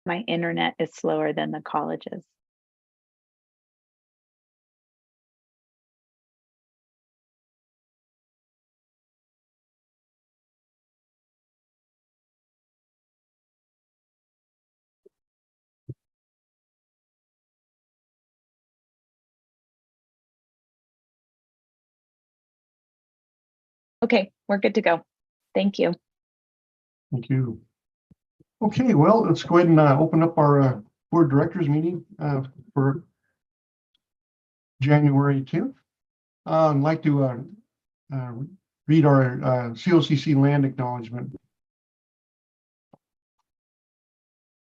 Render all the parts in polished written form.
My internet is slower than the colleges. Okay, we're good to go. Thank you. Thank you. Okay, well, let's go ahead and open up our board of directors meeting for January 10th. I'd like to read our COCC land acknowledgement.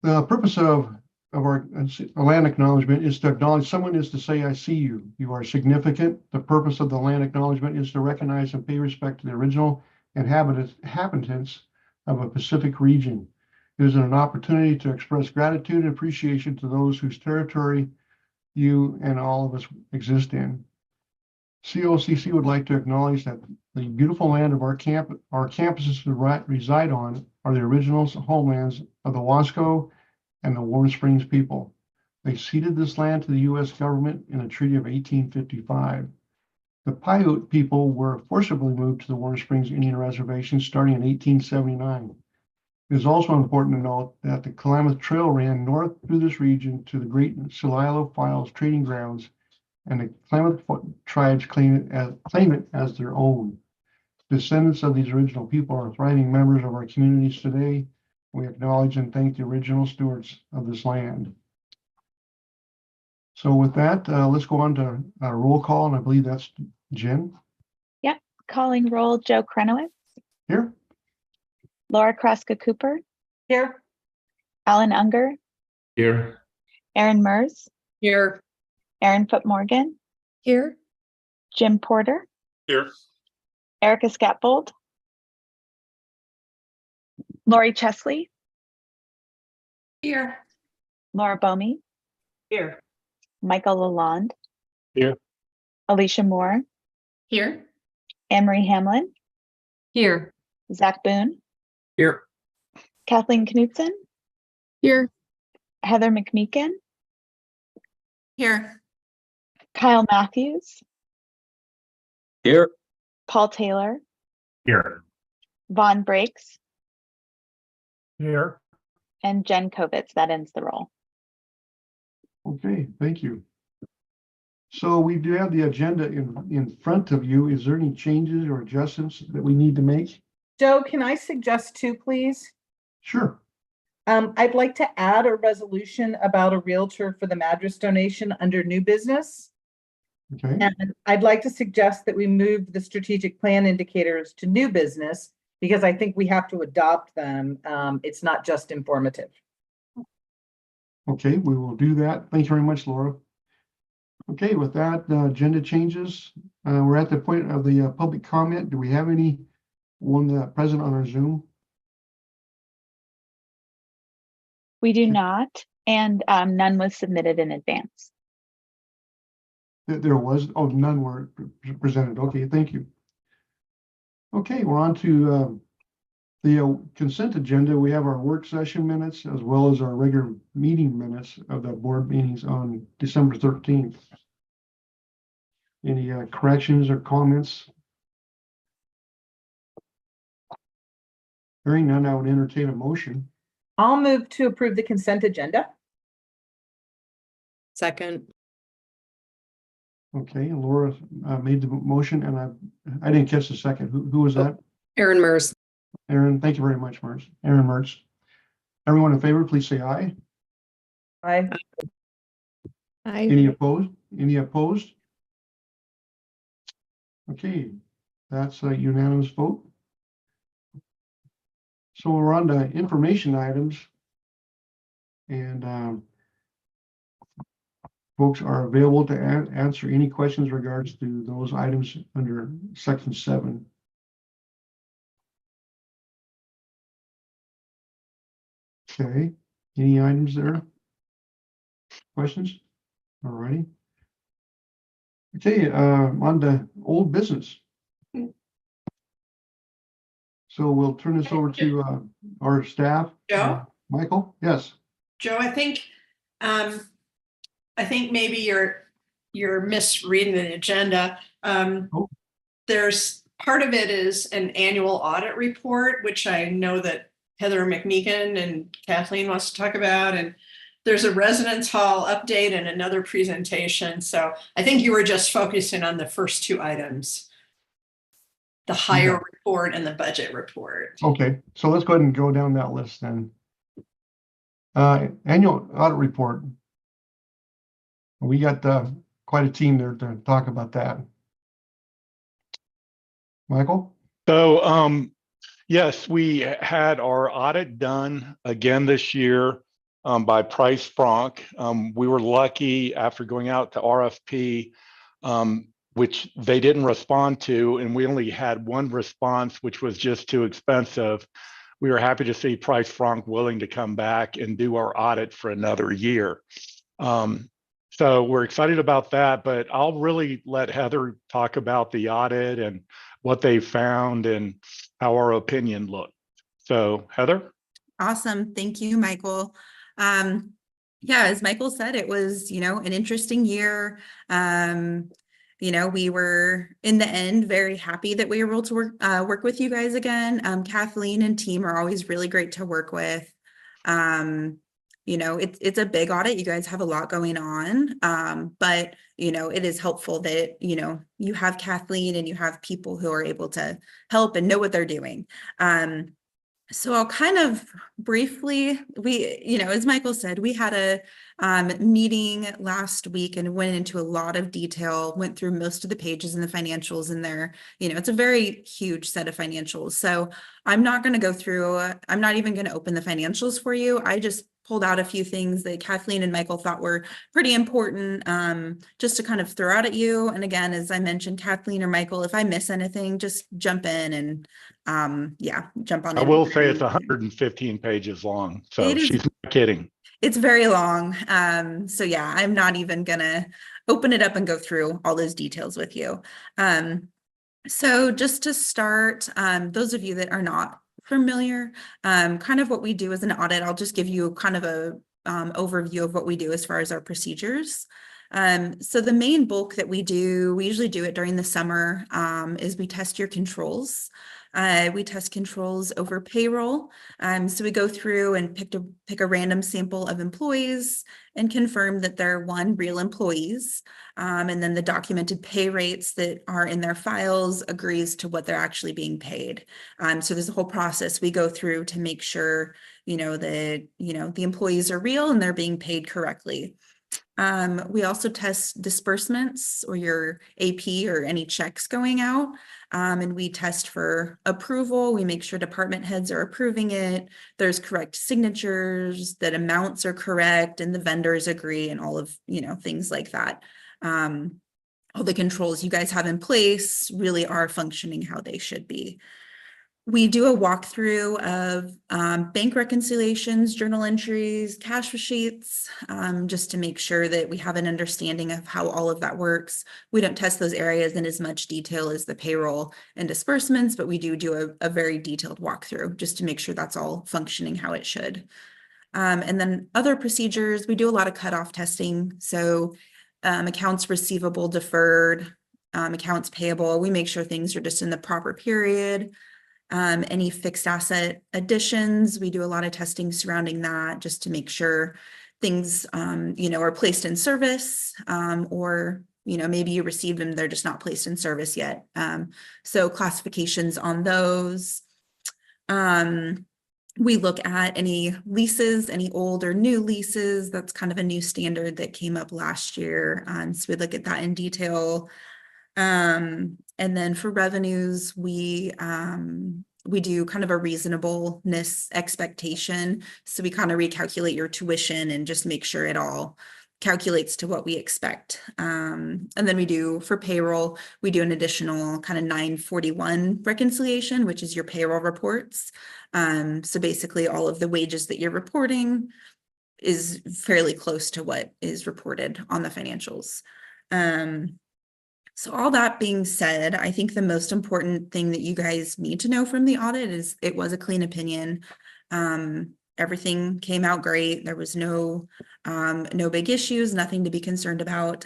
The purpose of our land acknowledgement is to acknowledge someone is to say, I see you. You are significant. The purpose of the land acknowledgement is to recognize and pay respect to the original inhabitants of a Pacific region. It is an opportunity to express gratitude and appreciation to those whose territory you and all of us exist in. COCC would like to acknowledge that the beautiful land of our campuses reside on are the original homelands of the Wasco and the Warm Springs people. They ceded this land to the U.S. government in a treaty of 1855. The Paiute people were forcibly moved to the Warm Springs Indian Reservation starting in 1879. It is also important to note that the Klamath Trail ran north through this region to the Great Celilo Falls trading grounds, and the Klamath tribes claim it as their own. Descendants of these original people are thriving members of our communities today. We acknowledge and thank the original stewards of this land. So with that, let's go on to a roll call, and I believe that's Jen. Yep, calling roll, Joe Krenowitz. Here. Laura Kraska-Cooper. Here. Alan Unger. Here. Aaron Mers. Here. Aaron Foot-Morgan. Here. Jim Porter. Here. Erica Scatbold. Lori Chesley. Here. Laura Bomey. Here. Michael Lalonde. Here. Alicia Moore. Here. Anne-Marie Hamlin. Here. Zach Boone. Here. Kathleen Knutson. Here. Heather McMeekin. Here. Kyle Matthews. Here. Paul Taylor. Here. Vaughn Breaks. Here. And Jen Kovitz. That ends the roll. Okay, thank you. So we do have the agenda in front of you. Is there any changes or adjustments that we need to make? Joe, can I suggest two, please? Sure. I'd like to add a resolution about a realtor for the Madras donation under new business. Okay. And I'd like to suggest that we move the strategic plan indicators to new business because I think we have to adopt them. It's not just informative. Okay, we will do that. Thank you very much, Laura. Okay, with that, agenda changes. We're at the point of the public comment. Do we have anyone present on our Zoom? We do not, and none was submitted in advance. There was, oh, none were presented. Okay, thank you. Okay, we're on to the consent agenda. We have our work session minutes as well as our regular meeting minutes of the board meetings on December 13th. Any corrections or comments? Hearing none, I would entertain a motion. I'll move to approve the consent agenda. Second. Okay, Laura made the motion, and I didn't catch the second. Who was that? Aaron Mers. Aaron, thank you very much, Mers. Aaron Mertz. Everyone in favor, please say aye. Aye. Aye. Any opposed? Any opposed? Okay, that's a unanimous vote. So we're on to information items, and folks are available to answer any questions regards to those items under section 7. Okay, any items there? Questions? All righty. Okay, on to old business. So we'll turn this over to our staff. Joe? Michael, yes. Joe, I think maybe you're misreading the agenda. Oh. There's part of it is an annual audit report, which I know that Heather McMeekin and Kathleen wants to talk about, and there's a residence hall update and another presentation. So I think you were just focusing on the first two items, the hire report and the budget report. Okay, so let's go ahead and go down that list then. Annual audit report. We got quite a team there to talk about that. Michael? So, yes, we had our audit done again this year by Price Frank. We were lucky after going out to RFP, which they didn't respond to, and we only had one response, which was just too expensive. We were happy to see Price Frank willing to come back and do our audit for another year. So we're excited about that, but I'll really let Heather talk about the audit and what they found and how our opinion looked. So Heather? Awesome. Thank you, Michael. Yeah, as Michael said, it was, an interesting year. We were in the end very happy that we were able to work with you guys again. Kathleen and team are always really great to work with. It's a big audit. You guys have a lot going on. But it is helpful that, you have Kathleen and you have people who are able to help and know what they're doing. So I'll kind of briefly, as Michael said, we had a meeting last week and went into a lot of detail, went through most of the pages in the financials in there. It's a very huge set of financials. So I'm not going to go through, I'm not even going to open the financials for you. I just pulled out a few things that Kathleen and Michael thought were pretty important, just to kind of throw out at you. And again, as I mentioned, Kathleen or Michael, if I miss anything, just jump in and jump on. I will say it's 115 pages long, so she's not kidding. It's very long. So yeah, I'm not even gonna open it up and go through all those details with you. So just to start, those of you that are not familiar, kind of what we do as an audit, I'll just give you kind of a overview of what we do as far as our procedures. So the main bulk that we usually do it during the summer, is we test your controls. We test controls over payroll. So we go through and pick a random sample of employees and confirm that they're real employees. And then the documented pay rates that are in their files agrees to what they're actually being paid. So there's a whole process we go through to make sure, that, the employees are real and they're being paid correctly. We also test disbursements or your AP or any checks going out. And we test for approval. We make sure department heads are approving it. There's correct signatures, that amounts are correct, and the vendors agree, and all of, things like that. All the controls you guys have in place really are functioning how they should be. We do a walkthrough of bank reconciliations, journal entries, cash receipts, just to make sure that we have an understanding of how all of that works. We don't test those areas in as much detail as the payroll and disbursements, but we do a very detailed walkthrough just to make sure that's all functioning how it should. And then other procedures, we do a lot of cutoff testing. So accounts receivable, deferred, accounts payable, we make sure things are just in the proper period. Any fixed asset additions, we do a lot of testing surrounding that just to make sure things, are placed in service, or, maybe you received them, they're just not placed in service yet. So classifications on those. We look at any leases, any old or new leases. That's kind of a new standard that came up last year. So we look at that in detail. And then for revenues, we do kind of a reasonableness expectation. So we kind of recalculate your tuition and just make sure it all calculates to what we expect. And then we do for payroll, we do an additional kind of 941 reconciliation, which is your payroll reports. So basically all of the wages that you're reporting is fairly close to what is reported on the financials. So all that being said, I think the most important thing that you guys need to know from the audit is it was a clean opinion. everything came out great. There was no big issues, nothing to be concerned about.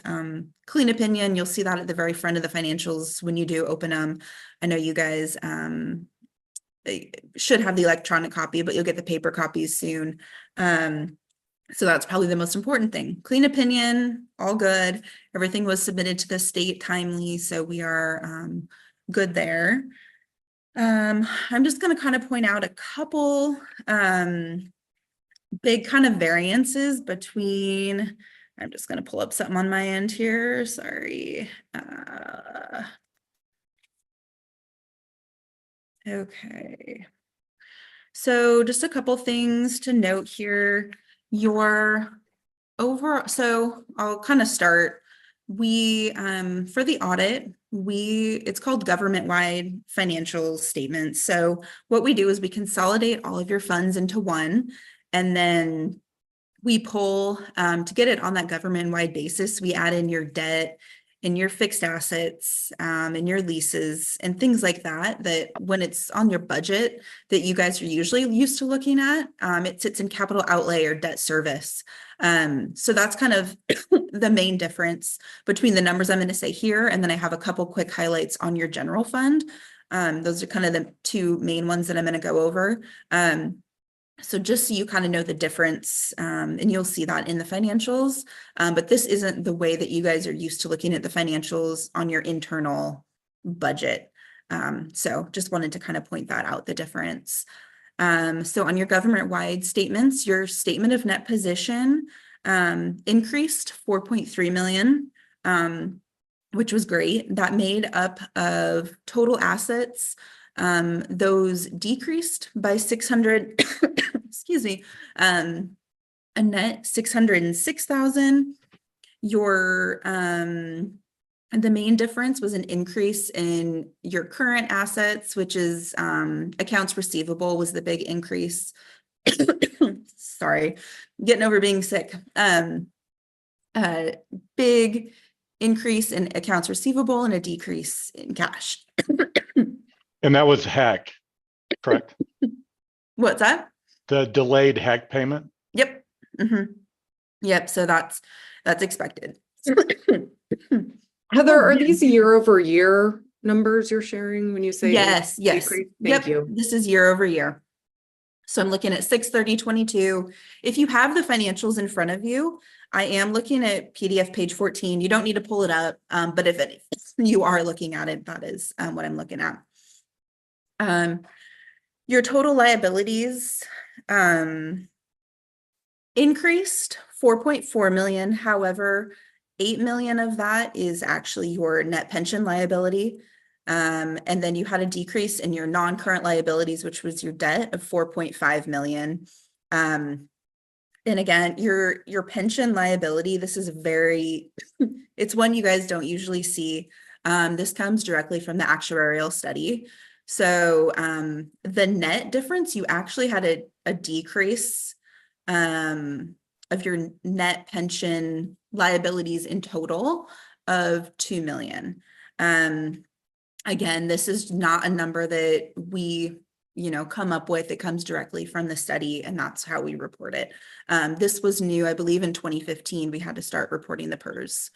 Clean opinion, you'll see that at the very front of the financials when you do open them. I know you guys should have the electronic copy, but you'll get the paper copies soon. So that's probably the most important thing. Clean opinion, all good. Everything was submitted to the state timely, so we are good there. I'm just going to kind of point out a couple big kind of variances between, I'm just going to pull up something on my end here, sorry. Okay. So just a couple things to note here. Your overall, so I'll kind of start. We, for the audit, it's called government-wide financial statements. So what we do is we consolidate all of your funds into one, and then we pull, to get it on that government-wide basis, we add in your debt and your fixed assets, and your leases and things like that, that when it's on your budget that you guys are usually used to looking at, it sits in capital outlay or debt service. So that's kind of the main difference between the numbers I'm going to say here, and then I have a couple quick highlights on your general fund. Those are kind of the two main ones that I'm going to go over. So just so you kind of know the difference, and you'll see that in the financials, but this isn't the way that you guys are used to looking at the financials on your internal budget. So just wanted to kind of point that out, the difference. So on your government-wide statements, your statement of net position increased 4.3 million, which was great. That made up of total assets. Those decreased by 600, excuse me, a net 606,000. Your, the main difference was an increase in your current assets, which is, accounts receivable was the big increase. Sorry, getting over being sick. Big increase in accounts receivable and a decrease in cash. And that was HEC, correct? What's that? The delayed HEC payment? Yep. Yep. So that's expected. Heather, are these year over year numbers you're sharing when you say? Yes. decrease? Yep. Thank you. This is year over year. So I'm looking at 6/30/22. If you have the financials in front of you, I am looking at PDF page 14. You don't need to pull it up. But if you are looking at it, that is what I'm looking at. Your total liabilities increased 4.4 million. However, 8 million of that is actually your net pension liability. And then you had a decrease in your non-current liabilities, which was your debt of 4.5 million. And again, your pension liability, this is it's one you guys don't usually see. This comes directly from the actuarial study. So the net difference, you actually had a decrease of your net pension liabilities in total of 2 million. Again, this is not a number that we, come up with. It comes directly from the study, and that's how we report it. This was new, I believe in 2015, we had to start reporting the PERS.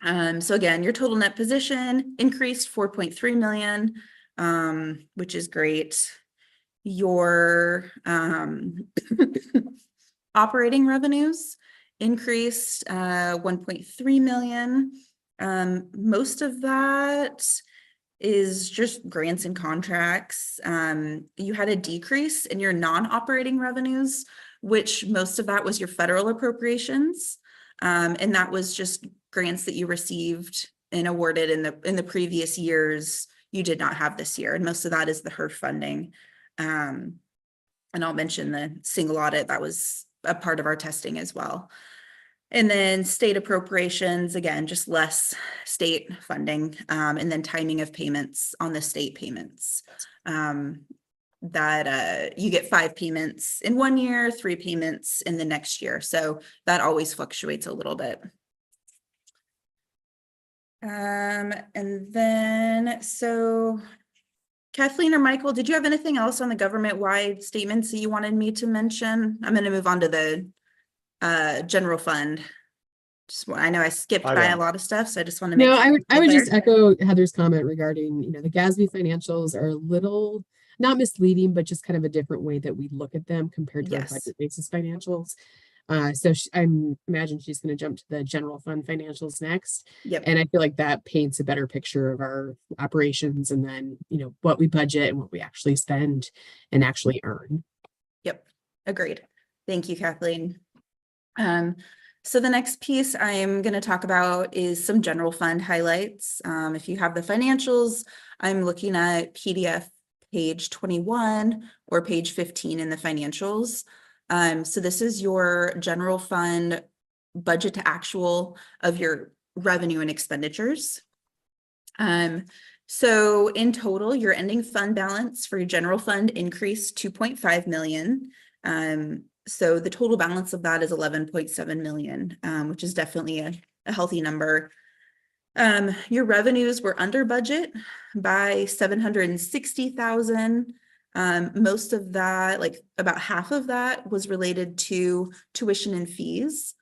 So again, your total net position increased 4.3 million, which is great. Your operating revenues increased 1.3 million. Most of that is just grants and contracts. You had a decrease in your non-operating revenues, which most of that was your federal appropriations. And that was just grants that you received and awarded in the previous years you did not have this year. And most of that is the HERF funding. And I'll mention the single audit, that was a part of our testing as well. And then state appropriations, again, just less state funding, and then timing of payments on the state payments. That you get 5 payments in 1 year, 3 payments in the next year. So that always fluctuates a little bit. And then, so Kathleen or Michael, did you have anything else on the government-wide statements that you wanted me to mention? I'm going to move on to the general fund. I know I skipped I by a don't. lot of stuff, so I just want to make No, sure I would we're just there. echo Heather's comment regarding, the GASB financials are a little not misleading, but just kind of a different way that we look at them compared to our Yes. budget basis financials. So I imagine she's going to jump to the general fund financials next. Yep. And I feel like that paints a better picture of our operations and then, what we budget and what we actually spend and actually earn. Yep, agreed. Thank you, Kathleen. So the next piece I'm going to talk about is some general fund highlights. If you have the financials, I'm looking at PDF page 21 or page 15 in the financials. So this is your general fund budget to actual of your revenue and expenditures. So in total, your ending fund balance for your general fund increased 2.5 million. So the total balance of that is 11.7 million, which is definitely a healthy number. Your revenues were under budget by 760,000. Most of that, like about half of that, was related to tuition and fees.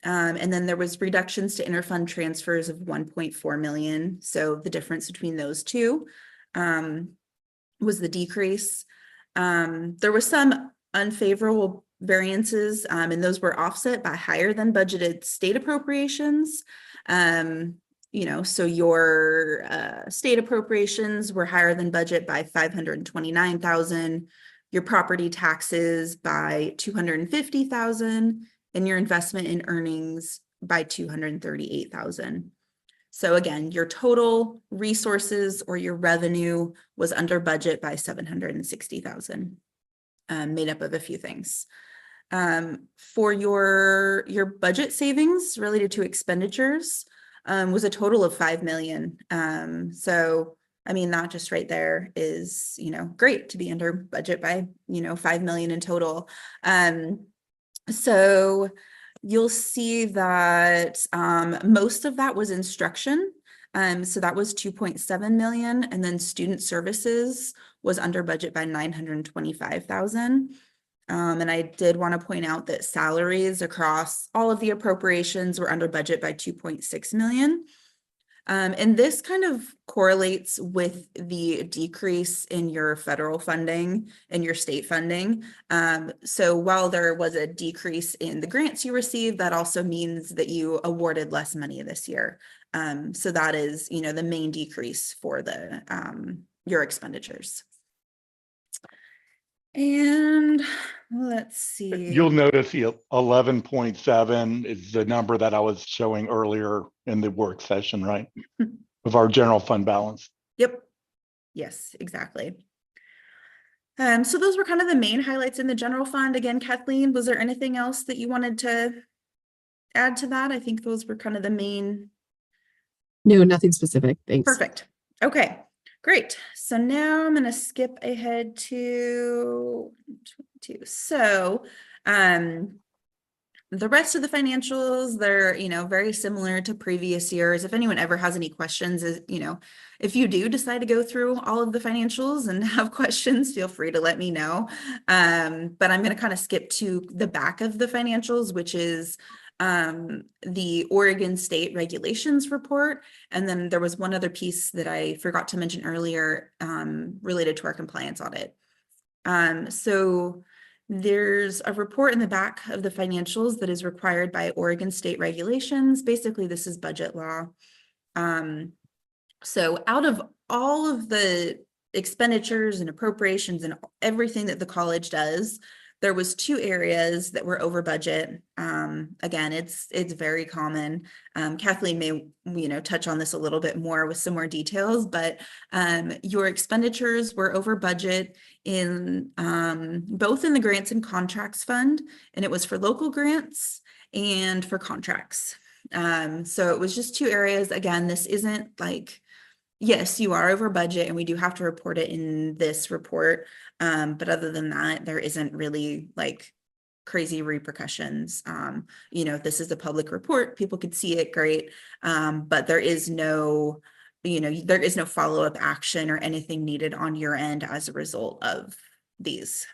And then there was reductions to interfund transfers of 1.4 million. So the difference between those two was the decrease. There was some unfavorable variances, and those were offset by higher than budgeted state appropriations. So your state appropriations were higher than budget by 529,000, your property taxes by 250,000, and your investment in earnings by 238,000. So again, your total resources or your revenue was under budget by 760,000, made up of a few things. For your budget savings related to expenditures was a total of 5 million. So, I mean, that just right there is, great to be under budget by, 5 million in total. So you'll see that most of that was instruction. So that was 2.7 million, and then student services was under budget by 925,000. And I did want to point out that salaries across all of the appropriations were under budget by 2.6 million. And this kind of correlates with the decrease in your federal funding and your state funding. So while there was a decrease in the grants you received, that also means that you awarded less money this year. So that is, the main decrease for the your expenditures. And let's see. You'll notice the 11.7 is the number that I was showing earlier in the work session, right? Of our general fund balance. Yep. Yes, exactly. So those were kind of the main highlights in the general fund. Again, Kathleen, was there anything else that you wanted to add to that? I think those were kind of the main. No, nothing specific. Thanks. Perfect. Okay, great. So now I'm going to skip ahead to 22. So the rest of the financials, they're, very similar to previous years. If anyone ever has any questions, if you do decide to go through all of the financials and have questions, feel free to let me know. But I'm going to kind of skip to the back of the financials, which is the Oregon State Regulations Report. And then there was one other piece that I forgot to mention earlier related to our compliance audit. So there's a report in the back of the financials that is required by Oregon State regulations. Basically, this is budget law. So out of all of the expenditures and appropriations and everything that the college does, there was 2 areas that were over budget. Again, it's very common. Kathleen may, touch on this a little bit more with some more details, but your expenditures were over budget in both in the grants and contracts fund, and it was for local grants and for contracts. So it was just 2 areas. Again, this isn't like, yes, you are over budget and we do have to report it in this report. But other than that, there isn't really like crazy repercussions. If this is a public report, people could see it, great. But there is no there is no follow-up action or anything needed on your end as a result of these.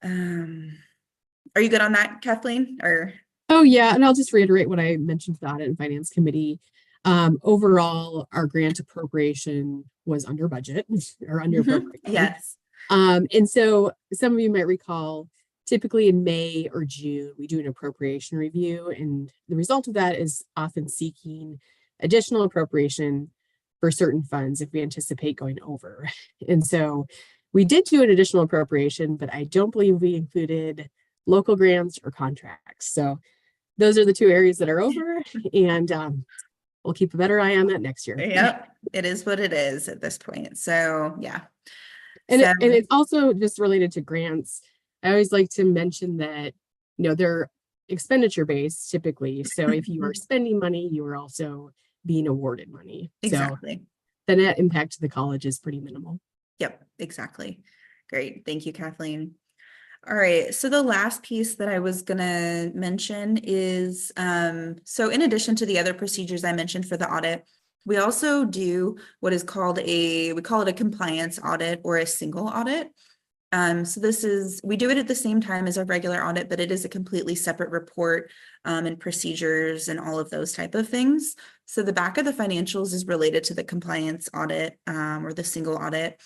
Are you good on that, Kathleen, or? Oh, yeah, and I'll just reiterate what I mentioned to the Audit and Finance Committee. Overall, our grant appropriation was under budget or under appropriate. Yes. And so some of you might recall, typically in May or June, we do an appropriation review, and the result of that is often seeking additional appropriation for certain funds if we anticipate going over. And so we did do an additional appropriation, but I don't believe we included local grants or contracts. So those are the two areas that are over, and we'll keep a better eye on that next year. Yep, it is what it is at this point. So yeah. And, So- and it's also just related to grants. I always like to mention that, they're expenditure based typically. So if you are spending money, you are also being awarded money. Exactly. So the net impact to the college is pretty minimal. Yep, exactly. Great. Thank you, Kathleen. All right. So the last piece that I was going to mention is, so in addition to the other procedures I mentioned for the audit, we also do what is called we call it a compliance audit or a single audit. So we do it at the same time as our regular audit, but it is a completely separate report and procedures and all of those type of things. So the back of the financials is related to the compliance audit or the single audit.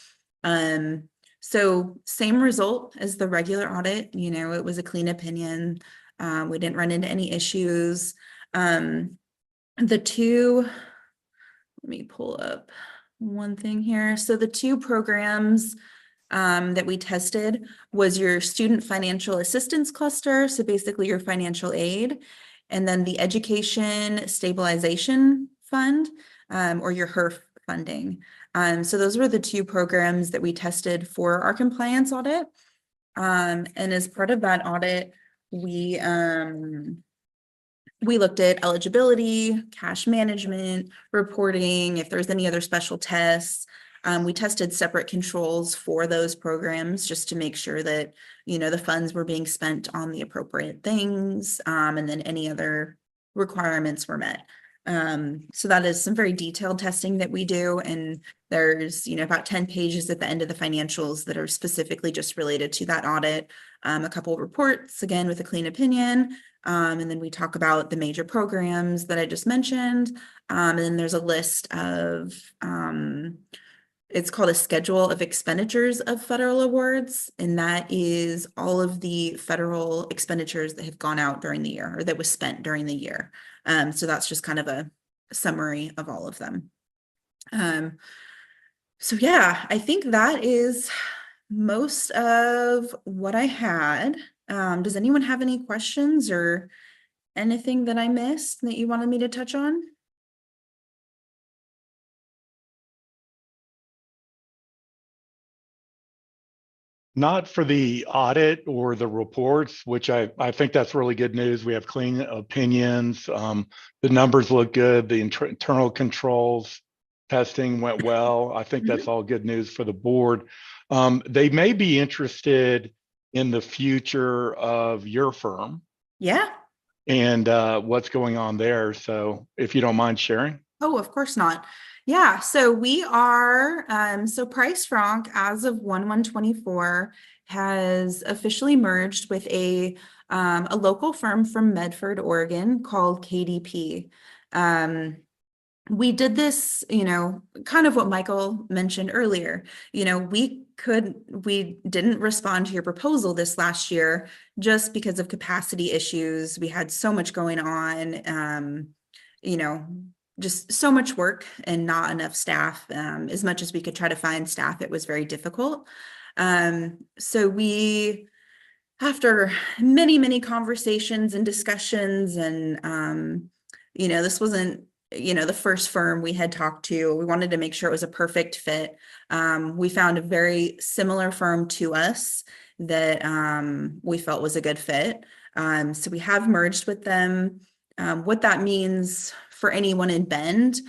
So same result as the regular audit, it was a clean opinion. We didn't run into any issues. Let me pull up one thing here. So the two programs that we tested was your student financial assistance cluster. So basically your financial aid, and then the education stabilization fund or your HERF funding. So those were the two programs that we tested for our compliance audit. And as part of that audit, we looked at eligibility, cash management, reporting, if there's any other special tests. We tested separate controls for those programs just to make sure that, the funds were being spent on the appropriate things, and then any other requirements were met. So that is some very detailed testing that we do. And there's, about 10 pages at the end of the financials that are specifically just related to that audit. A couple of reports, again, with a clean opinion. And then we talk about the major programs that I just mentioned. And then there's a list of, it's called a schedule of expenditures of federal awards. And that is all of the federal expenditures that have gone out during the year or that was spent during the year. So that's just kind of a summary of all of them. So yeah, I think that is most of what I had. Does anyone have any questions or anything that I missed that you wanted me to touch on? Not for the audit or the reports, which I think that's really good news. We have clean opinions. The numbers look good. The internal controls testing went well. I think that's all good news for the board. They may be interested in the future of your firm. Yeah. And what's going on there. So if you don't mind sharing. Oh, of course not. Yeah, so we are, so Price Franck as of 1/1/24 has officially merged with a local firm from Medford, Oregon called KDP. We did this, kind of what Michael mentioned earlier. We didn't respond to your proposal this last year just because of capacity issues. We had so much going on, just so much work and not enough staff. As much as we could try to find staff, it was very difficult. So we, after many, many conversations and discussions and, this wasn't, the first firm we had talked to. We wanted to make sure it was a perfect fit. We found a very similar firm to us that we felt was a good fit. So we have merged with them. What that means for anyone in Bend,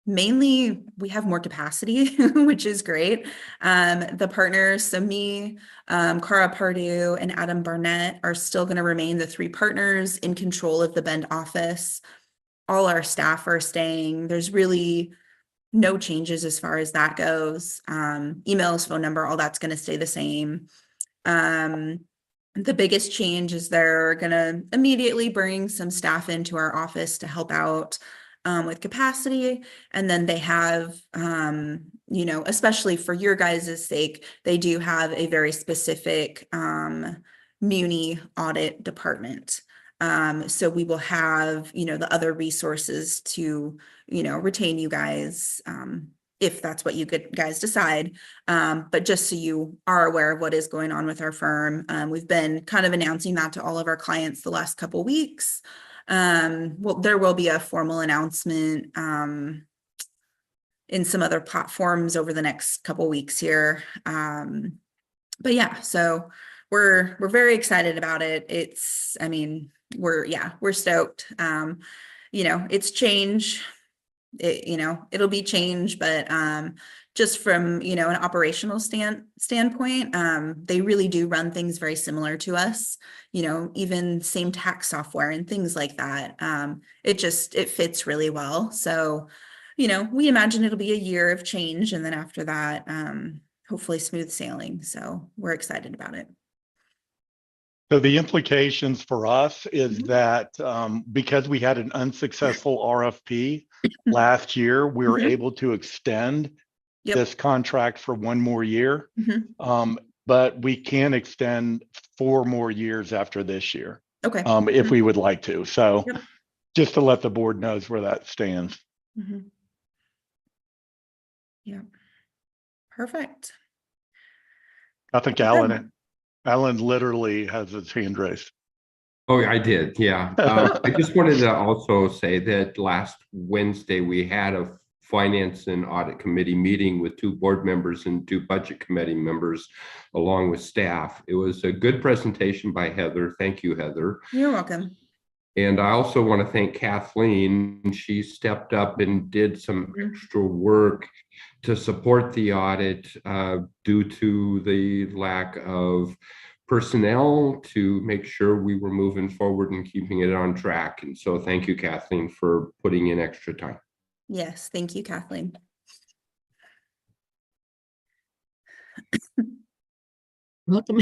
mainly we have more capacity, which is great. The partners, so me, Cara Pardue, and Adam Barnett are still going to remain the three partners in control of the Bend office. all our staff are staying. There's really no changes as far as that goes. Emails, phone number, all that's going to stay the same. The biggest change is they're going to immediately bring some staff into our office to help out with capacity. And then they have, you know, especially for your guys' sake, they do have a very specific Muni audit department. So we will have, you know, the other resources to, you know, retain you guys if that's what you guys decide. But just so you are aware of what is going on with our firm, we've been kind of announcing that to all of our clients the last couple weeks. Well, there will be a formal announcement in some other platforms over the next couple weeks here. But yeah, so we're very excited about it. It's, I mean, we're stoked. You know, it's change. You know, it'll be change, but just from, you know, an operational standpoint, they really do run things very similar to us, you know, even same tax software and things like that. It fits really well. So, you know, we imagine it'll be a year of change, and then after that, hopefully smooth sailing. So we're excited about it. So the implications for us is Mhm. that because we had an unsuccessful RFP last year, we were Mhm. able to extend Yep. this contract for 1 more year. Mhm. But we can extend 4 more years after this year, Okay. if we would like to. So Yep. just to let the board knows where that stands. Mhm. Yeah. Perfect. I think Alan literally has his hand raised. Oh, I did, yeah. I just wanted to also say that last Wednesday, we had a Finance and Audit Committee meeting with 2 board members and 2 Budget Committee members, along with staff. It was a good presentation by Heather. Thank you, Heather. You're welcome. And I also want to thank Kathleen. She stepped up and did some Mhm. extra work to support the audit due to the lack of personnel, to make sure we were moving forward and keeping it on track. And so thank you, Kathleen, for putting in extra time. Yes. Thank you, Kathleen. Welcome.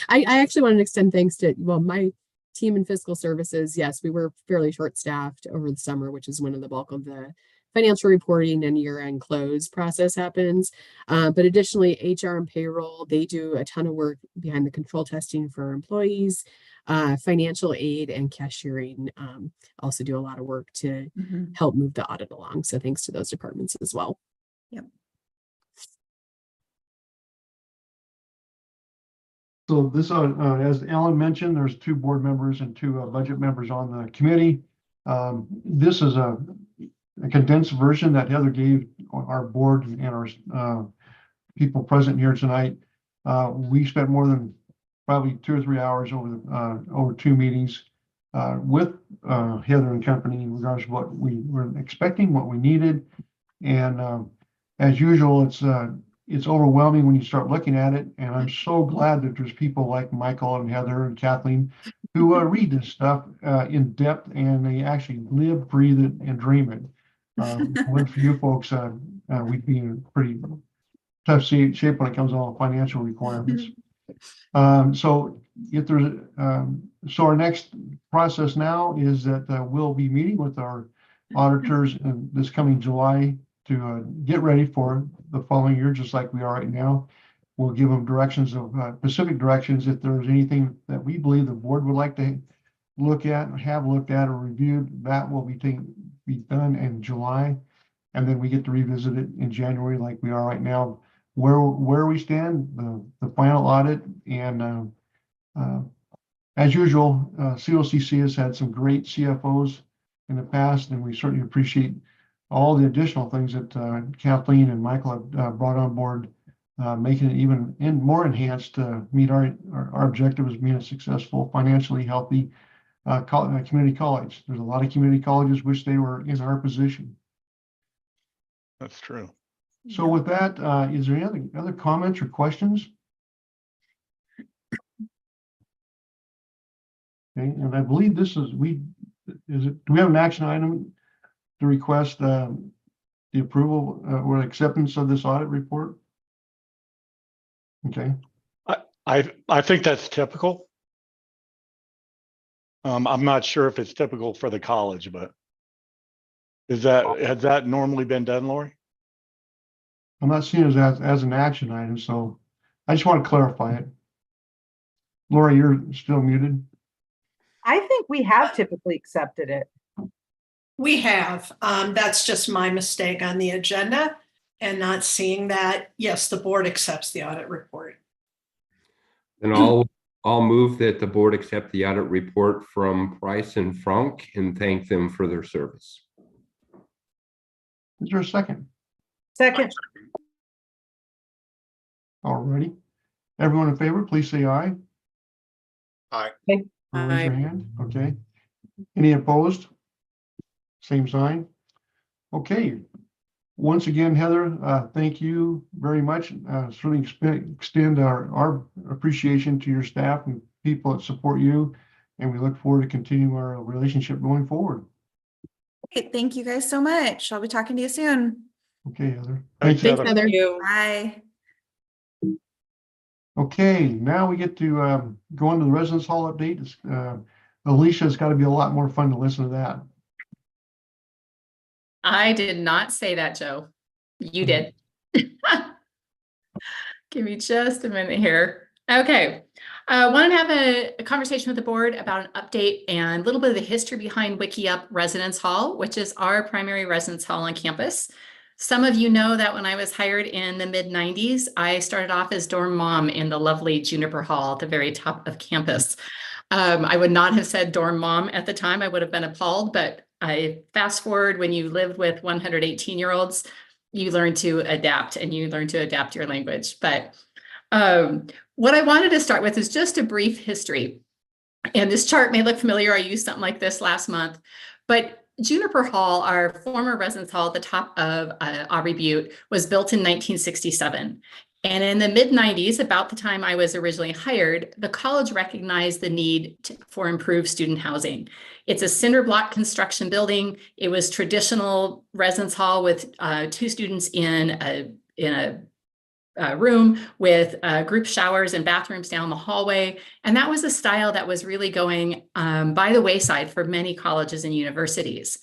I actually wanted to extend thanks to, well, my team in fiscal services. Yes, we were fairly short-staffed over the summer, which is when the bulk of the financial reporting and year-end close process happens. But additionally, HR and payroll, they do a ton of work behind the control testing for our employees. Financial aid and cashiering also do a lot of work to Mhm. help move the audit along. So thanks to those departments as well. Yep. So this, as Alan mentioned, there's 2 board members and 2 budget members on the committee. This is a condensed version that Heather gave on our board and our people present here tonight. We spent more than probably 2 or 3 hours over 2 meetings with Heather and company in regards to what we were expecting, what we needed. And as usual, it's overwhelming when you start looking at it. And I'm so glad that there's people like Michael and Heather and Kathleen who read this stuff in depth, and they actually live, breathe it, and dream it. One for you folks, we'd be in pretty tough shape when it comes to all the financial requirements. So if there's, so our next process now is that we'll be meeting with our auditors in this coming July to get ready for the following year, just like we are right now. We'll give them directions of specific directions. If there's anything that we believe the board would like to look at, or have looked at, or reviewed, that will be done in July, and then we get to revisit it in January, like we are right now. Where we stand, the final audit, and as usual, COCC has had some great CFOs in the past, and we certainly appreciate all the additional things that Kathleen and Michael have brought on board, making it even more enhanced to meet our objective as being a successful, financially healthy community college. There's a lot of community colleges wish they were in our position. That's true. So with that, is there any other comments or questions? Okay, and I believe we do we have an action item to request the approval or acceptance of this audit report? Okay, I think that's typical. I'm not sure if it's typical for the college, but has that normally been done, Lori? I'm not seeing it as an action item, so I just want to clarify it. Laura, you're still muted. I think we have typically accepted it. We have. That's just my mistake on the agenda and not seeing that. Yes, the board accepts the audit report. And I'll move that the board accept the audit report from Price and Frank and thank them for their service. Is there a second? Second, Alrighty. Everyone in favor, please say aye. Aye. Raise your hand. Okay. Any opposed? Same sign. Okay. Once again, Heather, thank you very much. Certainly extend our appreciation to your staff and people that support you. And we look forward to continue our relationship going forward. Great. Thank you guys so much. I'll be talking to you soon. Okay, Heather. Thanks, Thank you. Thanks, Heather. Bye. Okay, now we get to go into the residence hall update. Alicia's got to be a lot more fun to listen to that. I did not say that, Joe. You did. Give me just a minute here. Okay. I want to have a conversation with the board about an update and a little bit of the history behind WikiUp Residence Hall, which is our primary residence hall on campus. Some of you know that when I was hired in the mid-90s, I started off as dorm mom in the lovely Juniper Hall at the very top of campus. I would not have said dorm mom at the time. I would have been appalled, but I fast forward, when you live with 118-year-olds, you learn to adapt and you learn to adapt your language. But what I wanted to start with is just a brief history. And this chart may look familiar. I used something like this last month, but Juniper Hall, our former residence hall at the top of Aubrey Butte, was built in 1967. And in the mid-90s, about the time I was originally hired, the college recognized the need for improved student housing. It's a cinder block construction building. It was traditional residence hall with 2 students in a room with group showers and bathrooms down the hallway. And that was a style that was really going by the wayside for many colleges and universities.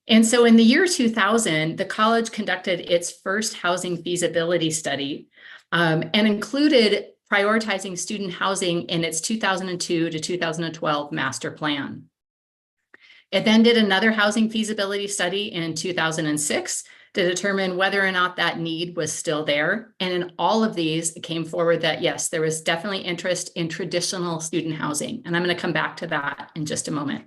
And so in the year 2000, the college conducted its first housing feasibility study and included prioritizing student housing in its 2002 to 2012 master plan. It then did another housing feasibility study in 2006 to determine whether or not that need was still there. And in all of these, it came forward that yes, there was definitely interest in traditional student housing. And I'm going to come back to that in just a moment.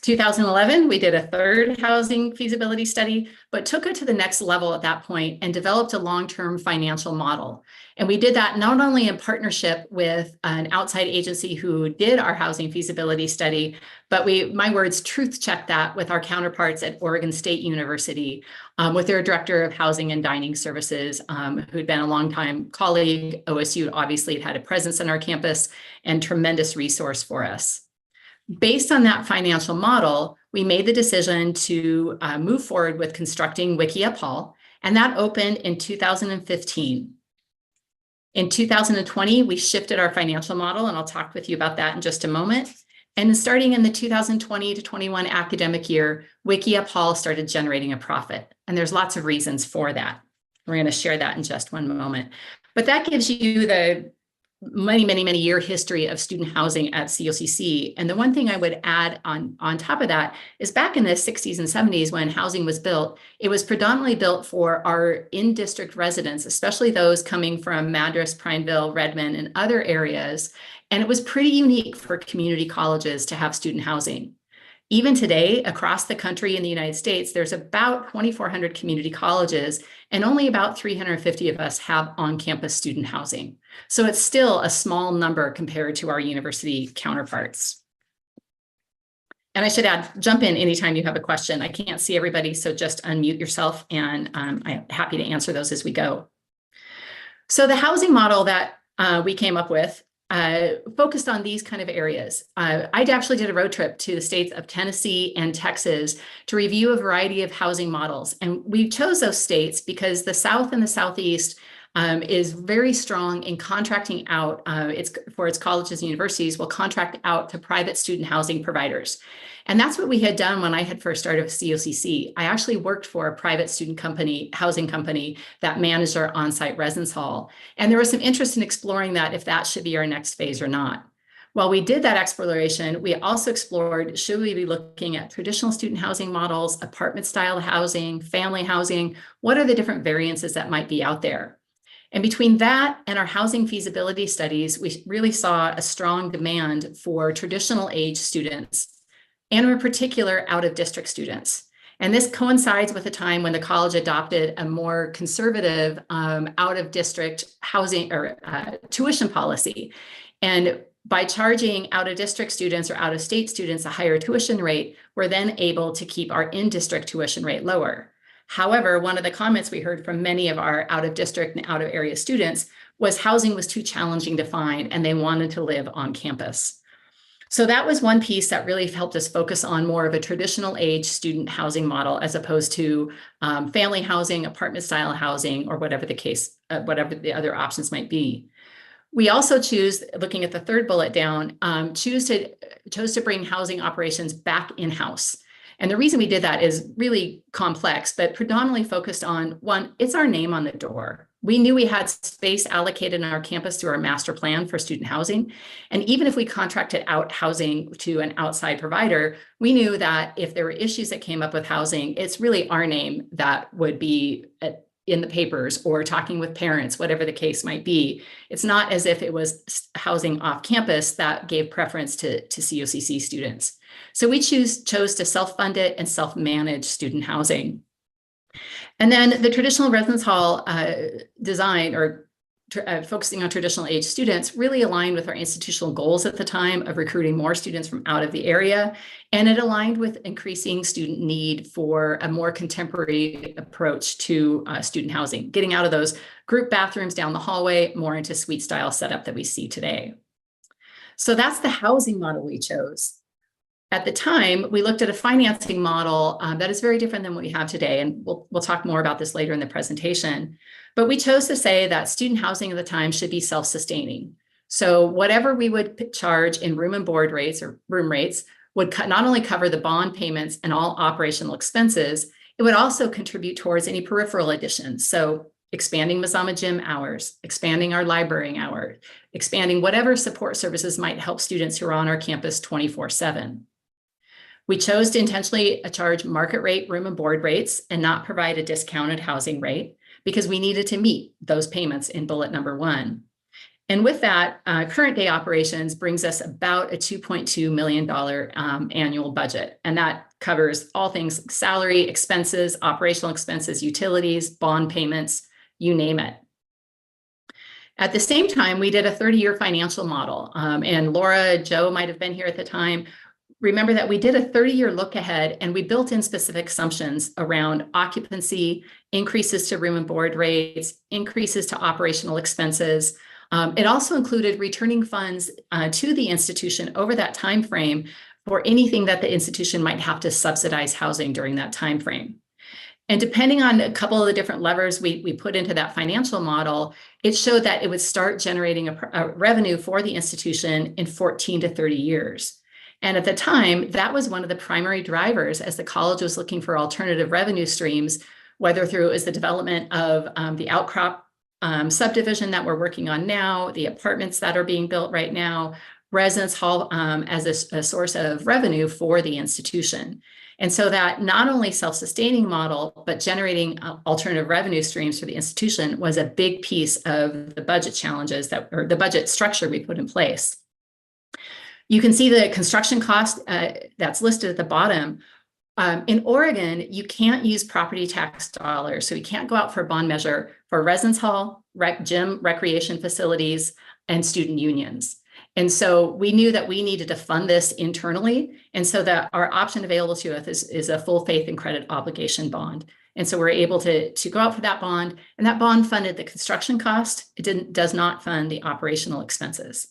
2011, we did a third housing feasibility study, but took it to the next level at that point and developed a long-term financial model. And we did that not only in partnership with an outside agency who did our housing feasibility study, but we, my words, truth checked that with our counterparts at Oregon State University, with their director of housing and dining services, who'd been a longtime colleague. OSU obviously had a presence on our campus and tremendous resource for us. Based on that financial model, we made the decision to move forward with constructing WikiUp Hall, and that opened in 2015. In 2020, we shifted our financial model, and I'll talk with you about that in just a moment. And starting in the 2020 to 21 academic year, WikiUp Hall started generating a profit. And there's lots of reasons for that. We're going to share that in just one moment. But that gives you the many year history of student housing at COCC. And the one thing I would add on top of that is back in the 60s and 70s when housing was built, it was predominantly built for our in-district residents, especially those coming from Madras, Prineville, Redmond, and other areas. And it was pretty unique for community colleges to have student housing. Even today, across the country in the United States, there's about 2,400 community colleges, and only about 350 of us have on-campus student housing. So it's still a small number compared to our university counterparts. And I should add, jump in anytime you have a question. I can't see everybody, so just unmute yourself, and I'm happy to answer those as we go. So the housing model that we came up with focused on these kind of areas. I actually did a road trip to the states of Tennessee and Texas to review a variety of housing models. And we chose those states because the South and the Southeast is very strong in contracting out, for its colleges and universities will contract out to private student housing providers. And that's what we had done when I had first started with COCC. I actually worked for a private student company, housing company that managed our on-site residence hall. And there was some interest in exploring that, if that should be our next phase or not. While we did that exploration, we also explored, should we be looking at traditional student housing models, apartment style housing, family housing? What are the different variances that might be out there? And between that and our housing feasibility studies, we really saw a strong demand for traditional age students, and in particular, out of district students. And this coincides with a time when the college adopted a more conservative out of district housing or tuition policy. And by charging out of district students or out of state students a higher tuition rate, we're then able to keep our in-district tuition rate lower. However, one of the comments we heard from many of our out of district and out of area students was housing was too challenging to find and they wanted to live on campus. So that was one piece that really helped us focus on more of a traditional age student housing model as opposed to family housing, apartment style housing, or whatever the case, whatever the other options might be. We also choose, looking at the third bullet down, chose to bring housing operations back in-house. And the reason we did that is really complex, but predominantly focused on one, it's our name on the door. We knew we had space allocated in our campus through our master plan for student housing. And even if we contracted out housing to an outside provider, we knew that if there were issues that came up with housing, it's really our name that would be in the papers or talking with parents, whatever the case might be. It's not as if it was housing off campus that gave preference to COCC students. So we chose to self-fund it and self-manage student housing. And then the traditional residence hall design or focusing on traditional age students really aligned with our institutional goals at the time of recruiting more students from out of the area. And it aligned with increasing student need for a more contemporary approach to student housing, getting out of those group bathrooms down the hallway, more into suite style setup that we see today. So that's the housing model we chose. At the time, we looked at a financing model that is very different than what we have today. And we'll talk more about this later in the presentation. But we chose to say that student housing at the time should be self-sustaining. So whatever we would charge in room and board rates or room rates would not only cover the bond payments and all operational expenses, it would also contribute towards any peripheral additions. So expanding Mazama gym hours, expanding our library hours, expanding whatever support services might help students who are on our campus 24/7. We chose to intentionally charge market rate room and board rates and not provide a discounted housing rate because we needed to meet those payments in bullet number 1. And with that, current day operations brings us about a $2.2 million annual budget. And that covers all things salary, expenses, operational expenses, utilities, bond payments, you name it. At the same time, we did a 30-year financial model. And Laura, Joe might have been here at the time. Remember that we did a 30-year look ahead and we built in specific assumptions around occupancy, increases to room and board rates, increases to operational expenses. It also included returning funds to the institution over that time frame for anything that the institution might have to subsidize housing during that time frame. And depending on a couple of the different levers we put into that financial model, it showed that it would start generating a revenue for the institution in 14 to 30 years. And at the time, that was one of the primary drivers as the college was looking for alternative revenue streams, whether through is the development of the Outcrop subdivision that we're working on now, the apartments that are being built right now, residence hall as a source of revenue for the institution. And so that not only self-sustaining model, but generating alternative revenue streams for the institution was a big piece of the budget challenges or the budget structure we put in place. You can see the construction cost that's listed at the bottom. In Oregon, you can't use property tax dollars. So you can't go out for a bond measure for residence hall, gym, recreation facilities, and student unions. And so we knew that we needed to fund this internally. And so that our option available to us is a full faith and credit obligation bond. And so we're able to go out for that bond, and that bond funded the construction cost. It does not fund the operational expenses.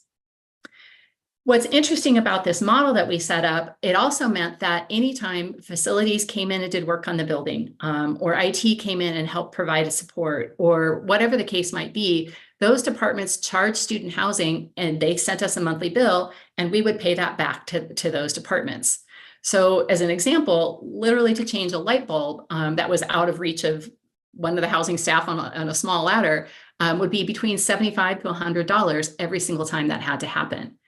What's interesting about this model that we set up, it also meant that anytime facilities came in and did work on the building, or IT came in and helped provide a support, or whatever the case might be, those departments charged student housing and they sent us a monthly bill and we would pay that back to those departments. So as an example, literally to change a light bulb that was out of reach of one of the housing staff on a small ladder would be between $75 to $100 every single time that had to happen.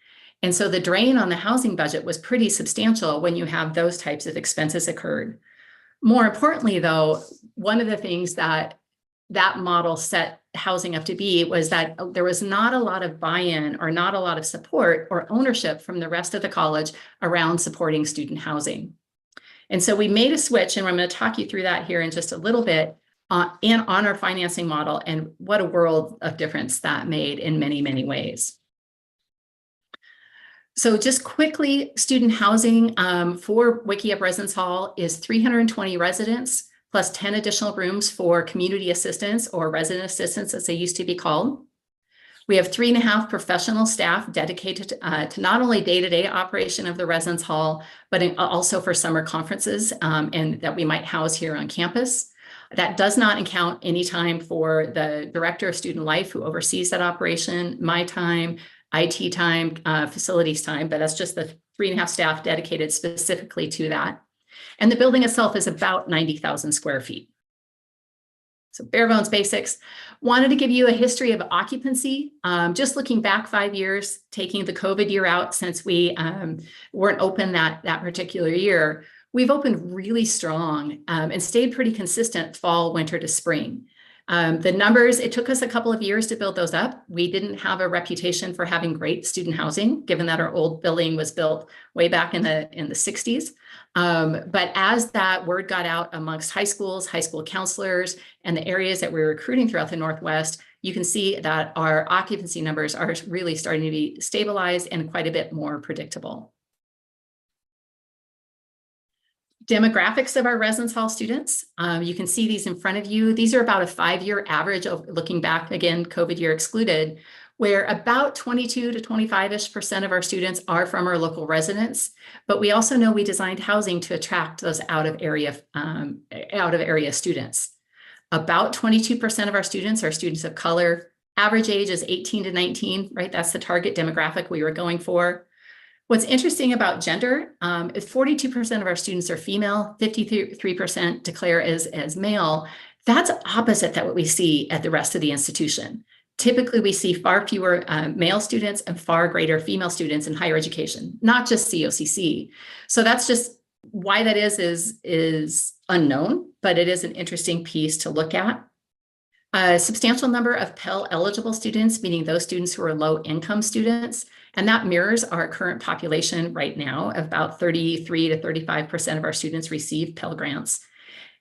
And so the drain on the housing budget was pretty substantial when you have those types of expenses occurred. More importantly, though, one of the things that model set housing up to be was that there was not a lot of buy-in or not a lot of support or ownership from the rest of the college around supporting student housing. And so we made a switch, and I'm going to talk you through that here in just a little bit on our financing model, and what a world of difference that made in many, many ways. So just quickly, student housing for WikiUp Residence Hall is 320 residents plus 10 additional rooms for community assistants or resident assistants, as they used to be called. We have 3.5 professional staff dedicated to not only day-to-day operation of the residence hall, but also for summer conferences and that we might house here on campus. That does not account any time for the director of student life who oversees that operation, my time, IT time, facilities time, but that's just the 3.5 staff dedicated specifically to that. And the building itself is about 90,000 square feet. So bare bones basics. Wanted to give you a history of occupancy. Just looking back 5 years, taking the COVID year out since we weren't open that particular year, we've opened really strong and stayed pretty consistent fall, winter to spring. The numbers, it took us a couple of years to build those up. We didn't have a reputation for having great student housing, given that our old building was built way back in the 60s. But as that word got out amongst high schools, high school counselors, and the areas that we're recruiting throughout the Northwest, you can see that our occupancy numbers are really starting to be stabilized and quite a bit more predictable. Demographics of our residence hall students. You can see these in front of you. These are about a 5-year average of looking back, again, COVID year excluded, where about 22 to 25% of our students are from our local residents. But we also know we designed housing to attract those out of area students. About 22% of our students are students of color. Average age is 18 to 19, right? That's the target demographic we were going for. What's interesting about gender is 42% of our students are female, 53% declare as male. That's opposite that what we see at the rest of the institution. Typically, we see far fewer male students and far greater female students in higher education, not just COCC. So that's just why that is unknown, but it is an interesting piece to look at. A substantial number of Pell eligible students, meaning those students who are low income students, and that mirrors our current population right now. About 33 to 35% of our students receive Pell grants.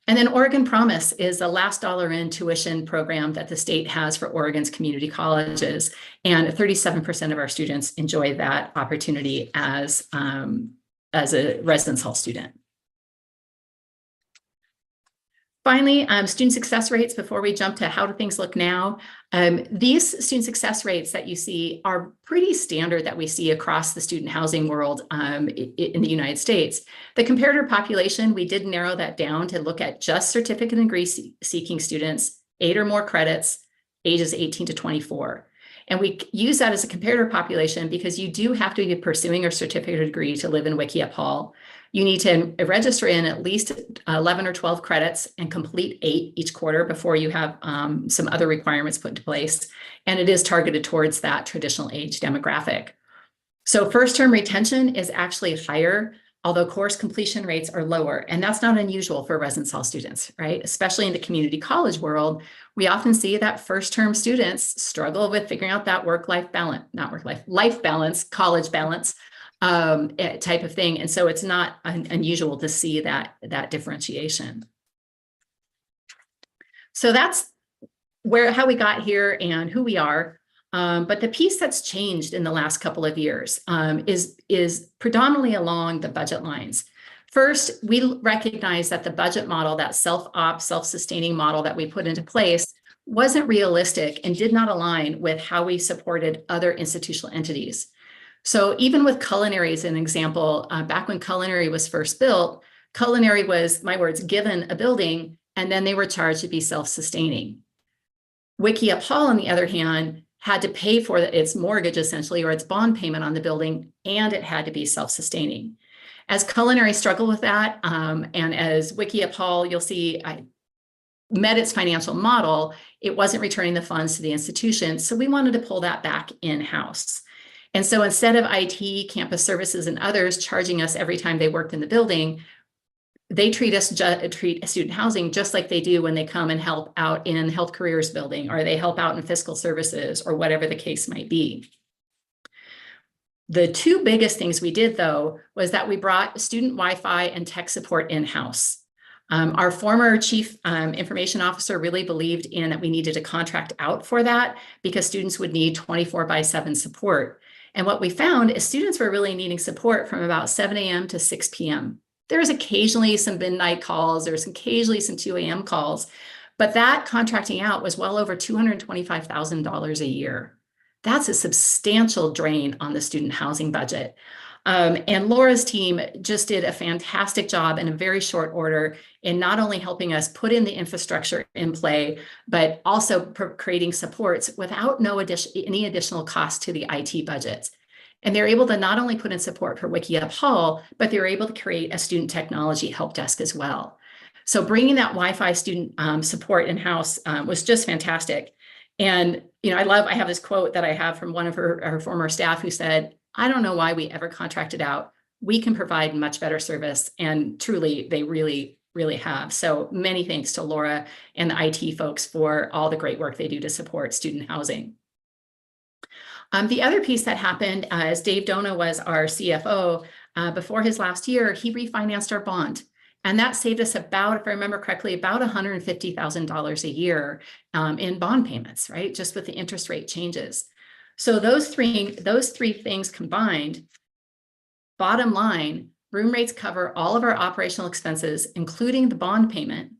And then Oregon Promise is a last dollar in tuition program that the state has for Oregon's community colleges. And 37% of our students enjoy that opportunity as a residence hall student. Finally, student success rates, before we jump to how do things look now. These student success rates that you see are pretty standard that we see across the student housing world in the United States. The comparator population, we did narrow that down to look at just certificate and degree seeking students, 8 or more credits, ages 18 to 24. And we use that as a comparator population because you do have to be pursuing a certificate or degree to live in WikiUp Hall. You need to register in at least 11 or 12 credits and complete 8 each quarter before you have some other requirements put into place. And it is targeted towards that traditional age demographic. So first term retention is actually higher, although course completion rates are lower. And that's not unusual for residence hall students, right? Especially in the community college world, we often see that first term students struggle with figuring out that life balance, college balance type of thing. And so it's not unusual to see that differentiation. So that's how we got here and who we are. But the piece that's changed in the last couple of years is predominantly along the budget lines. First, we recognize that the budget model, that self-op, self-sustaining model that we put into place wasn't realistic and did not align with how we supported other institutional entities. So even with culinary as an example, back when culinary was first built, culinary was, my words, given a building, and then they were charged to be self-sustaining. Wiki Up Hall, on the other hand, had to pay for its mortgage essentially, or its bond payment on the building, and it had to be self-sustaining. As culinary struggled with that, and as Wiki Up Hall, you'll see, met its financial model, it wasn't returning the funds to the institution. So we wanted to pull that back in-house. And so instead of IT, campus services, and others charging us every time they worked in the building, they treat student housing just like they do when they come and help out in Health Careers building, or they help out in fiscal services, or whatever the case might be. The two biggest things we did, though, was that we brought student Wi-Fi and tech support in-house. Our former chief information officer really believed in that we needed to contract out for that because students would need 24/7 support. And what we found is students were really needing support from about 7 a.m. to 6 p.m. There's occasionally some midnight calls, there's occasionally some 2 a.m. calls, but that contracting out was well over $225,000 a year. That's a substantial drain on the student housing budget. And Laura's team just did a fantastic job in a very short order in not only helping us put in the infrastructure in play, but also creating supports without any additional cost to the IT budgets. And they're able to not only put in support for Wiki Up Hall, but they're able to create a student technology help desk as well. So bringing that Wi-Fi student support in-house was just fantastic. And I have this quote that I have from one of her former staff who said, "I don't know why we ever contracted out. We can provide much better service." And truly, they really, really have. So many thanks to Laura and the IT folks for all the great work they do to support student housing. The other piece that happened, as Dave Dona was our CFO, before his last year, he refinanced our bond. And that saved us about, if I remember correctly, about $150,000 a year in bond payments, right? Just with the interest rate changes. So those three things combined, bottom line, room rates cover all of our operational expenses, including the bond payment.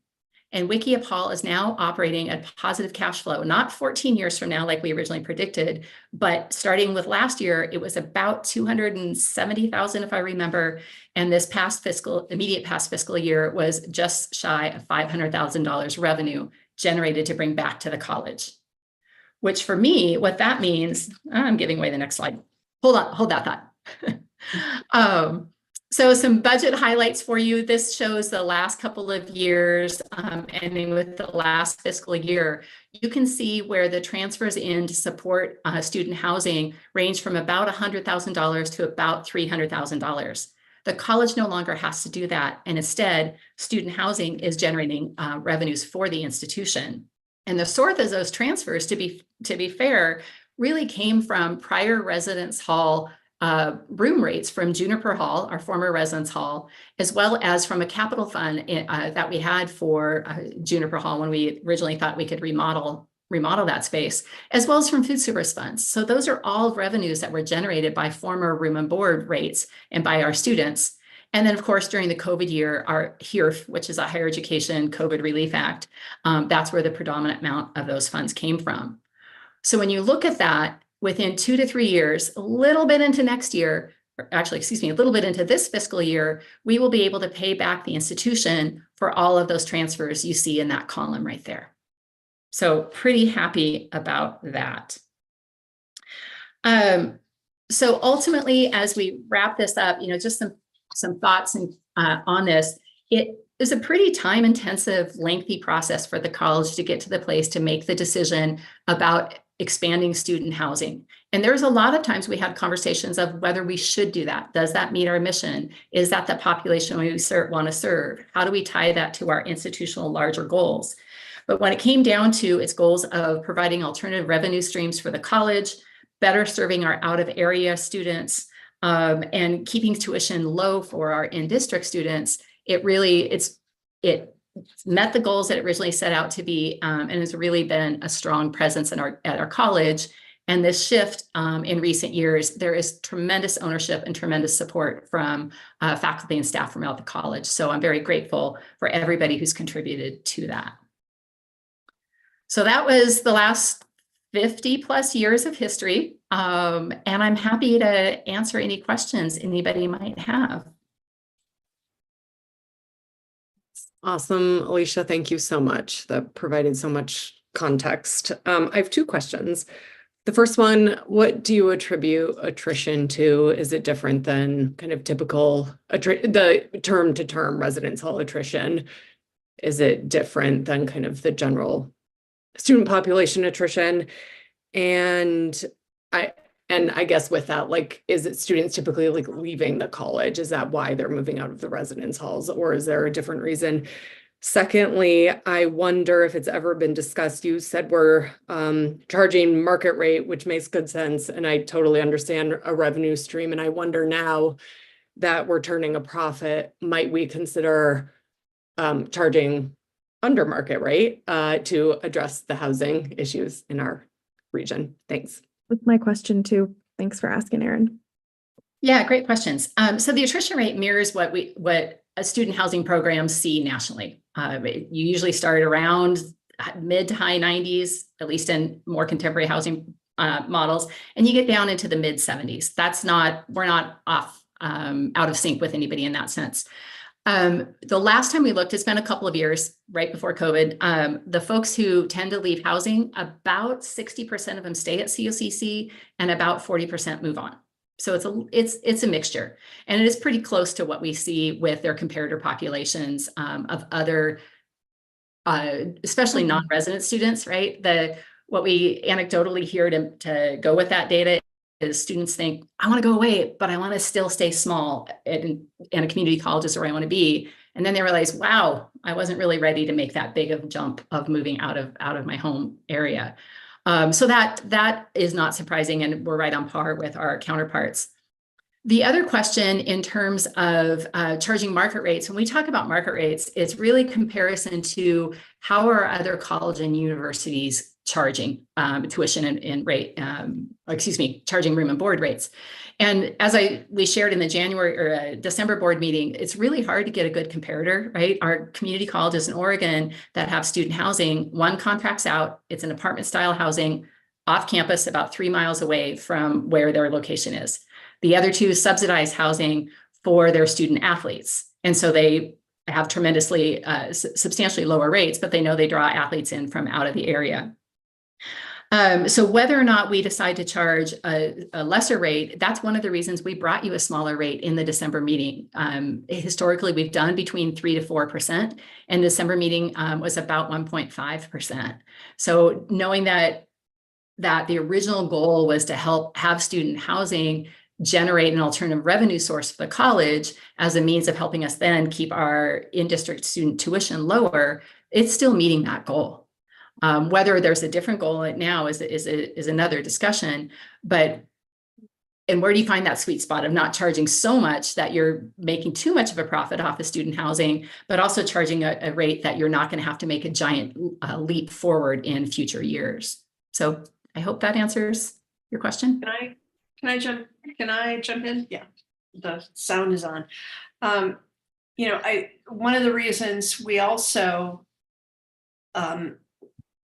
And Wiki Up Hall is now operating at positive cash flow, not 14 years from now, like we originally predicted, but starting with last year, it was about $270,000, if I remember. And this immediate past fiscal year was just shy of $500,000 revenue generated to bring back to the college. Which for me, what that means, I'm giving away the next slide. Hold that thought. So some budget highlights for you. This shows the last couple of years, ending with the last fiscal year. You can see where the transfers in to support student housing range from about $100,000 to about $300,000. The college no longer has to do that. And instead, student housing is generating revenues for the institution. And the source of those transfers, to be fair, really came from prior residence hall room rates from Juniper Hall, our former residence hall, as well as from a capital fund that we had for Juniper Hall when we originally thought we could remodel that space, as well as from food service funds. So those are all revenues that were generated by former room and board rates and by our students. And then, of course, during the COVID year, our HEERF, which is a Higher Education COVID Relief Act, that's where the predominant amount of those funds came from. So when you look at that, within 2 to 3 years, a little bit into next year, or actually, a little bit into this fiscal year, we will be able to pay back the institution for all of those transfers you see in that column right there. So pretty happy about that. So ultimately, as we wrap this up, just some thoughts on this. It is a pretty time-intensive, lengthy process for the college to get to the place to make the decision about expanding student housing. And there's a lot of times we had conversations of whether we should do that. Does that meet our mission? Is that the population we want to serve? How do we tie that to our institutional larger goals? But when it came down to its goals of providing alternative revenue streams for the college, better serving our out-of-area students, and keeping tuition low for our in-district students, it met the goals that it originally set out to be, and has really been a strong presence at our college. And this shift in recent years, there is tremendous ownership and tremendous support from faculty and staff from out the college. So I'm very grateful for everybody who's contributed to that. So that was the last 50 plus years of history. And I'm happy to answer any questions anybody might have. Awesome, Alicia. Thank you so much. That provided so much context. I have 2 questions. The first one, what do you attribute attrition to? Is it different than kind of typical, the term to term residence hall attrition? Is it different than kind of the general student population attrition? And I guess with that, like, is it students typically like leaving the college? Is that why they're moving out of the residence halls, or is there a different reason? Secondly, I wonder if it's ever been discussed. You said we're charging market rate, which makes good sense. And I totally understand a revenue stream. And I wonder now that we're turning a profit, might we consider charging under market rate to address the housing issues in our region? Thanks. That's my question too. Thanks for asking, Erin. Yeah, great questions. So the attrition rate mirrors what a student housing programs see nationally. You usually start around mid to high 90s, at least in more contemporary housing models, and you get down into the mid 70s. We're not off out of sync with anybody in that sense. The last time we looked, it's been a couple of years, right before COVID. The folks who tend to leave housing, about 60% of them stay at COCC and about 40% move on. So it's a mixture, and it is pretty close to what we see with their comparator populations of other, especially non-resident students, right? What we anecdotally hear to go with that data is students think, I want to go away, but I want to still stay small and a community college is where I want to be. And then they realize, wow, I wasn't really ready to make that big of a jump of moving out of my home area. So that is not surprising, and we're right on par with our counterparts. The other question in terms of charging market rates, when we talk about market rates, it's really comparison to how are other college and universities charging tuition and rate, charging room and board rates. And as we shared in the January or December board meeting, it's really hard to get a good comparator, right? Our community colleges in Oregon that have student housing, one contracts out, it's an apartment style housing off campus about 3 miles away from where their location is. The other 2 subsidize housing for their student athletes. And so they have tremendously, substantially lower rates, but they know they draw athletes in from out of the area. So whether or not we decide to charge a lesser rate, that's one of the reasons we brought you a smaller rate in the December meeting. Historically, we've done between 3 to 4%, and the December meeting was about 1.5%. So knowing that the original goal was to help have student housing generate an alternative revenue source for the college as a means of helping us then keep our in-district student tuition lower, it's still meeting that goal. Whether there's a different goal now is another discussion, and where do you find that sweet spot of not charging so much that you're making too much of a profit off of student housing, but also charging a rate that you're not going to have to make a giant leap forward in future years. So I hope that answers your question. Can I jump in? Yeah, the sound is on. One of the reasons we also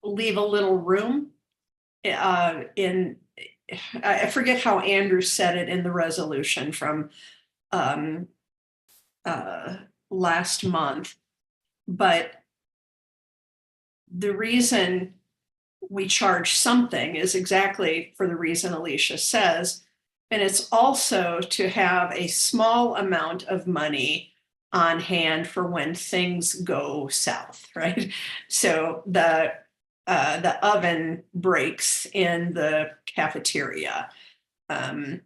leave a little room I forget how Andrew said it in the resolution from last month, but the reason we charge something is exactly for the reason Alicia says, and it's also to have a small amount of money on hand for when things go south, right? So the oven breaks in the cafeteria. The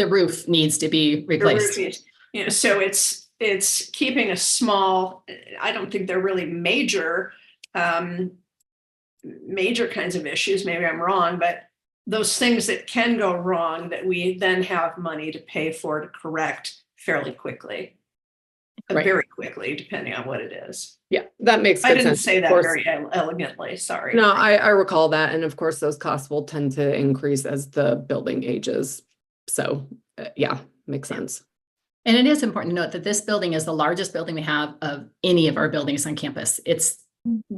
roof needs to be replaced. So it's keeping a small, I don't think they're really major kinds of issues. Maybe I'm wrong, but those things that can go wrong that we then have money to pay for to correct fairly quickly. Right. Very quickly, depending on what it is. Yeah, that makes good I didn't sense. say Of that course. very elegantly, sorry. No, I recall that. And of course, those costs will tend to increase as the building ages. So yeah, makes sense. And it is important to note that this building is the largest building we have of any of our buildings on campus. It's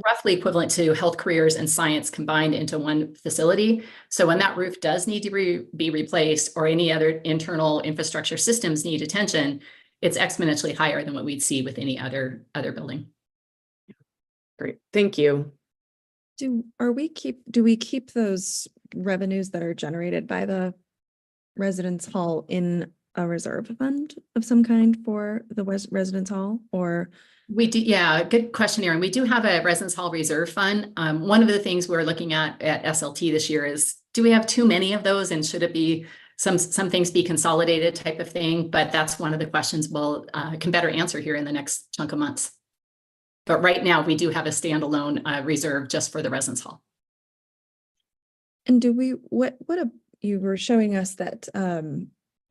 roughly equivalent to health careers and science combined into one facility. So when that roof does need to be replaced or any other internal infrastructure systems need attention, it's exponentially higher than what we'd see with any other building. Great, thank you. Do we keep those revenues that are generated by the residence hall in a reserve fund of some kind for the residence hall, or? We do, yeah, good question, Erin. We do have a residence hall reserve fund. One of the things we're looking at SLT this year is, do we have too many of those, and should it be some things be consolidated type of thing? But that's one of the questions we'll can better answer here in the next chunk of months. But right now we do have a standalone reserve just for the residence hall. And do we, you were showing us that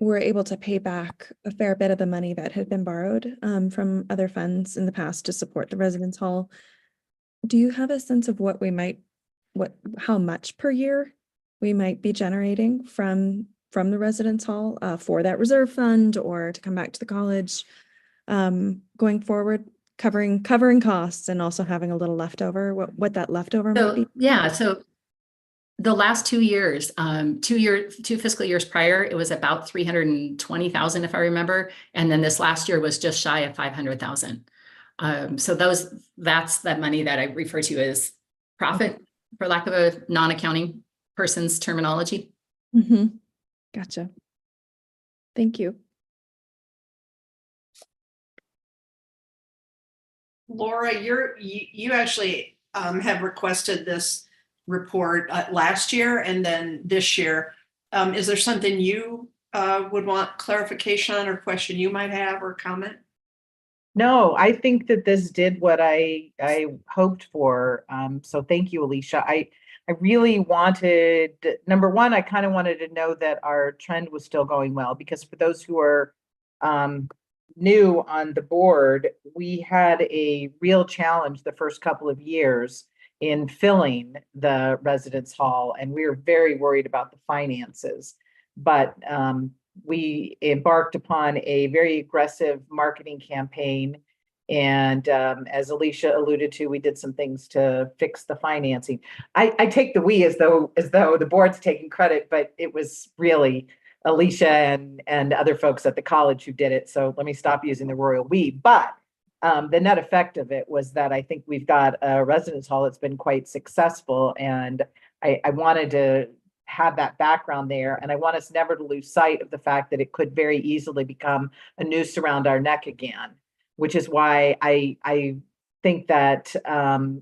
we're able to pay back a fair bit of the money that had been borrowed from other funds in the past to support the residence hall. Do you have a sense of how much per year we might be generating from the residence hall for that reserve fund, or to come back to the college going forward, covering costs and also having a little leftover, what that leftover might be? Yeah, so the last 2 years, 2 fiscal years prior, it was about 320,000, if I remember. And then this last year was just shy of 500,000. So that's that money that I refer to as profit, for lack of a non-accounting person's terminology. Mm-hmm. Gotcha. Thank you. Laura, you actually have requested this report last year and then this year. Is there something you would want clarification on, or question you might have, or comment? No, I think that this did what I hoped for. So thank you, Alicia. I really wanted, number one, I kind of wanted to know that our trend was still going well, because for those who are new on the board, we had a real challenge the first couple of years in filling the residence hall, and we were very worried about the finances. But we embarked upon a very aggressive marketing campaign, and as Alicia alluded to, we did some things to fix the financing. I take the we as though the board's taking credit, but it was really Alicia and other folks at the college who did it. So let me stop using the royal we. But the net effect of it was that I think we've got a residence hall that's been quite successful, and I wanted to have that background there, and I want us never to lose sight of the fact that it could very easily become a noose around our neck again, which is why I think that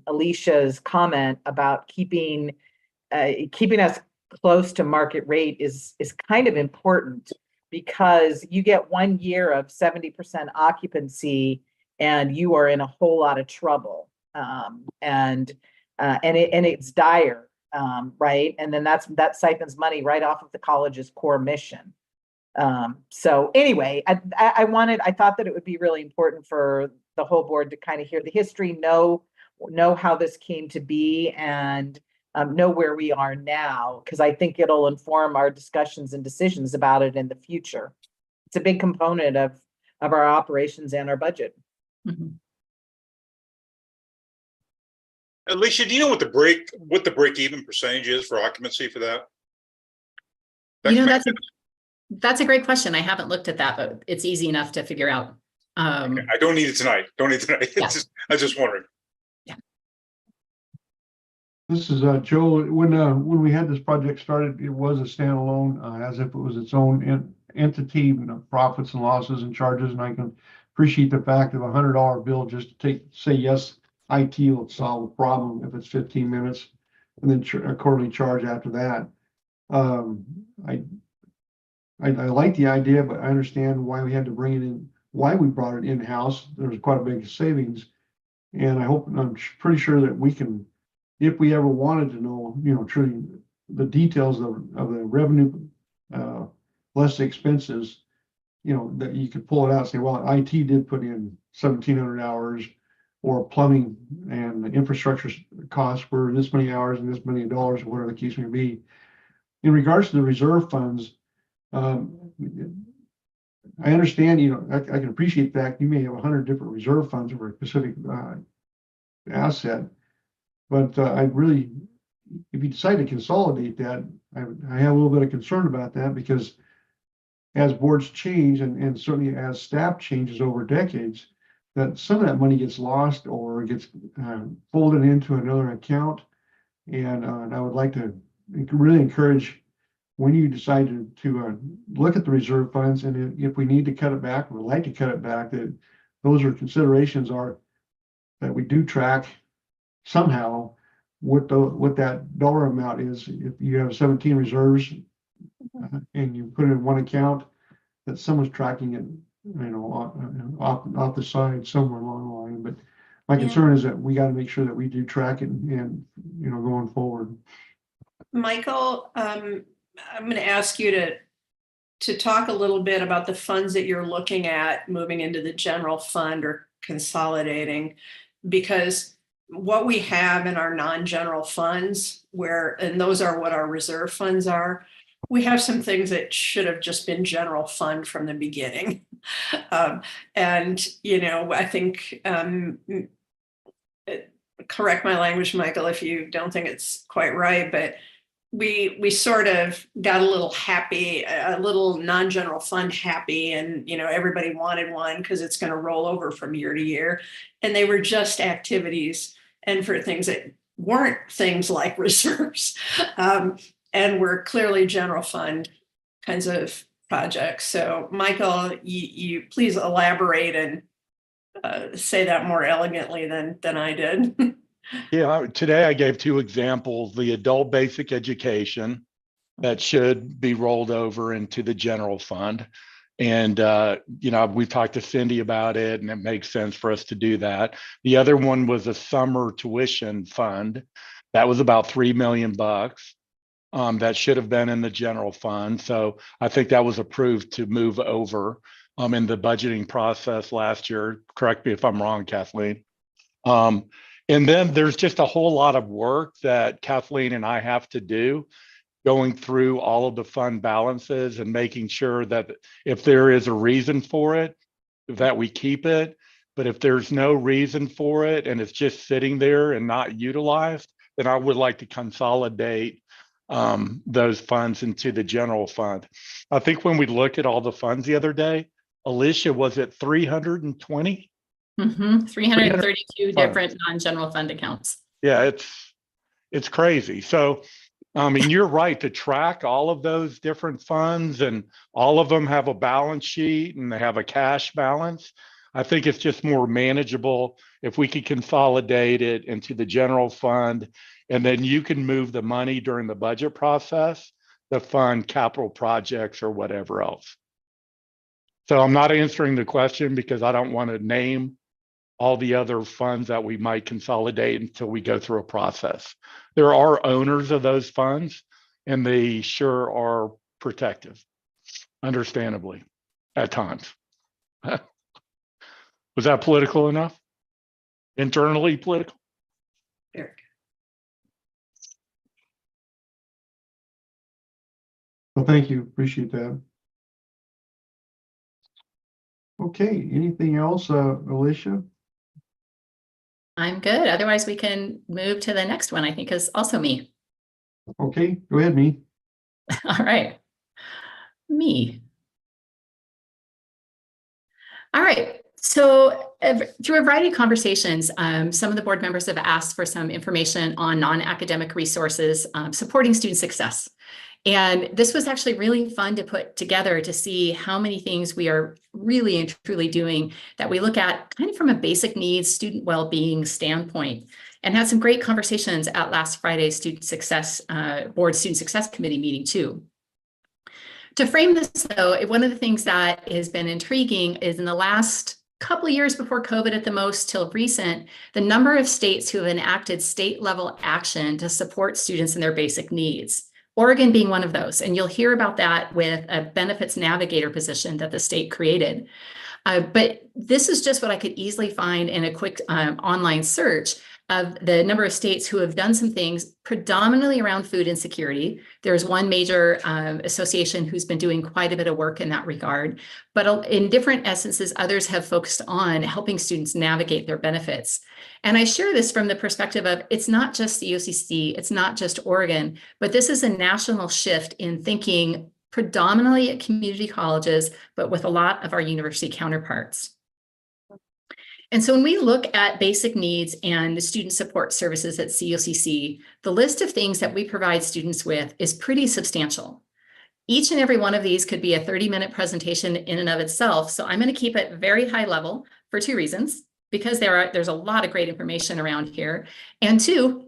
Alicia's comment about keeping us close to market rate is kind of important, because you get 1 year of 70% occupancy and you are in a whole lot of trouble, and it's dire, right? And then that siphons money right off of the college's core mission. So anyway, I thought that it would be really important for the whole board to kind of hear the history, know how this came to be, and know where we are now, because I think it'll inform our discussions and decisions about it in the future. It's a big component of our operations and our budget. Mm-hmm. Alicia, do you know what the break-even percentage is for occupancy for that? You know, that's a great question. I haven't looked at that, but it's easy enough to figure out. Okay. I don't need it tonight. Don't need it tonight. Yeah. I was just wondering. This is Joe. When we had this project started, it was a standalone, as if it was its own entity, you know, profits and losses and charges. And I can appreciate the fact of $100 bill just to say yes, IT will solve the problem if it's 15 minutes, and then a quarterly charge after that. I like the idea, but I understand why we had to bring it in, why we brought it in-house. There was quite a big savings, and I'm pretty sure that we can, if we ever wanted to know, you know, truly the details of the revenue, less expenses, you know, that you could pull it out and say, well, IT did put in 1,700 hours, or plumbing and infrastructure costs were this many hours and this many dollars, or whatever the case may be. In regards to the reserve funds, I understand, you know, I can appreciate that you may have 100 different reserve funds for specific asset. But I really, if you decide to consolidate that, I have a little bit of concern about that, because as boards change and certainly as staff changes over decades, that some of that money gets lost or gets folded into another account. And I would like to really encourage, when you decide to look at the reserve funds, and if we need to cut it back, or would like to cut it back, that those are considerations are that we do track somehow what that dollar amount is. If you have 17 reserves and you put it in one account, that someone's tracking it, off the side somewhere along the line. But my Yeah. concern is that we got to make sure that we do track it and going forward. Michael, I'm going to ask you to talk a little bit about the funds that you're looking at moving into the general fund or consolidating, because what we have in our non-general funds, and those are what our reserve funds are, we have some things that should have just been general fund from the beginning. And, I think, correct my language, Michael, if you don't think it's quite right, but we sort of got a little happy, a little non-general fund happy, and everybody wanted one because it's going to roll over from year to year, and they were just activities and for things that weren't things like reserves, and were clearly general fund kinds of projects. So Michael, you please elaborate and say that more elegantly than I did. Yeah, today I gave two examples: the adult basic education that should be rolled over into the general fund. And, we've talked to Cindy about it, and it makes sense for us to do that. The other one was a summer tuition fund. That was about $3 million. That should have been in the general fund. So I think that was approved to move over in the budgeting process last year. Correct me if I'm wrong, Kathleen. And then there's just a whole lot of work that Kathleen and I have to do, going through all of the fund balances and making sure that if there is a reason for it, that we keep it. But if there's no reason for it and it's just sitting there and not utilized, then I would like to consolidate those funds into the general fund. I think when we looked at all the funds the other day, Alicia, was it 320? 332 different non-general fund accounts. Yeah, it's crazy. So, you're right to track all of those different funds, and all of them have a balance sheet and they have a cash balance. I think it's just more manageable if we could consolidate it into the general fund, and then you can move the money during the budget process to fund capital projects or whatever else. So I'm not answering the question because I don't want to name all the other funds that we might consolidate until we go through a process. There are owners of those funds, and they sure are protective, understandably, at times. Was that political enough? Internally political? Eric. Well, thank you. Appreciate that. Okay, anything else, Alicia? I'm good. Otherwise, we can move to the next one, I think is also me. Okay, go ahead, me. All right. Me. All right. So through a variety of conversations, some of the board members have asked for some information on non-academic resources supporting student success. And this was actually really fun to put together to see how many things we are really and truly doing that we look at kind of from a basic needs, student well-being standpoint, and had some great conversations at last Friday's board student success committee meeting too. To frame this though, one of the things that has been intriguing is in the last couple of years before COVID at the most till recent, the number of states who have enacted state level action to support students in their basic needs. Oregon being one of those, and you'll hear about that with a benefits navigator position that the state created. But this is just what I could easily find in a quick online search. of the number of states who have done some things predominantly around food insecurity. There's one major association who's been doing quite a bit of work in that regard, but in different essences, others have focused on helping students navigate their benefits. And I share this from the perspective of, it's not just the OCC, it's not just Oregon, but this is a national shift in thinking predominantly at community colleges, but with a lot of our university counterparts. And so when we look at basic needs and the student support services at COCC, the list of things that we provide students with is pretty substantial. Each and every one of these could be a 30-minute presentation in and of itself. So I'm going to keep it very high level for two reasons, because there's a lot of great information around here. And two,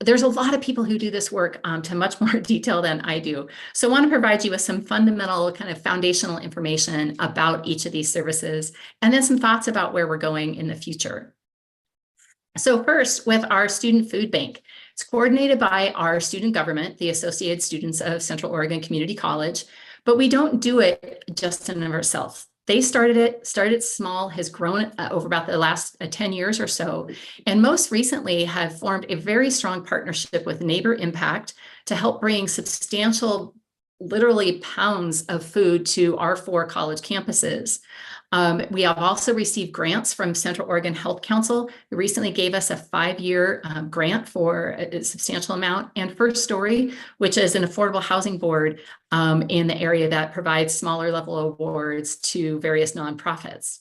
there's a lot of people who do this work to much more detail than I do. So I want to provide you with some fundamental kind of foundational information about each of these services, and then some thoughts about where we're going in the future. So first, with our student food bank, it's coordinated by our student government, the Associated Students of Central Oregon Community College, but we don't do it just in and of ourselves. They started small, has grown over about the last 10 years or so, and most recently have formed a very strong partnership with Neighbor Impact to help bring substantial, literally pounds of food to our 4 college campuses. We have also received grants from Central Oregon Health Council, who recently gave us a 5-year grant for a substantial amount, and First Story, which is an affordable housing board in the area that provides smaller level awards to various nonprofits.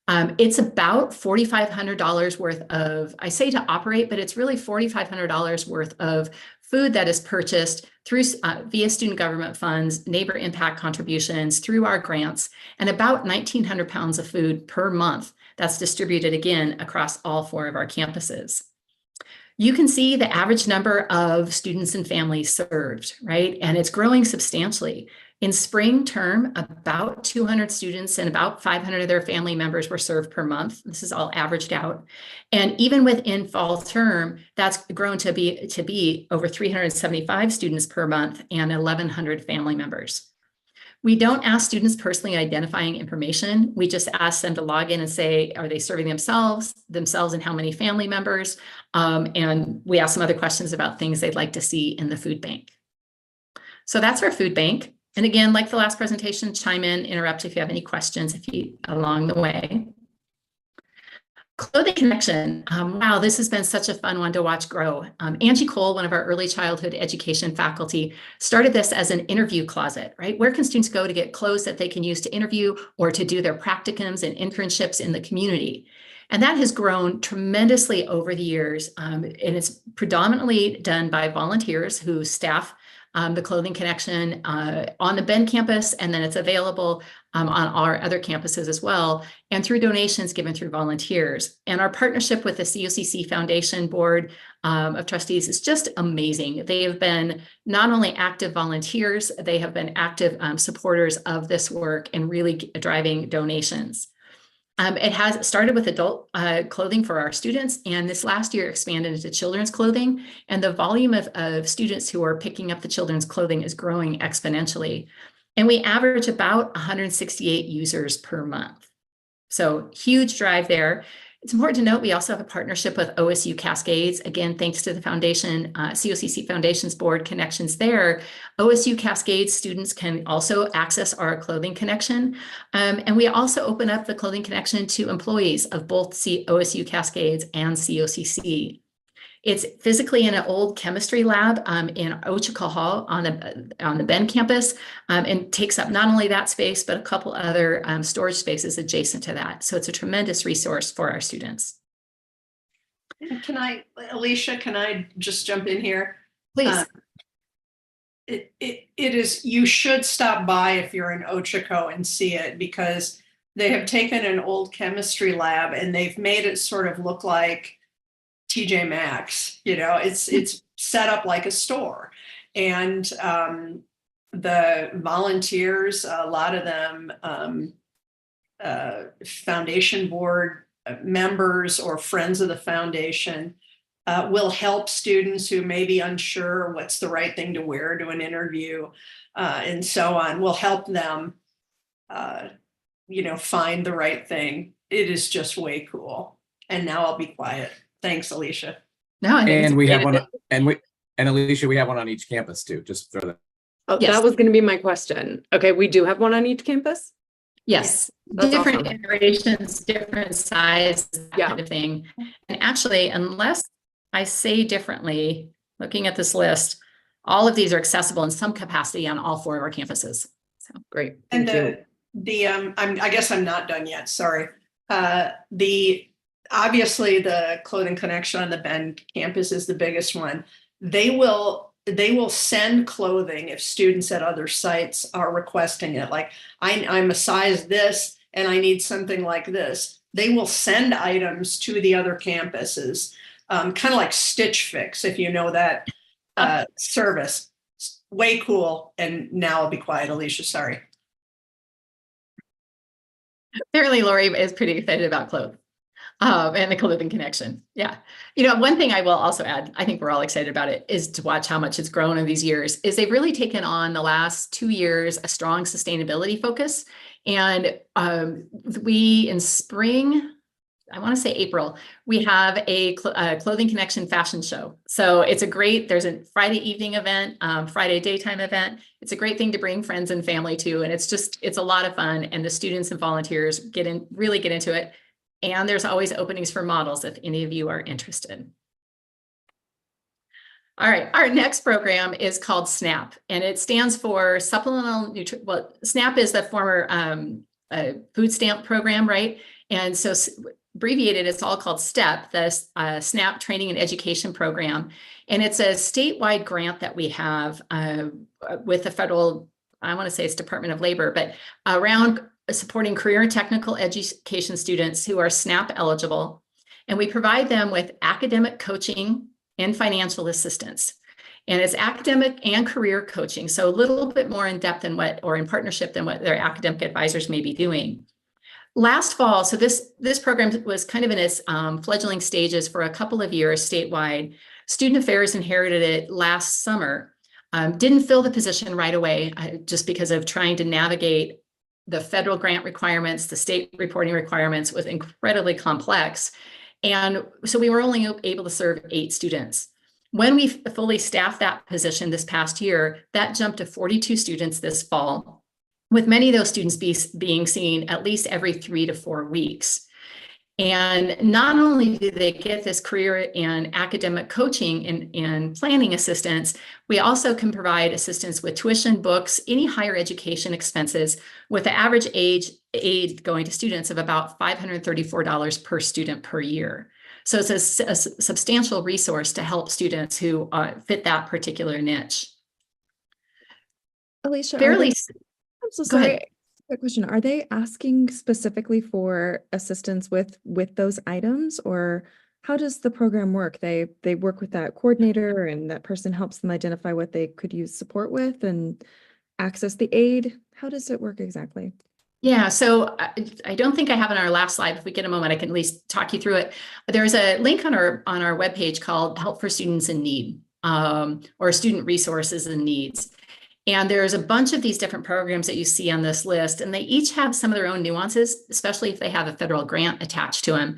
It's about $4,500 worth of, I say to operate, but it's really $4,500 worth of food that is purchased through via student government funds, Neighbor Impact contributions, through our grants, and about 1,900 pounds of food per month that's distributed again across all 4 of our campuses. You can see the average number of students and families served, right? And it's growing substantially. In spring term, about 200 students and about 500 of their family members were served per month. This is all averaged out. And even within fall term, that's grown to be over 375 students per month and 1,100 family members. We don't ask students personally identifying information. We just ask them to log in and say, are they serving themselves and how many family members? And we ask some other questions about things they'd like to see in the food bank. So that's our food bank. And again, like the last presentation, chime in, interrupt if you have any questions along the way. Clothing Connection. Wow, this has been such a fun one to watch grow. Angie Cole, one of our early childhood education faculty, started this as an interview closet, right? Where can students go to get clothes that they can use to interview or to do their practicums and internships in the community? And that has grown tremendously over the years. And it's predominantly done by volunteers who staff the Clothing Connection on the Bend campus, and then it's available on our other campuses as well, and through donations given through volunteers. And our partnership with the COCC Foundation Board of Trustees is just amazing. They have been not only active volunteers, they have been active supporters of this work and really driving donations. It has started with adult clothing for our students, and this last year expanded into children's clothing, and the volume of students who are picking up the children's clothing is growing exponentially. And we average about 168 users per month. So huge drive there. It's important to note we also have a partnership with OSU Cascades. Again, thanks to the foundation, COCC Foundation's board connections there. OSU Cascades students can also access our Clothing Connection. And we also open up the Clothing Connection to employees of both OSU Cascades and COCC. It's physically in an old chemistry lab in Ochocka Hall on the Bend campus, and takes up not only that space, but a couple other storage spaces adjacent to that. So it's a tremendous resource for our students. Alicia, can I just jump in here? Please. It is, you should stop by if you're in Ochocka and see it, because they have taken an old chemistry lab and they've made it sort of look like TJ Maxx. You know, it's set up like a store, and the volunteers, a lot of them foundation board members or friends of the foundation, will help students who may be unsure what's the right thing to wear to an interview, and so on. Will help them find the right thing. It is just way cool. And now I'll be quiet. Thanks, Alicia. No, I think And we have it's- one, and Alicia, we have one on each campus too, just throw that. Oh, Yes. that was going to be my question. Okay, we do have one on each campus? Yes, That's different awesome. iterations, different size, that Yeah. kind of thing. And actually, unless I say differently, looking at this list, all of these are accessible in some capacity on all 4 of our campuses. So Great. And Thank you. I guess I'm not done yet, sorry. Obviously the Clothing Connection on the Bend campus is the biggest one. They will send clothing if students at other sites are requesting it. Like I'm a size this and I need something like this. They will send items to the other campuses, kind of like Stitch Fix, if you know that service. Way cool. And now I'll be quiet, Alicia, sorry. apparently Lori is pretty excited about clothes. And the Clothing Connection. Yeah. You know, one thing I will also add, I think we're all excited about it, is to watch how much it's grown in these years, is they've really taken on the last 2 years a strong sustainability focus. And we, in spring, I want to say April, we have a Clothing Connection fashion show. So it's there's a Friday evening event, Friday daytime event. It's a great thing to bring friends and family to. And it's a lot of fun. And the students and volunteers really get into it. And there's always openings for models if any of you are interested. All right, our next program is called SNAP, and it stands for Supplemental Nutrition. Well, SNAP is the former food stamp program, right? And so abbreviated, it's all called STEP, the SNAP Training and Education Program. And it's a statewide grant that we have with the federal, I want to say it's Department of Labor, but around supporting career and technical education students who are SNAP eligible. And we provide them with academic coaching and financial assistance. And it's academic and career coaching, so a little bit more in depth than or in partnership than what their academic advisors may be doing. Last fall, so this program was kind of in its fledgling stages for a couple of years statewide. Student Affairs inherited it last summer. Didn't fill the position right away just because of trying to navigate the federal grant requirements, the state reporting requirements was incredibly complex. And so we were only able to serve 8 students. When we fully staffed that position this past year, that jumped to 42 students this fall, with many of those students being seen at least every 3 to 4 weeks. And not only do they get this career and academic coaching and planning assistance, we also can provide assistance with tuition, books, any higher education expenses, with the average aid going to students of about $534 per student per year. So it's a substantial resource to help students who fit that particular niche. Alicia, Fairly. I'm so Go ahead. sorry. Quick question. Are they asking specifically for assistance with those items, or how does the program work? They work with that coordinator and that person helps them identify what they could use support with and access the aid. How does it work exactly? Yeah, so I don't think I have on our last slide. If we get a moment, I can at least talk you through it. There's a link on our webpage called Help for Students in Need, or Student Resources and Needs. And there's a bunch of these different programs that you see on this list, and they each have some of their own nuances, especially if they have a federal grant attached to them.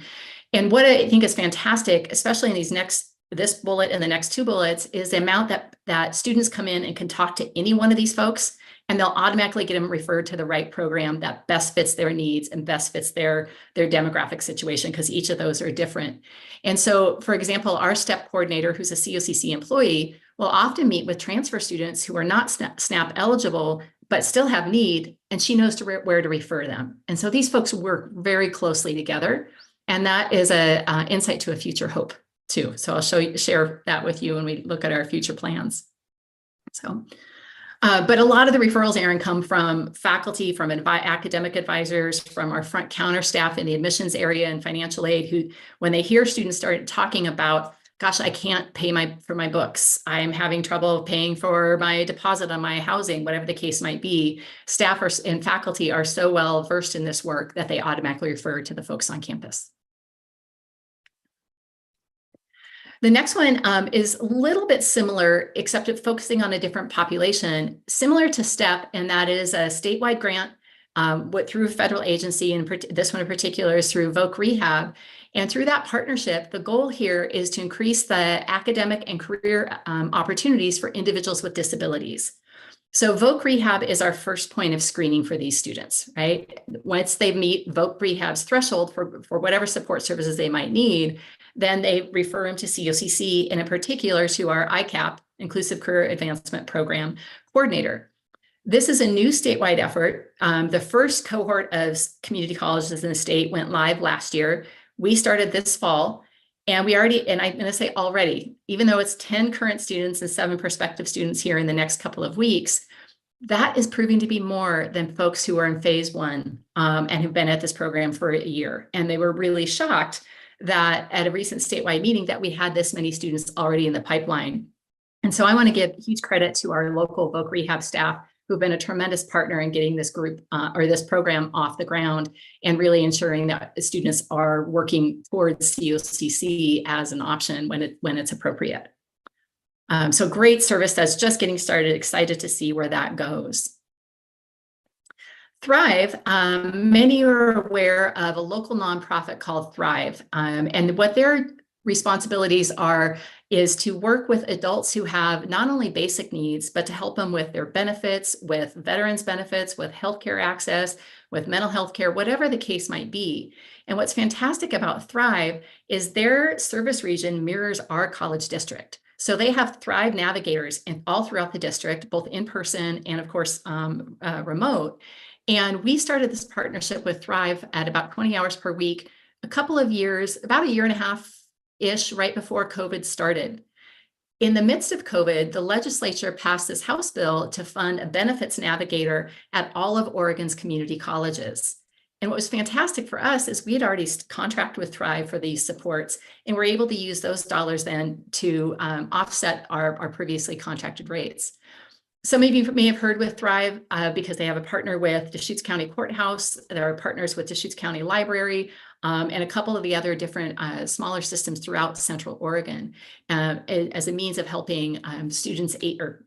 And what I think is fantastic, especially in this bullet and the next 2 bullets, is the amount that students come in and can talk to any one of these folks, and they'll automatically get them referred to the right program that best fits their needs and best fits their demographic situation, because each of those are different. And so, for example, our STEP coordinator, who's a COCC employee, will often meet with transfer students who are not SNAP eligible, but still have need, and she knows where to refer them. And so these folks work very closely together, and that is an insight to a future hope too. So I'll share that with you when we look at our future plans. So, but a lot of the referrals, Erin, come from faculty, from academic advisors, from our front counter staff in the admissions area and financial aid, who, when they hear students start talking about, gosh, I can't pay for my books, I'm having trouble paying for my deposit on my housing, whatever the case might be, staff and faculty are so well versed in this work that they automatically refer to the folks on campus. The next one is a little bit similar, except it's focusing on a different population, similar to STEP, and that is a statewide grant what through a federal agency, and this one in particular is through Voc Rehab. And through that partnership, the goal here is to increase the academic and career opportunities for individuals with disabilities. So Voc Rehab is our first point of screening for these students, right? Once they meet Voc Rehab's threshold for whatever support services they might need, then they refer them to COCC, and in particular to our ICAP, Inclusive Career Advancement Program coordinator. This is a new statewide effort. The first cohort of community colleges in the state went live last year. We started this fall, and we already, and I'm going to say already, even though it's 10 current students and 7 prospective students here in the next couple of weeks, that is proving to be more than folks who are in phase 1 and have been at this program for a year. And they were really shocked that at a recent statewide meeting that we had this many students already in the pipeline. And so I want to give huge credit to our local Voc Rehab staff who've been a tremendous partner in getting this group or this program off the ground and really ensuring that students are working towards COCC as an option when it's appropriate. So great service that's just getting started. Excited to see where that goes. Thrive, many are aware of a local nonprofit called Thrive, and what their responsibilities is to work with adults who have not only basic needs, but to help them with their benefits, with veterans benefits, with healthcare access, with mental health care, whatever the case might be. And what's fantastic about Thrive is their service region mirrors our college district. So they have Thrive navigators all throughout the district, both in person and of course, remote. And we started this partnership with Thrive at about 20 hours per week, a couple of years, about a year and a half-ish right before COVID started. In the midst of COVID, the legislature passed this House bill to fund a benefits navigator at all of Oregon's community colleges. And what was fantastic for us is we had already contracted with Thrive for these supports, and we're able to use those dollars then to offset our previously contracted rates. Some of you may have heard with Thrive because they have a partner with Deschutes County Courthouse. There are partners with Deschutes County Library and a couple of the other different smaller systems throughout Central Oregon as a means of helping students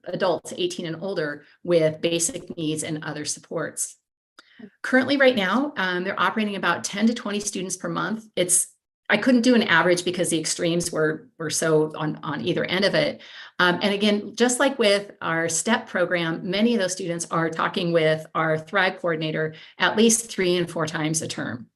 adults 18 and older with basic needs and other supports. Currently, right now, they're operating about 10 to 20 students per month. I couldn't do an average because the extremes were so on either end of it. And again, just like with our STEP program, many of those students are talking with our Thrive coordinator at least 3 and 4 times a term.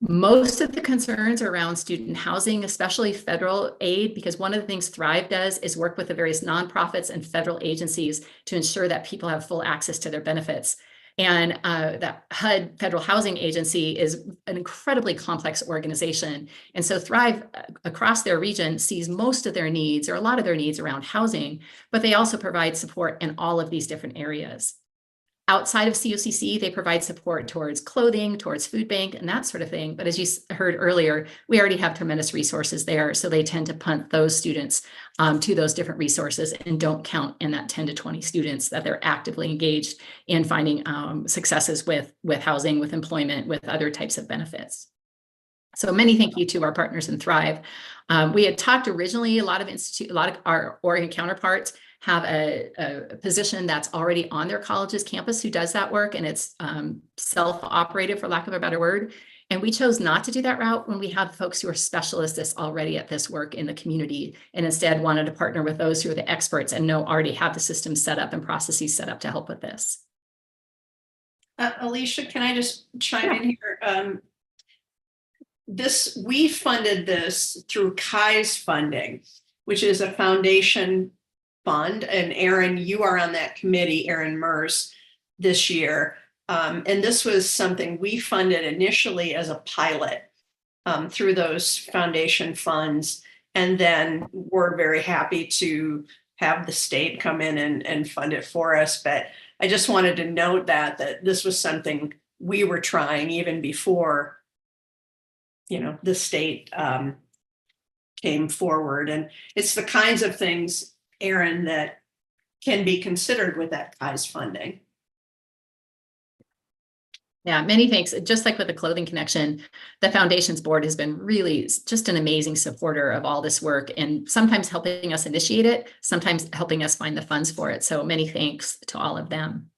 Most of the concerns are around student housing, especially federal aid, because one of the things Thrive does is work with the various nonprofits and federal agencies to ensure that people have full access to their benefits. And that HUD, Federal Housing Agency, is an incredibly complex organization. And so Thrive across their region sees most of their needs, or a lot of their needs, around housing, but they also provide support in all of these different areas. Outside of COCC, they provide support towards clothing, towards food bank, and that sort of thing. But as you heard earlier, we already have tremendous resources there. So they tend to punt those students to those different resources and don't count in that 10 to 20 students that they're actively engaged in finding successes with housing, with employment, with other types of benefits. So many thank you to our partners in Thrive. We had talked originally, a lot of our Oregon counterparts have a position that's already on their college's campus who does that work, and it's self-operated, for lack of a better word. And we chose not to do that route when we have folks who are specialists already at this work in the community, and instead wanted to partner with those who are the experts and already have the system set up and processes set up to help with this. Alicia, can I just chime in here? We funded this through KAI's funding, which is a foundation fund. And Aaron, you are on that committee, Aaron Merce, this year. And this was something we funded initially as a pilot through those foundation funds. And then we're very happy to have the state come in and fund it for us. But I just wanted to note that this was something we were trying even before, the state came forward. And it's the kinds of things, Aaron, that can be considered with that KAI's funding. Yeah, many thanks. Just like with the Clothing Connection, the Foundations Board has been really just an amazing supporter of all this work, and sometimes helping us initiate it, sometimes helping us find the funds for it. So many thanks to all of them.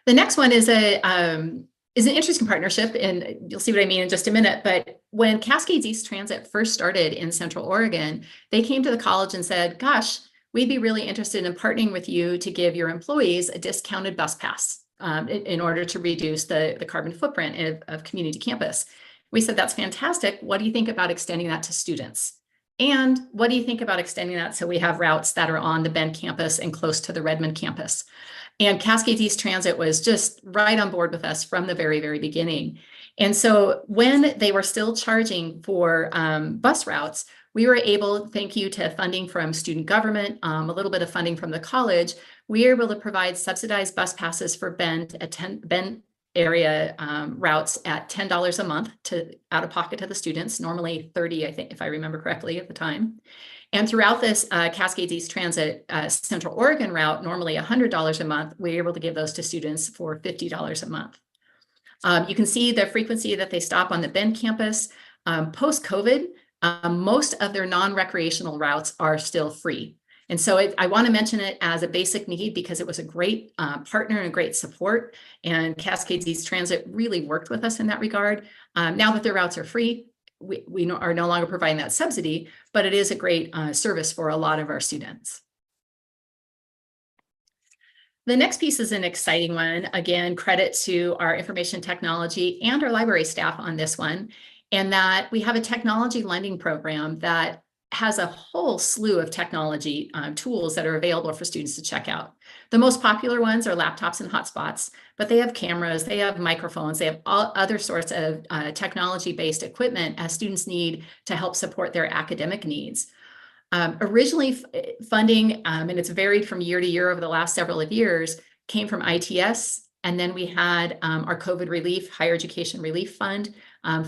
The next one is an interesting partnership, and you'll see what I mean in just a minute. But when Cascades East Transit first started in Central Oregon, they came to the college and said, gosh, we'd be really interested in partnering with you to give your employees a discounted bus pass in order to reduce the carbon footprint of community campus. We said, that's fantastic. What do you think about extending that to students? And what do you think about extending that so we have routes that are on the Bend campus and close to the Redmond campus? And Cascades East Transit was just right on board with us from the very, very beginning. And so when they were still charging for bus routes, we were able, thank you to funding from student government, a little bit of funding from the college, we were able to provide subsidized bus passes for Bend area routes at $10 a month out of pocket to the students, normally $30, I think, if I remember correctly at the time. And throughout this Cascades East Transit Central Oregon route, normally $100 a month, we were able to give those to students for $50 a month. You can see the frequency that they stop on the Bend campus. Post-COVID, most of their non-recreational routes are still free. And so I want to mention it as a basic need because it was a great partner and a great support. And Cascades East Transit really worked with us in that regard. Now that their routes are free, we are no longer providing that subsidy, but it is a great service for a lot of our students. The next piece is an exciting one. Again, credit to our information technology and our library staff on this one, and that we have a technology lending program that has a whole slew of technology tools that are available for students to check out. The most popular ones are laptops and hotspots, but they have cameras, they have microphones, they have all other sorts of technology-based equipment as students need to help support their academic needs. Originally, funding, and it's varied from year to year over the last several of years, came from ITS, and then we had our COVID relief, Higher Education Relief Fund,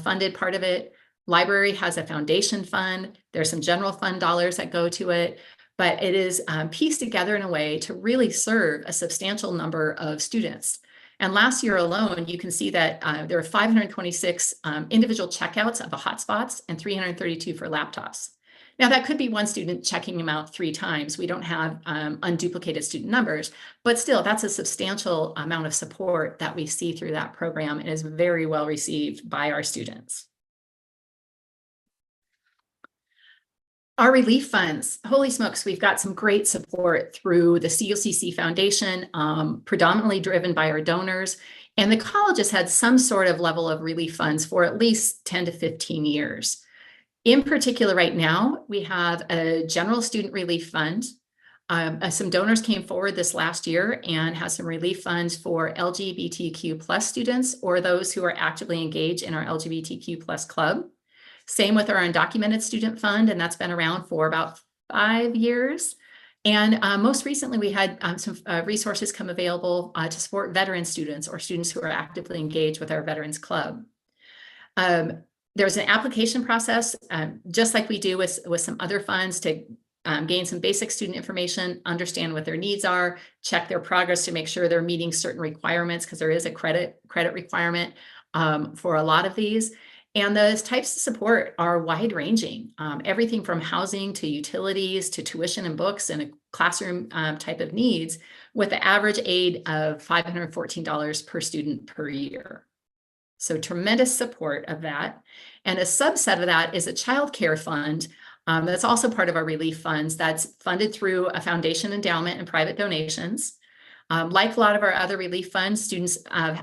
funded part of it. Library has a foundation fund. There's some general fund dollars that go to it, but it is pieced together in a way to really serve a substantial number of students. And last year alone, you can see that there are 526 individual checkouts of the hotspots and 332 for laptops. Now, that could be one student checking them out 3 times. We don't have unduplicated student numbers, but still, that's a substantial amount of support that we see through that program and is very well received by our students. Our relief funds, holy smokes, we've got some great support through the COCC Foundation, predominantly driven by our donors. And the college has had some sort of level of relief funds for at least 10 to 15 years. In particular, right now, we have a general student relief fund. Some donors came forward this last year and has some relief funds for LGBTQ+ students or those who are actively engaged in our LGBTQ+ club. Same with our undocumented student fund, and that's been around for about 5 years. And most recently, we had some resources come available to support veteran students or students who are actively engaged with our Veterans Club. There's an application process, just like we do with some other funds, to gain some basic student information, understand what their needs are, check their progress to make sure they're meeting certain requirements, because there is a credit requirement for a lot of these. And those types of support are wide ranging, everything from housing to utilities to tuition and books and a classroom type of needs, with the average aid of $514 per student per year. So tremendous support of that. And a subset of that is a child care fund that's also part of our relief funds that's funded through a foundation endowment and private donations. Like a lot of our other relief funds, students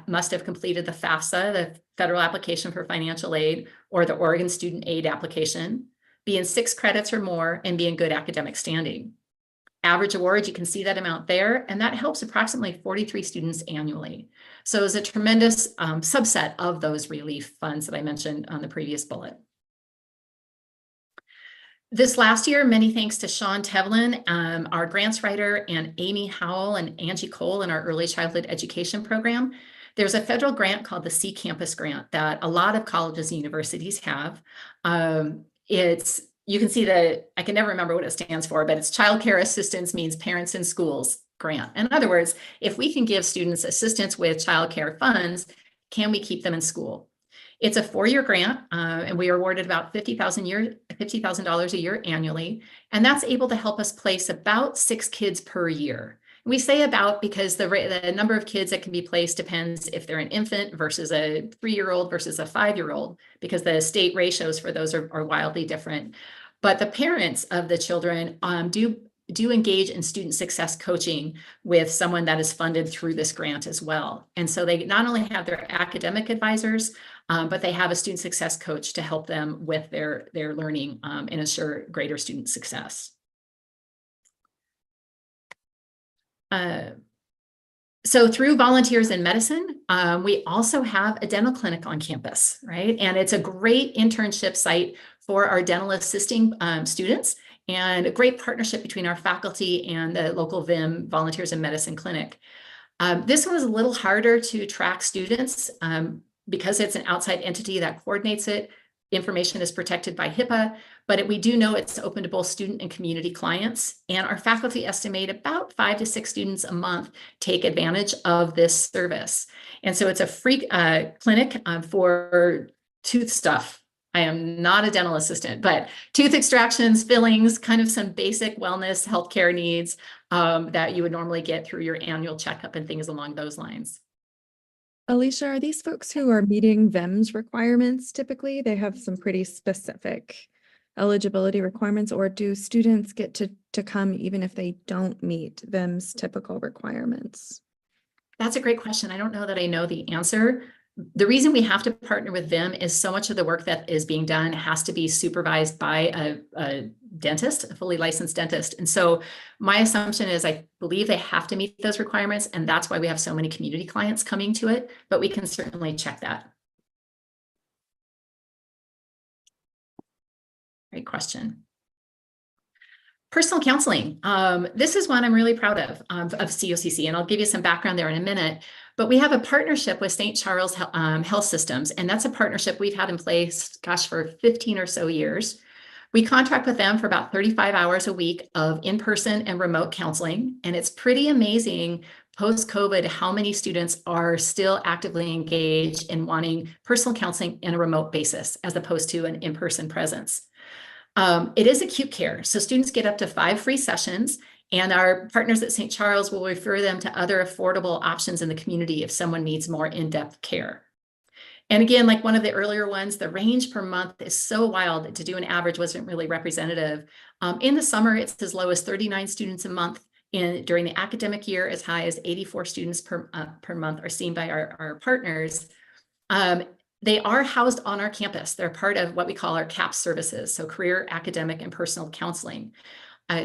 must have completed the FAFSA, the Federal Application for Financial Aid, or the Oregon Student Aid application, be in 6 credits or more, and be in good academic standing. Average award, you can see that amount there, and that helps approximately 43 students annually. So it's a tremendous subset of those relief funds that I mentioned on the previous bullet. This last year, many thanks to Sean Tevlin, our grants writer, and Amy Howell and Angie Cole in our early childhood education program. There's a federal grant called the C-Campus Grant that a lot of colleges and universities have. You can see that, I can never remember what it stands for, but it's Child Care Assistance means Parents in Schools grant. In other words, if we can give students assistance with child care funds, can we keep them in school? It's a 4-year grant, and we are awarded about $50,000 a year annually, and that's able to help us place about 6 kids per year. We say about because the number of kids that can be placed depends if they're an infant versus a 3-year-old versus a 5-year-old, because the state ratios for those are wildly different. But the parents of the children do engage in student success coaching with someone that is funded through this grant as well. And so they not only have their academic advisors, but they have a student success coach to help them with their learning and ensure greater student success. So through Volunteers in Medicine, we also have a dental clinic on campus, right? And it's a great internship site for our dental assisting students, and a great partnership between our faculty and the local VIM, Volunteers in Medicine clinic. This one is a little harder to track students because it's an outside entity that coordinates it. Information is protected by HIPAA, but we do know it's open to both student and community clients. And our faculty estimate about 5 to 6 students a month take advantage of this service. And so it's a free clinic for tooth stuff. I am not a dental assistant, but tooth extractions, fillings, kind of some basic wellness healthcare needs that you would normally get through your annual checkup and things along those lines. Alicia, are these folks who are meeting VEMS requirements typically? They have some pretty specific eligibility requirements, or do students get to come even if they don't meet VEMS typical requirements? That's a great question. I don't know that I know the answer. The reason we have to partner with VIM is so much of the work that is being done has to be supervised by a dentist, a fully licensed dentist. And so my assumption is I believe they have to meet those requirements, and that's why we have so many community clients coming to it, but we can certainly check that. Great question. Personal counseling. This is one I'm really proud of COCC, and I'll give you some background there in a minute. But we have a partnership with St. Charles Health Systems, and that's a partnership we've had in place, gosh, for 15 or so years. We contract with them for about 35 hours a week of in-person and remote counseling, and it's pretty amazing post-COVID how many students are still actively engaged in wanting personal counseling in a remote basis as opposed to an in-person presence. It is acute care, so students get up to 5 free sessions, and our partners at St. Charles will refer them to other affordable options in the community if someone needs more in-depth care. And again, like one of the earlier ones, the range per month is so wild that to do an average wasn't really representative. In the summer, it's as low as 39 students a month. During the academic year, as high as 84 students per month are seen by our partners. They are housed on our campus. They're part of what we call our CAP services, so career, academic, and personal counseling.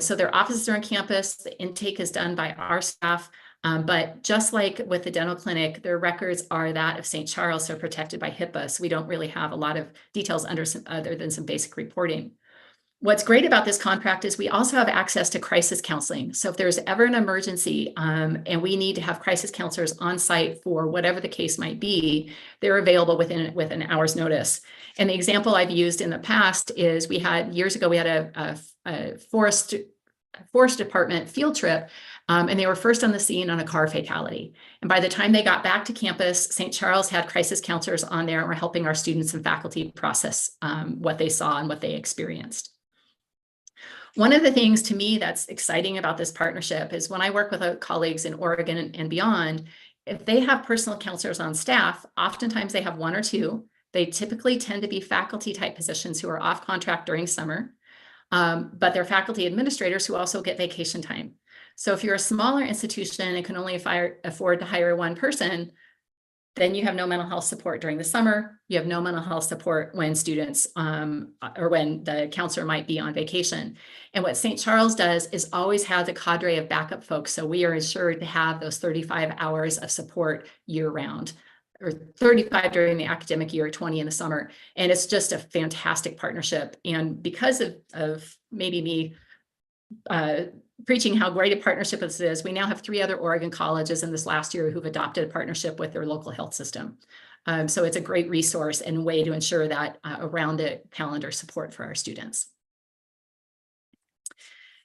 So their offices are on campus. The intake is done by our staff, but just like with the dental clinic, their records are that of St. Charles, so protected by HIPAA. So we don't really have a lot of details other than some basic reporting. What's great about this contract is we also have access to crisis counseling. So if there's ever an emergency and we need to have crisis counselors on site for whatever the case might be, they're available with an hour's notice. And the example I've used in the past is years ago, we had a forest department field trip, and they were first on the scene on a car fatality. And by the time they got back to campus, St. Charles had crisis counselors on there and were helping our students and faculty process what they saw and what they experienced. One of the things to me that's exciting about this partnership is when I work with colleagues in Oregon and beyond, if they have personal counselors on staff, oftentimes they have 1 or 2. They typically tend to be faculty type positions who are off contract during summer, but they're faculty administrators who also get vacation time. So if you're a smaller institution and can only afford to hire 1 person, then you have no mental health support during the summer. You have no mental health support when students or when the counselor might be on vacation. And what St. Charles does is always have a cadre of backup folks. So we are assured to have those 35 hours of support year round, or 35 during the academic year, 20 in the summer. And it's just a fantastic partnership. And because of maybe me preaching how great a partnership this is, we now have 3 other Oregon colleges in this last year who've adopted a partnership with their local health system. So it's a great resource and way to ensure that around the calendar support for our students.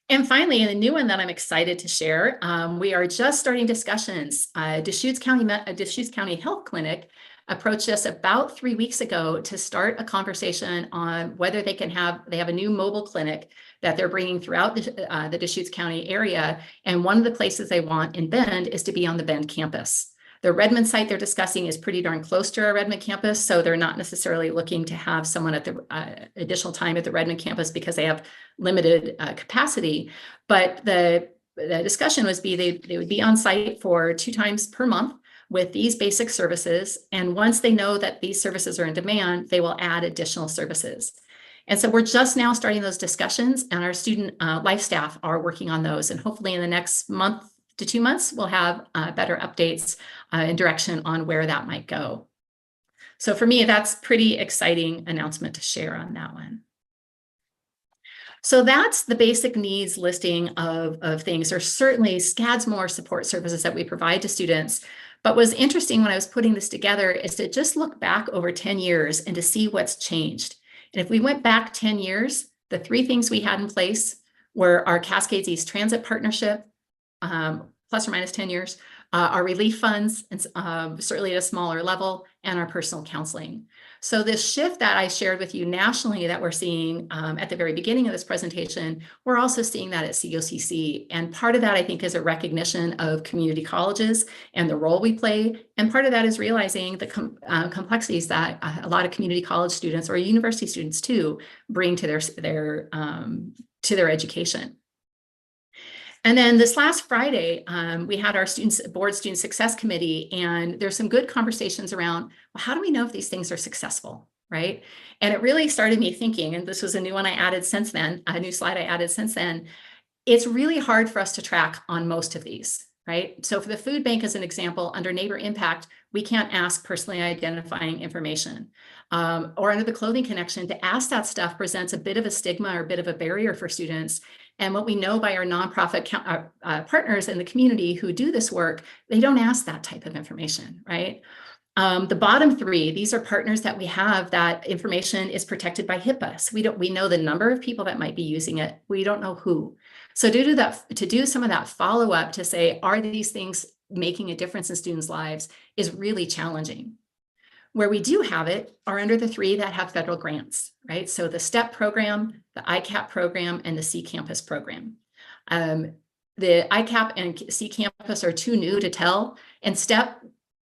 And finally, the new one that I'm excited to share, we are just starting discussions. Deschutes County Health Clinic approached us about 3 weeks ago to start a conversation on whether they have a new mobile clinic that they're bringing throughout the Deschutes County area. And one of the places they want in Bend is to be on the Bend campus. The Redmond site they're discussing is pretty darn close to our Redmond campus, so they're not necessarily looking to have someone at the additional time at the Redmond campus because they have limited capacity. But the discussion was they would be on site for 2 times per month with these basic services. And once they know that these services are in demand, they will add additional services. And so we're just now starting those discussions, and our student life staff are working on those. And hopefully in the next month to 2 months, we'll have better updates and direction on where that might go. So for me, that's pretty exciting announcement to share on that one. So that's the basic needs listing of things. There's certainly scads more support services that we provide to students. But what's interesting when I was putting this together is to just look back over 10 years and to see what's changed. And if we went back 10 years, the 3 things we had in place were our Cascades East Transit Partnership, plus or minus 10 years, our relief funds, and certainly at a smaller level, and our personal counseling. So this shift that I shared with you nationally that we're seeing at the very beginning of this presentation, we're also seeing that at COCC. And part of that, I think, is a recognition of community colleges and the role we play. And part of that is realizing the complexities that a lot of community college students, or university students too, bring to their education. And then this last Friday, we had our board student success committee, and there's some good conversations around, well, how do we know if these things are successful, right? And it really started me thinking, and this was a new one I added since then, a new slide I added since then. It's really hard for us to track on most of these, right? So for the food bank, as an example, under neighbor impact, we can't ask personally identifying information. Or under the clothing connection, to ask that stuff presents a bit of a stigma or a bit of a barrier for students. And what we know by our nonprofit partners in the community who do this work, they don't ask that type of information, right? The bottom 3, these are partners that we have that information is protected by HIPAA. So we know the number of people that might be using it. We don't know who. So to do some of that follow-up to say, are these things making a difference in students' lives, is really challenging. Where we do have it are under the 3 that have federal grants, right? So the STEP program, the ICAP program, and the C-Campus program. The ICAP and C-Campus are too new to tell. And STEP,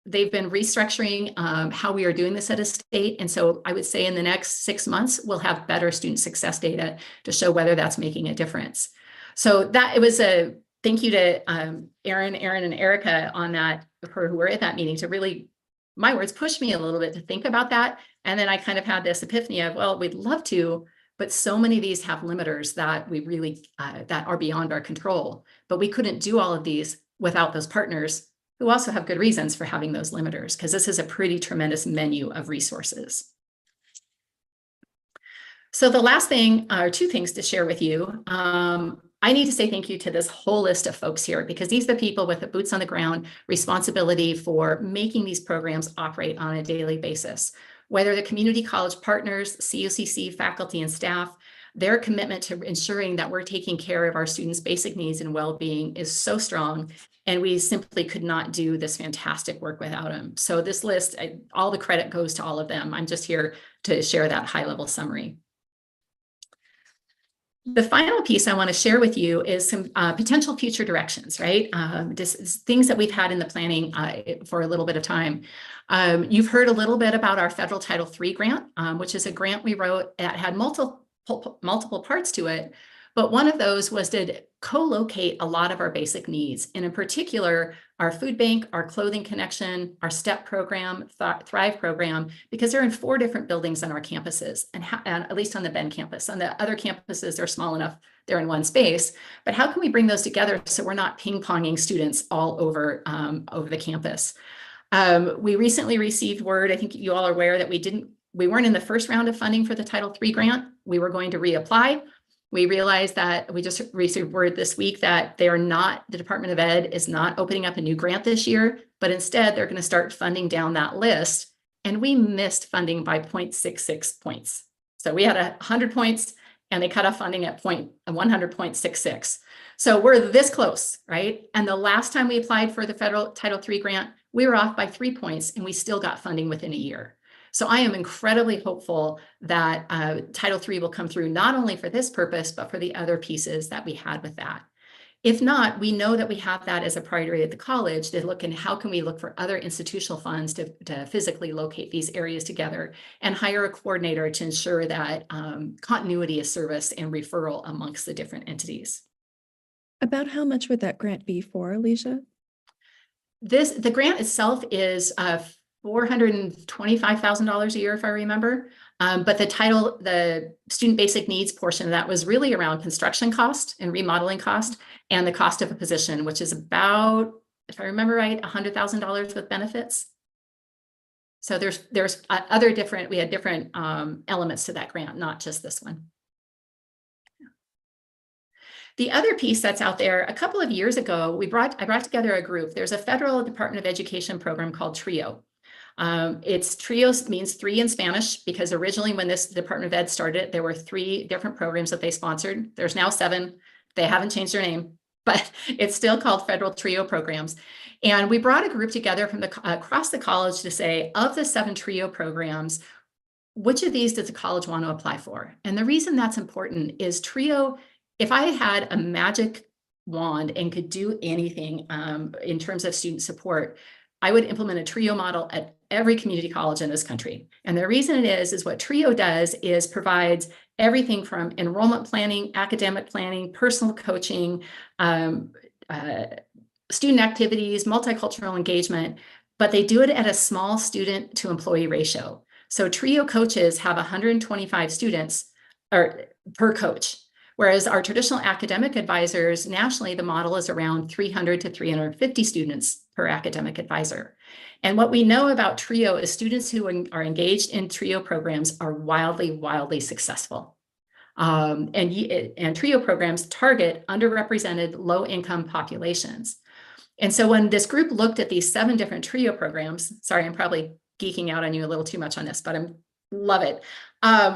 they've been restructuring how we are doing this at a state. And so I would say in the next 6 months, we'll have better student success data to show whether that's making a difference. So that it was a thank you to Aaron, and Erica on that, for who were at that meeting, to really, my words, pushed me a little bit to think about that. And then I kind of had this epiphany of, well, we'd love to, but so many of these have limiters that we really, that are beyond our control. But we couldn't do all of these without those partners who also have good reasons for having those limiters, because this is a pretty tremendous menu of resources. So the last thing, or 2 things to share with you. I need to say thank you to this whole list of folks here, because these are the people with the boots on the ground responsibility for making these programs operate on a daily basis. Whether the community college partners, COCC faculty and staff, their commitment to ensuring that we're taking care of our students' basic needs and well-being is so strong, and we simply could not do this fantastic work without them. So this list, all the credit goes to all of them. I'm just here to share that high-level summary. The final piece I want to share with you is some potential future directions, right? Just things that we've had in the planning for a little bit of time. You've heard a little bit about our federal Title III grant, which is a grant we wrote that had multiple parts to it. But one of those was to co-locate a lot of our basic needs, and in particular, our food bank, our clothing connection, our STEP program, Thrive program, because they're in 4 different buildings on our campuses, and at least on the Bend campus. On the other campuses, they're small enough, they're in one space. But how can we bring those together so we're not ping-ponging students all over, over the campus? We recently received word, I think you all are aware, that we weren't in the first round of funding for the Title III grant. We were going to reapply. We realized that we just received word this week that the Department of Ed is not opening up a new grant this year, but instead they're going to start funding down that list. And we missed funding by 0.66 points. So we had 100 points and they cut off funding at 100.66. So we're this close, right? And the last time we applied for the federal Title III grant, We were off by 3 points and we still got funding within a year. So I am incredibly hopeful that Title III will come through not only for this purpose, but for the other pieces that we had with that. If not, we know that we have that as a priority at the college to look into how can we look for other institutional funds to physically locate these areas together and hire a coordinator to ensure that continuity of service and referral amongst the different entities. About how much would that grant be for, Alicia? The grant itself is $425,000 a year, if I remember. But the student basic needs portion of that was really around construction cost and remodeling cost and the cost of a position, which is about, if I remember right, $100,000 with benefits. So there's other different, we had different elements to that grant, not just this one. The other piece that's out there, a couple of years ago, I brought together a group. There's a federal Department of Education program called TRIO. It's TRIO means 3 in Spanish, because originally when this Department of Ed started, there were 3 different programs that they sponsored. There's now 7. They haven't changed their name, but it's still called Federal TRIO programs. And we brought a group together from across the college to say, of the 7 TRIO programs, which of these does the college want to apply for? And the reason that's important is TRIO, if I had a magic wand and could do anything in terms of student support, I would implement a TRIO model at every community college in this country. And the reason it is what TRIO does is provides everything from enrollment planning, academic planning, personal coaching, student activities, multicultural engagement, but they do it at a small student to employee ratio. So TRIO coaches have 125 students per coach. Whereas our traditional academic advisors, nationally, the model is around 300 to 350 students per academic advisor. And what we know about TRIO is students who are engaged in TRIO programs are wildly, wildly successful. And TRIO programs target underrepresented low-income populations. And so when this group looked at these 7 different TRIO programs, sorry, I'm probably geeking out on you a little too much on this, but I love it.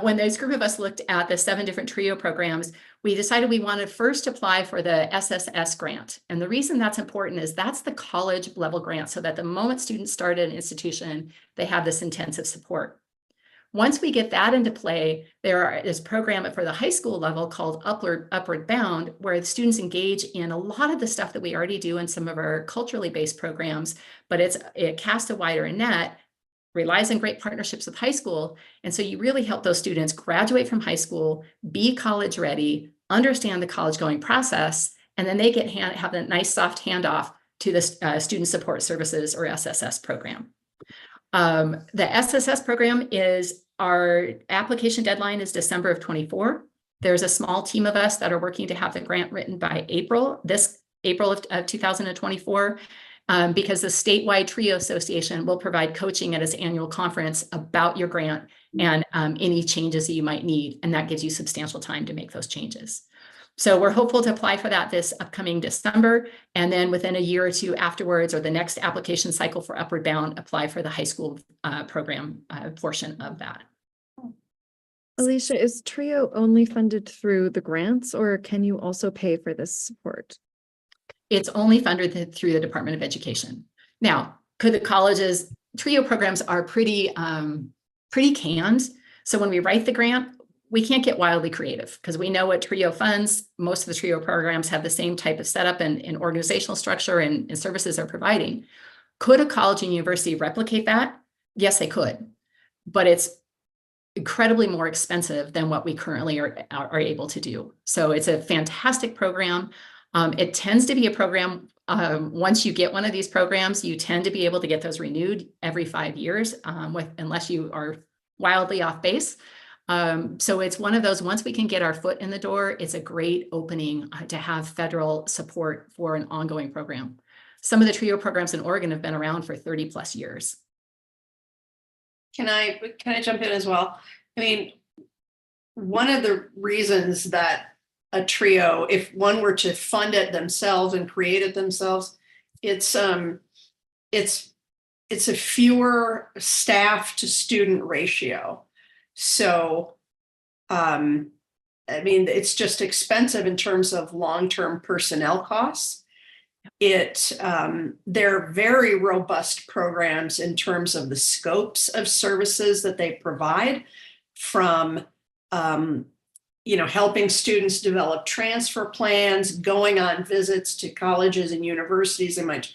When this group of us looked at the 7 different TRIO programs, we decided we wanted first to apply for the SSS grant. And the reason that's important is that's the college level grant, so that the moment students start at an institution, they have this intensive support. Once we get that into play, there is a program for the high school level called Upward Bound, where the students engage in a lot of the stuff that we already do in some of our culturally based programs, but it casts a wider net, relies on great partnerships with high school. And so you really help those students graduate from high school, be college ready, understand the college going process, and then they have a nice soft handoff to the Student Support Services, or SSS program. The SSS program is, our application deadline is December of 24. There's a small team of us that are working to have the grant written by this April of 2024. Because the statewide TRIO Association will provide coaching at its annual conference about your grant and any changes that you might need. And that gives you substantial time to make those changes. So we're hopeful to apply for that this upcoming December. And then within a year or 2 afterwards, or the next application cycle for Upward Bound, apply for the high school program portion of that. Alicia, is TRIO only funded through the grants, or can you also pay for this support? It's only funded through the Department of Education. Now, could the colleges, TRIO programs are pretty canned. So when we write the grant, we can't get wildly creative, because we know what TRIO funds. Most of the TRIO programs have the same type of setup and organizational structure and services they're providing. Could a college and university replicate that? Yes, they could, but it's incredibly more expensive than what we currently are able to do. So it's a fantastic program. It tends to be a program, once you get one of these programs, you tend to be able to get those renewed every 5 years, unless you are wildly off base. So it's one of those, once we can get our foot in the door, it's a great opening to have federal support for an ongoing program. Some of the TRIO programs in Oregon have been around for 30+ years. Can I jump in as well? I mean, one of the reasons that a TRIO, if one were to fund it themselves and create it themselves, it's a fewer staff to student ratio. So, I mean, it's just expensive in terms of long-term personnel costs. They're very robust programs in terms of the scopes of services that they provide, from helping students develop transfer plans, going on visits to colleges and universities, and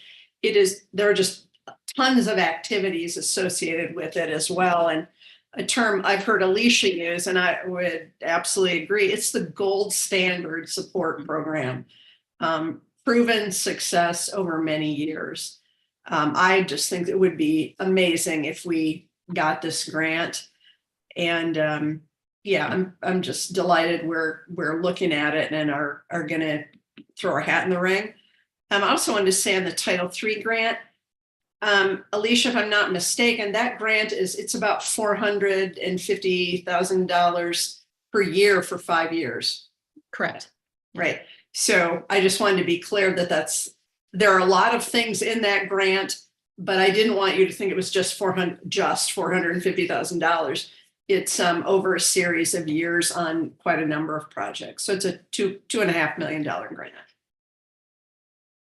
there are just tons of activities associated with it as well. And a term I've heard Alicia use, and I would absolutely agree, it's the gold standard support program. Proven success over many years. I just think it would be amazing if we got this grant. And I'm just delighted we're looking at it and are going to throw our hat in the ring. I also wanted to say on the Title III grant, Alicia, if I'm not mistaken, that grant it's about $450,000 per year for 5 years. Correct. Right. So I just wanted to be clear that there are a lot of things in that grant, but I didn't want you to think it was just $450,000. It's over a series of years on quite a number of projects. So it's a $2.5 million grant.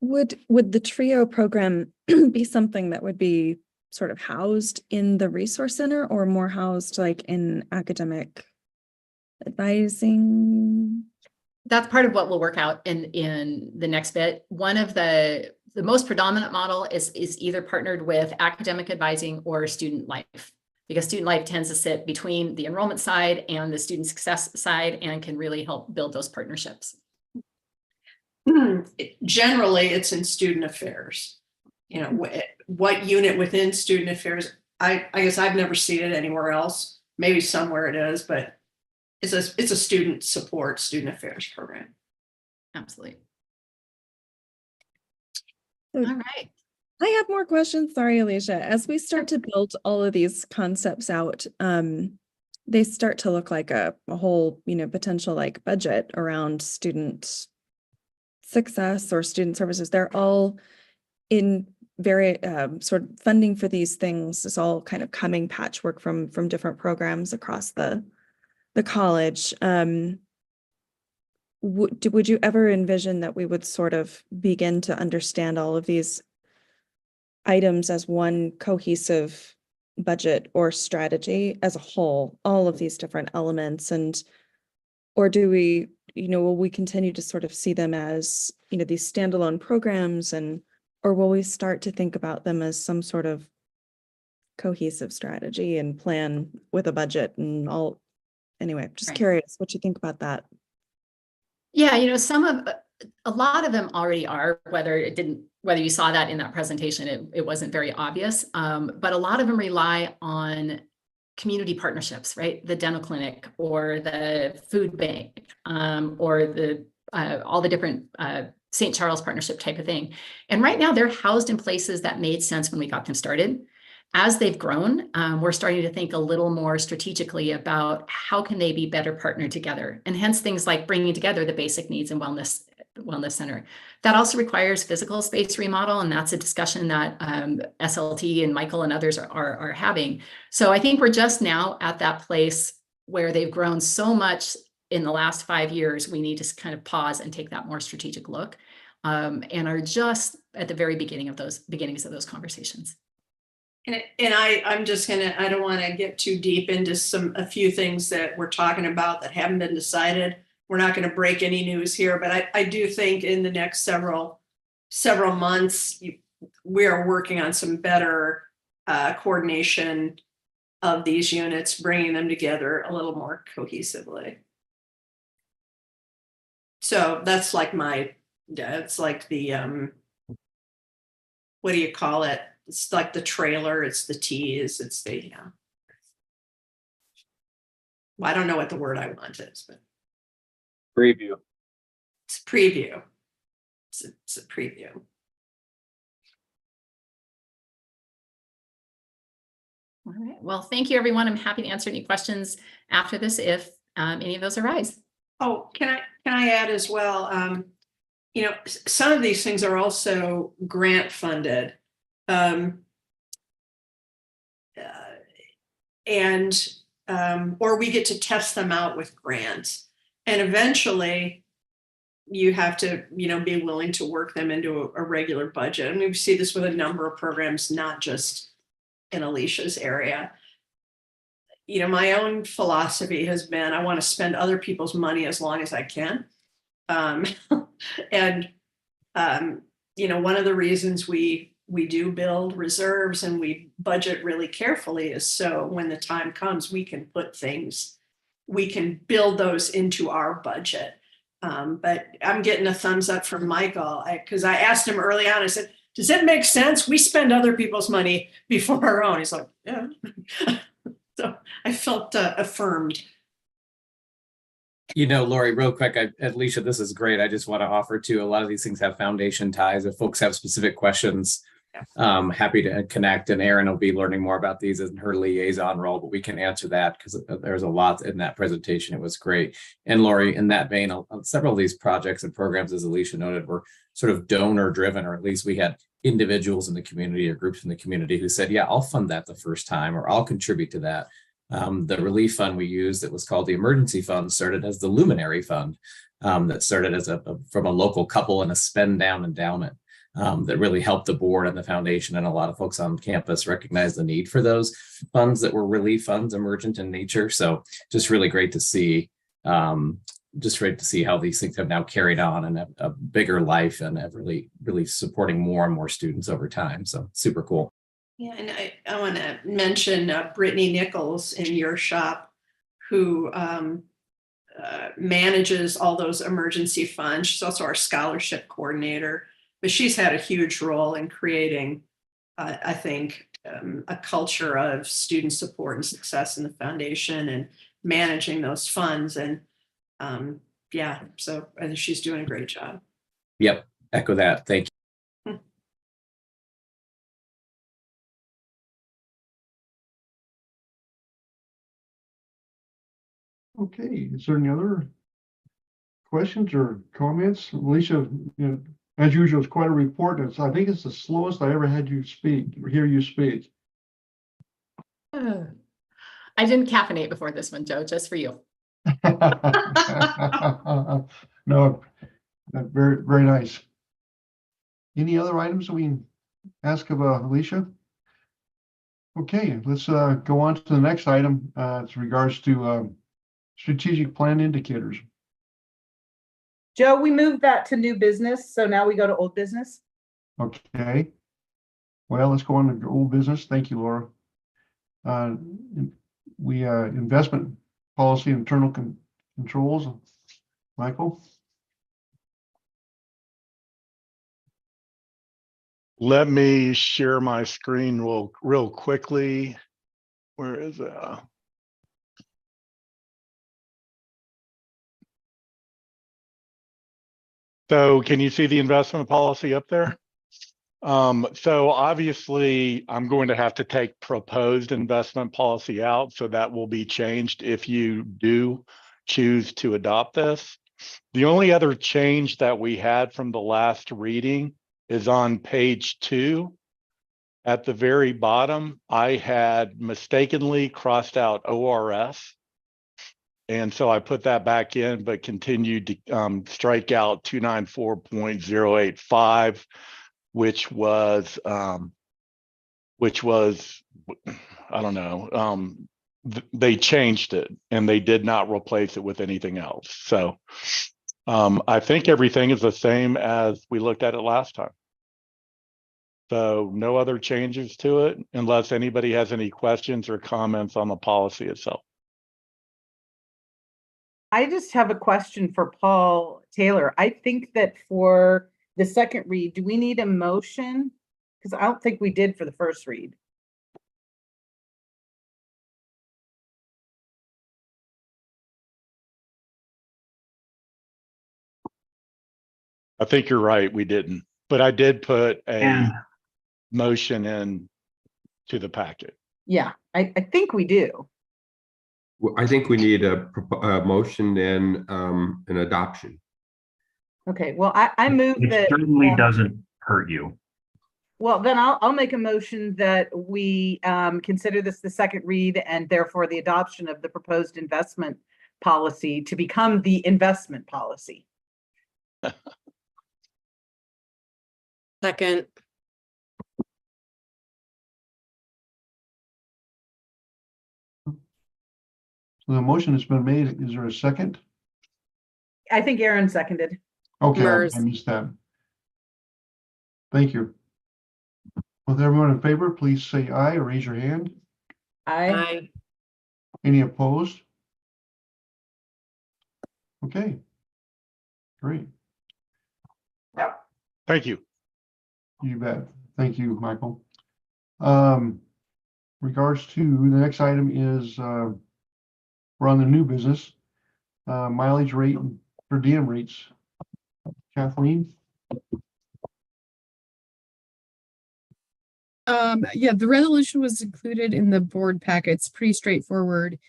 Would the TRIO program be something that would be sort of housed in the resource center, or more housed like in academic advising? That's part of what we'll work out in the next bit. One of the most predominant model is either partnered with academic advising or student life, because student life tends to sit between the enrollment side and the student success side and can really help build those partnerships. Generally, it's in student affairs. What unit within student affairs? I guess I've never seen it anywhere else. Maybe somewhere it is, but it's a student affairs program. Absolutely. So all right. I have more questions. Sorry, Alicia. As we start to build all of these concepts out, they start to look like a whole, potential like budget around student success or student services. They're all in very sort of funding for these things is all kind of coming patchwork from different programs across the college. Would you ever envision that we would sort of begin to understand all of these items as one cohesive budget or strategy as a whole, all of these different elements? Or do we, will we continue to sort of see them as, these standalone programs, or will we start to think about them as some sort of cohesive strategy and plan with a budget and all? Anyway, just Right. curious what you think about that. Yeah, a lot of them already are, whether you saw that in that presentation, it wasn't very obvious. But a lot of them rely on community partnerships, right? The dental clinic or the food bank, or all the different St. Charles partnership type of thing. And right now they're housed in places that made sense when we got them started. As they've grown, we're starting to think a little more strategically about how can they be better partnered together, and hence things like bringing together the basic needs and wellness center. That also requires physical space remodel, and that's a discussion that SLT and Michael and others are having. So I think we're just now at that place where they've grown so much in the last 5 years. We need to kind of pause and take that more strategic look, and are just at the very beginnings of those conversations. And I'm just I don't want to get too deep into a few things that we're talking about that haven't been decided. We're not going to break any news here, but I do think in the next several months, we are working on some better coordination of these units, bringing them together a little more cohesively. So that's like it's like the, what do you call it? It's like the trailer, it's the tease, it's the, well, I don't know what the word I want is, but. Preview. It's a preview. It's a preview. All right. Well, thank you, everyone. I'm happy to answer any questions after this if any of those arise. Oh, can I add as well? Some of these things are also grant funded. Or we get to test them out with grants. And eventually you have to, be willing to work them into a regular budget. And we see this with a number of programs, not just in Alicia's area. My own philosophy has been, I want to spend other people's money as long as I can. And one of the reasons we do build reserves and we budget really carefully is so when the time comes, we can build those into our budget. But I'm getting a thumbs up from Michael because I asked him early on, I said, does it make sense? We spend other people's money before our own. He's like, yeah. So I felt affirmed. Lori, real quick, Alicia, this is great. I just want to offer too, a lot of these things have foundation ties. If folks have specific questions, happy to connect, and Erin will be learning more about these in her liaison role, but we can answer that because there's a lot in that presentation. It was great. And Lori, in that vein, several of these projects and programs, as Alicia noted, were sort of donor driven, or at least we had individuals in the community or groups in the community who said, yeah, I'll fund that the first time, or I'll contribute to that. The relief fund we used that was called the emergency fund started as the Luminary Fund, that started as from a local couple and a spend down endowment that really helped the board and the foundation, and a lot of folks on campus recognize the need for those funds that were relief funds, emergent in nature. So just really great to see. Just great to see how these things have now carried on and a bigger life and have really supporting more and more students over time. So super cool. Yeah, and I want to mention Brittany Nichols in your shop, who manages all those emergency funds. She's also our scholarship coordinator, but she's had a huge role in creating, I think, a culture of student support and success in the foundation and managing those funds. And so I think she's doing a great job. Yep, echo that. Thank you. Okay, is there any other questions or comments? Alicia, as usual, it's quite a report. I think it's the slowest I ever had you speak, or hear you speak. I didn't caffeinate before this one, Joe, just for you. No, very, very nice. Any other items we can ask of Alicia? Okay, let's go on to the next item. It's regards to strategic plan indicators. Joe, we moved that to new business, so now we go to old business. Okay. Well, let's go on to old business. Thank you, Laura. We investment policy, internal controls. Michael? Let me share my screen real quickly. Where is it? So can you see the investment policy up there? So obviously I'm going to have to take proposed investment policy out, so that will be changed if you do choose to adopt this. The only other change that we had from the last reading is on page 2. At the very bottom, I had mistakenly crossed out ORS. And so I put that back in, but continued to strike out 294.085, which was, I don't know, they changed it and they did not replace it with anything else. So I think everything is the same as we looked at it last time. So no other changes to it unless anybody has any questions or comments on the policy itself. I just have a question for Paul Taylor. I think that for the second read, do we need a motion? Because I don't think we did for the first read. I think you're right, we didn't, but I did put a motion in to the packet. Yeah, I think we do. Well, I think we need a motion and an adoption. Okay, well, I move It that. certainly doesn't hurt you. Well, then I'll make a motion that we consider this the second read and therefore the adoption of the proposed investment policy to become the investment policy. Second. So the motion has been made. Is there a second? I think Aaron seconded. Okay, I Mers. missed that. Thank you. With everyone in favor, please say aye or raise your hand. Aye. Any opposed? Okay. Great. Thank you. You bet. Thank you, Michael. Regards to the next item is, we're on the new business, mileage rate and per diem rates. Kathleen? Yeah, the resolution was included in the board packet. It's pretty straightforward.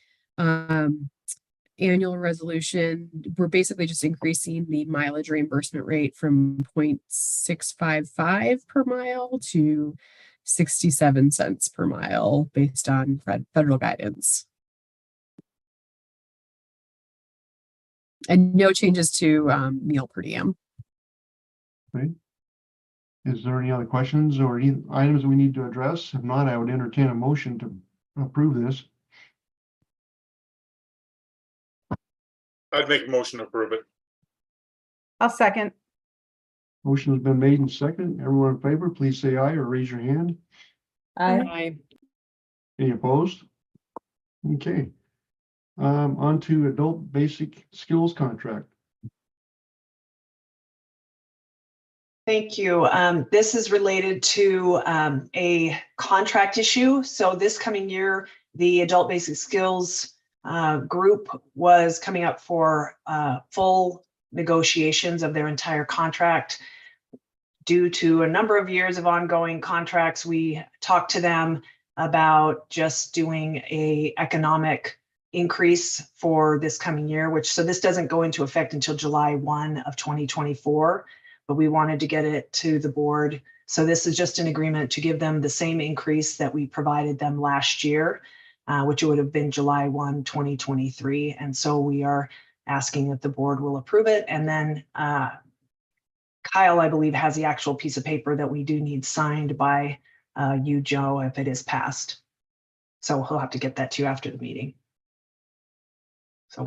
Annual resolution. We're basically just increasing the mileage reimbursement rate from 0.655 per mile to 67 cents per mile based on federal guidance. And no changes to meal per diem. Okay. Is there any other questions or any items we need to address? If not, I would entertain a motion to approve this. I'd make a motion to approve it. I'll second. Motion has been made and second. Everyone in favor, please say aye or raise your hand. Aye. Any opposed? Okay. On to adult basic skills contract. Thank you. This is related to a contract issue. So this coming year, the Adult Basic Skills group was coming up for full negotiations of their entire contract. Due to a number of years of ongoing contracts, we talked to them about just doing a economic increase for this coming year, so this doesn't go into effect until July 1 of 2024, but we wanted to get it to the board. So this is just an agreement to give them the same increase that we provided them last year, which would have been July 1, 2023. And so we are asking that the board will approve it. And then Kyle, I believe, has the actual piece of paper that we do need signed by you, Joe, if it is passed. So he'll have to get that to you after the meeting. So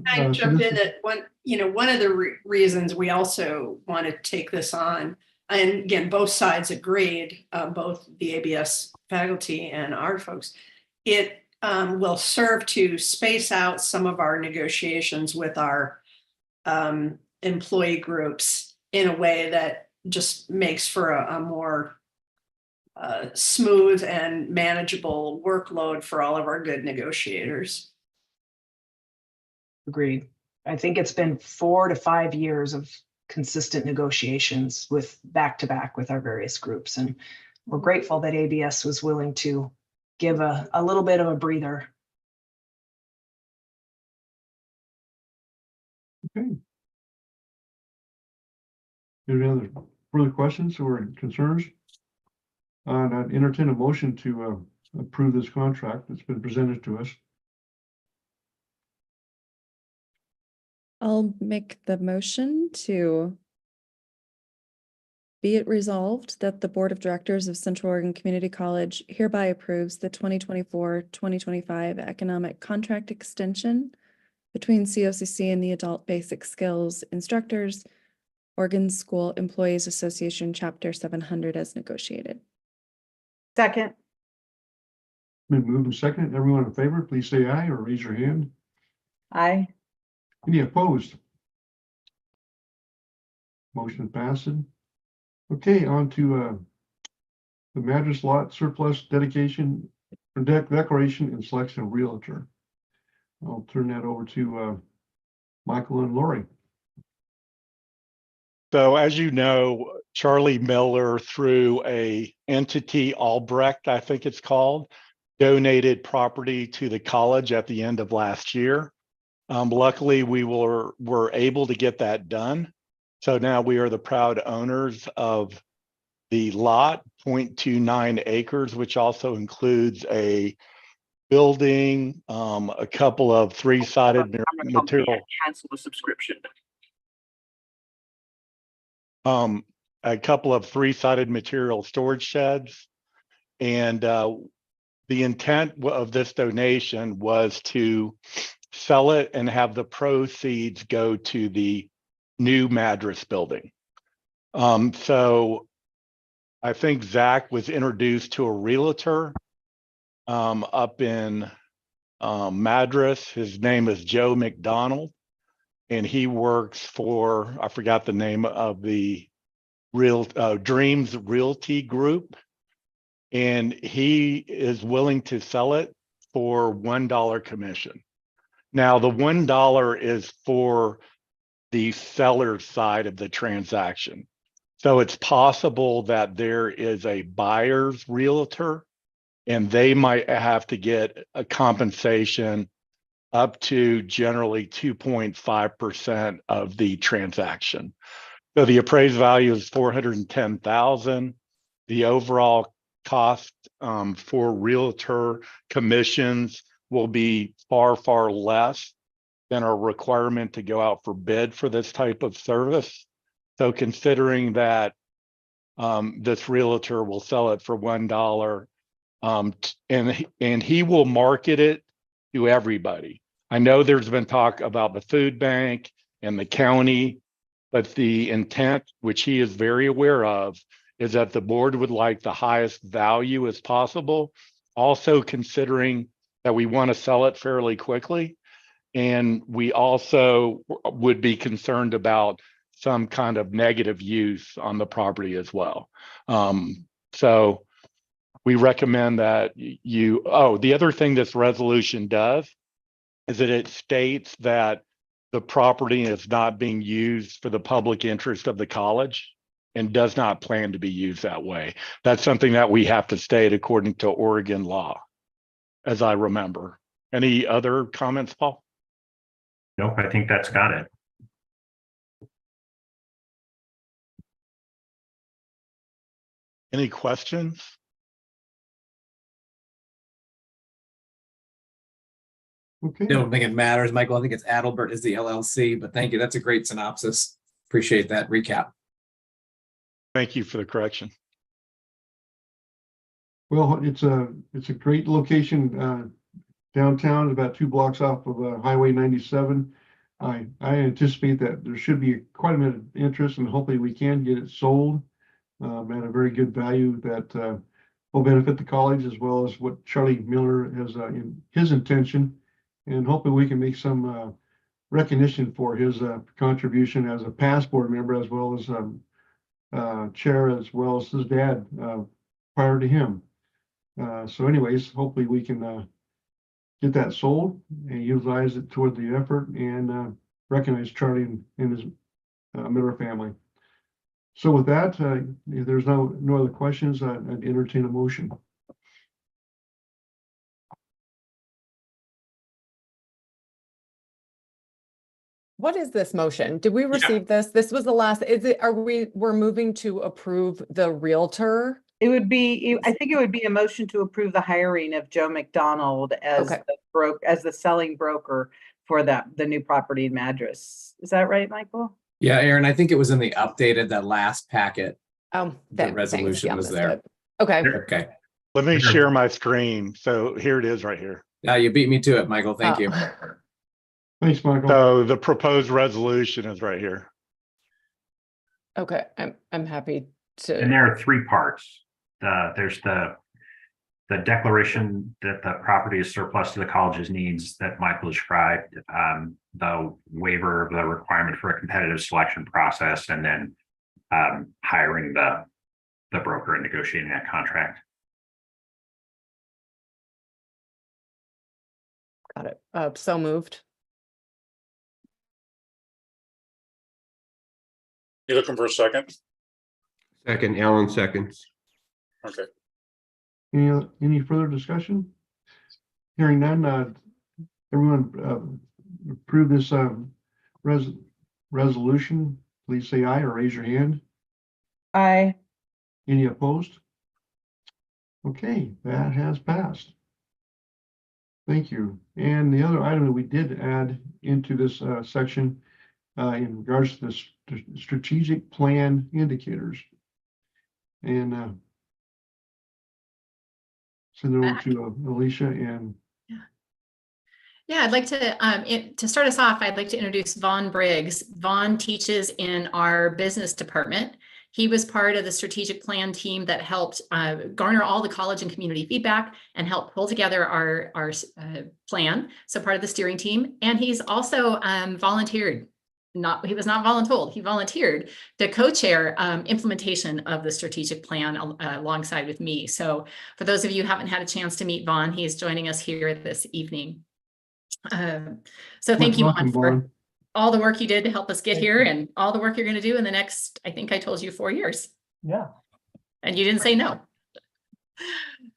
I jumped in that one of the reasons we also want to take this on, and again, both sides agreed, both the ABS faculty and our folks, it will serve to space out some of our negotiations with our employee groups in a way that just makes for a more smooth and manageable workload for all of our good negotiators. Agreed. I think it's been 4 to 5 years of consistent negotiations with back-to-back with our various groups. And we're grateful that ABS was willing to give a little bit of a breather. Okay. Any other further questions or concerns? I'd entertain a motion to approve this contract that's been presented to us. I'll make the motion to be it resolved that the Board of Directors of Central Oregon Community College hereby approves the 2024-2025 economic contract extension between COCC and the Adult Basic Skills Instructors, Oregon School Employees Association, Chapter 700 as negotiated. Second. Been moved and seconded. Everyone in favor, please say aye or raise your hand. Aye. Any opposed? Motion passed. Okay, on to the Madras Lot Surplus Dedication Declaration and Selection of Realtor. I'll turn that over to Michael and Lori. So as you know, Charlie Miller, through a entity, Albrecht, I think it's called, donated property to the college at the end of last year. Luckily, we were able to get that done. So now we are the proud owners of the lot, 0.29 acres, which also includes a building, a couple of three-sided material. Cancel the subscription. a couple of 3-sided material storage sheds. And the intent of this donation was to sell it and have the proceeds go to the new Madras building. So I think Zach was introduced to a realtor up in Madras. His name is Joe McDonald, and he works for, I forgot the name of the Dreams Realty Group. And he is willing to sell it for $1 commission. Now, the $1 is for the seller side of the transaction. So it's possible that there is a buyer's realtor and they might have to get a compensation up to generally 2.5% of the transaction. So the appraised value is $410,000. The overall cost for realtor commissions will be far, far less than our requirement to go out for bid for this type of service. So considering that this realtor will sell it for $1, and he will market it to everybody. I know there's been talk about the food bank and the county, but the intent, which he is very aware of, is that the board would like the highest value as possible. Also considering that we want to sell it fairly quickly. And we also would be concerned about some kind of negative use on the property as well. So we recommend that the other thing this resolution does is that it states that the property is not being used for the public interest of the college and does not plan to be used that way. That's something that we have to state according to Oregon law, as I remember. Any other comments, Paul? Nope, I think that's got it. Any questions? Okay. I don't think it matters, Michael. I think it's Adelbert is the LLC, but thank you. That's a great synopsis. Appreciate that recap. Thank you for the correction. Well, it's a great location downtown, about 2 blocks off of Highway 97. I anticipate that there should be quite a bit of interest, and hopefully we can get it sold at a very good value that will benefit the college, as well as what Charlie Miller has in his intention. And hopefully we can make some recognition for his contribution as a past board member, as well as chair, as well as his dad prior to him. So anyways, hopefully we can get that sold and utilize it toward the effort and recognize Charlie and his Miller family. So with that, if there's no other questions, I'd entertain a motion. What is this motion? Did we receive this? This was the last, we're moving to approve the realtor? It would be, I think it would be a motion to approve the hiring of Joe McDonald as the selling broker for the new property in Madras. Is that right, Michael? Yeah, Aaron, I think it was in the updated, that last packet. Oh, the resolution was there. Okay. Okay. Let me share my screen. So here it is right here. Yeah, you beat me to it, Michael. Thank you. Thanks, Michael. So the proposed resolution is right here. Okay, I'm happy to. And there are 3 parts. There's the declaration that the property is surplus to the college's needs that Michael described, the waiver of the requirement for a competitive selection process, and then hiring the broker and negotiating that contract. Got it. So moved. You looking for a second? Second, Alan seconds. Okay. Any further discussion? Hearing none, everyone approve this resolution, please say aye or raise your hand. Aye. Any opposed? Okay, that has passed. Thank you. And the other item that we did add into this section in regards to this strategic plan indicators. And send it over to Alicia and Yeah, I'd like to start us off, I'd like to introduce Vaughn Briggs. Vaughn teaches in our business department. He was part of the strategic plan team that helped garner all the college and community feedback and help pull together our plan. So part of the steering team. And he's also volunteered. He was not voluntold, he volunteered to co-chair implementation of the strategic plan alongside with me. So for those of you who haven't had a chance to meet Vaughn, he's joining us here this evening. So thank you, Vaughn, for all the work you did to help us get here and all the work you're going to do in the next, I think I told you 4 years. Yeah. And you didn't say no.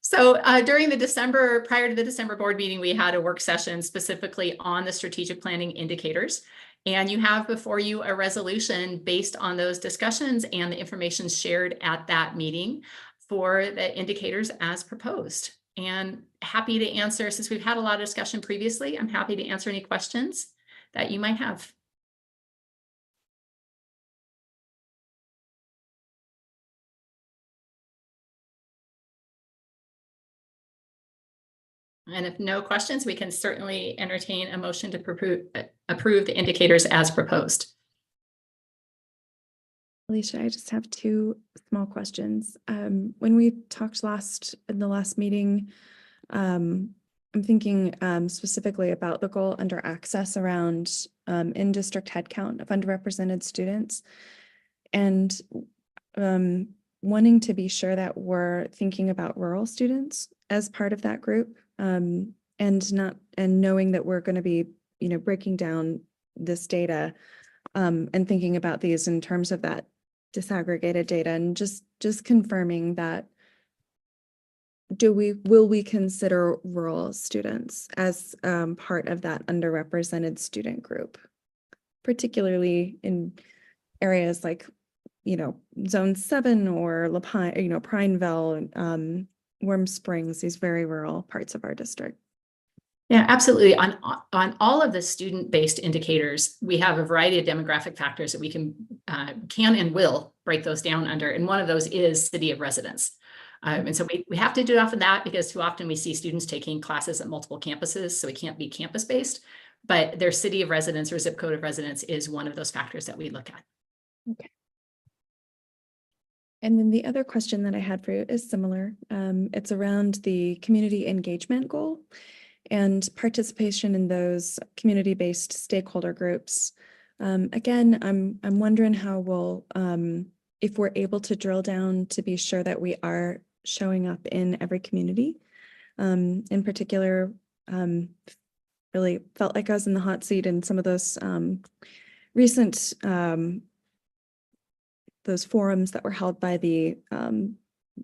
So during prior to the December board meeting, we had a work session specifically on the strategic planning indicators. And you have before you a resolution based on those discussions and the information shared at that meeting for the indicators as proposed. And happy to answer, since we've had a lot of discussion previously, I'm happy to answer any questions that you might have. And if no questions, we can certainly entertain a motion to approve the indicators as proposed. Alicia, I just have two small questions. When we talked in the last meeting, I'm thinking specifically about the goal under access around in-district headcount of underrepresented students, and wanting to be sure that we're thinking about rural students as part of that group, and knowing that we're going to be, breaking down this data and thinking about these in terms of that disaggregated data, and just confirming that will we consider rural students as part of that underrepresented student group, particularly in areas like Zone 7 or La Pine, Prineville, Warm Springs, these very rural parts of our district. Yeah, absolutely. On all of the student-based indicators, we have a variety of demographic factors that we can and will break those down under. And one of those is city of residence. And so we have to do off of that because too often we see students taking classes at multiple campuses, so it can't be campus-based, but their city of residence or zip code of residence is one of those factors that we look at. Okay. And then the other question that I had for you is similar. It's around the community engagement goal and participation in those community-based stakeholder groups. Again, I'm wondering how we'll, if we're able to drill down to be sure that we are showing up in every community. In particular, really felt like I was in the hot seat in some of those recent those forums that were held by the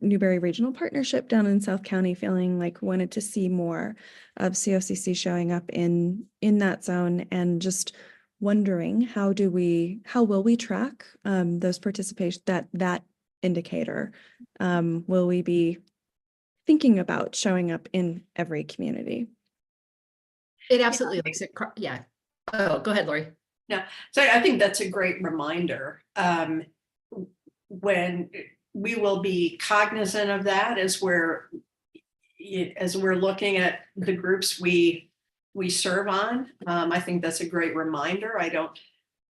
Newberry Regional Partnership down in South County, feeling like wanted to see more of COCC showing up in that zone, and just wondering how will we track those participation, that indicator? Will we be thinking about showing up in every community? It absolutely makes it, yeah. Oh, go ahead, Lori. Yeah, so I think that's a great reminder. When we will be cognizant of that as we're looking at the groups we serve on. I think that's a great reminder. I don't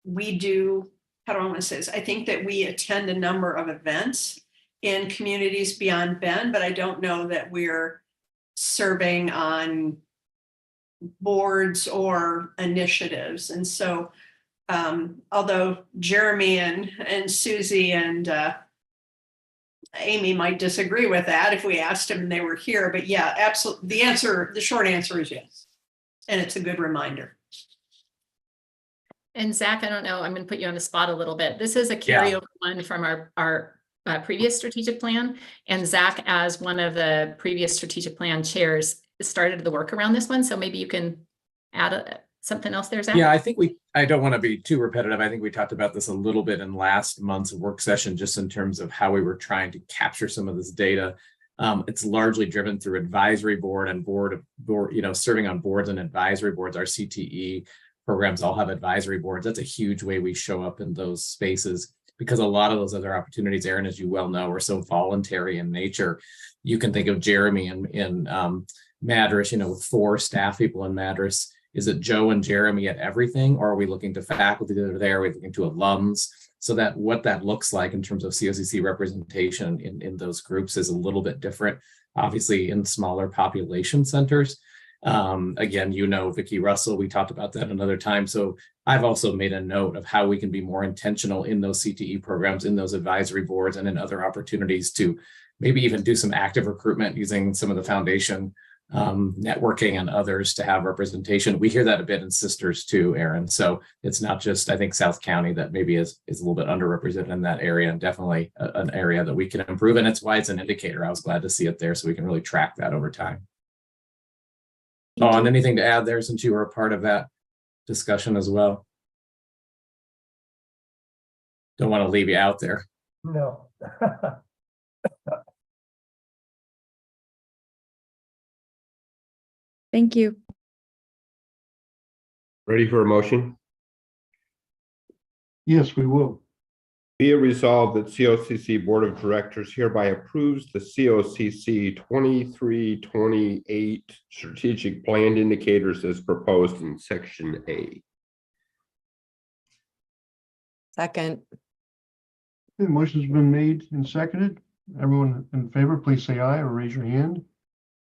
want to say this? I think that we attend a number of events in communities beyond Bend, but I don't know that we're serving on boards or initiatives. And so although Jeremy and Susie and Amy might disagree with that if we asked them and they were here, but yeah, absolutely. The short answer is yes. And it's a good reminder. And Zach, I don't know, I'm going to put you on the spot a little bit. This is a carryover one from our previous strategic plan. And Zach, as one of the previous strategic plan chairs, started the work around this one. So maybe you can add something else there, Zach? Yeah, I don't want to be too repetitive. I think we talked about this a little bit in last month's work session, just in terms of how we were trying to capture some of this data. It's largely driven through advisory board and board, serving on boards and advisory boards, our CTE programs all have advisory boards. That's a huge way we show up in those spaces, because a lot of those other opportunities, Aaron, as you well know, are so voluntary in nature. You can think of Jeremy in Madras, with 4 staff people in Madras. Is it Joe and Jeremy at everything, or are we looking to faculty that are there? Are we looking to alums? So that what that looks like in terms of COCC representation in those groups is a little bit different, obviously in smaller population centers. Again, Vicki Russell, we talked about that another time. So I've also made a note of how we can be more intentional in those CTE programs, in those advisory boards, and in other opportunities to maybe even do some active recruitment using some of the foundation networking and others to have representation. We hear that a bit in Sisters too, Aaron. So it's not just, I think, South County that maybe is a little bit underrepresented in that area, and definitely an area that we can improve. And it's why it's an indicator. I was glad to see it there so we can really track that over time. Oh, and anything to add there, since you were a part of that discussion as well? Don't want to leave you out there. No. Thank you. Ready for a motion? Yes, we will. Be it resolved that COCC Board of Directors hereby approves the COCC 23-28 strategic plan indicators as proposed in Section A. Second. The motion's been made and seconded. Everyone in favor, please say aye or raise your hand.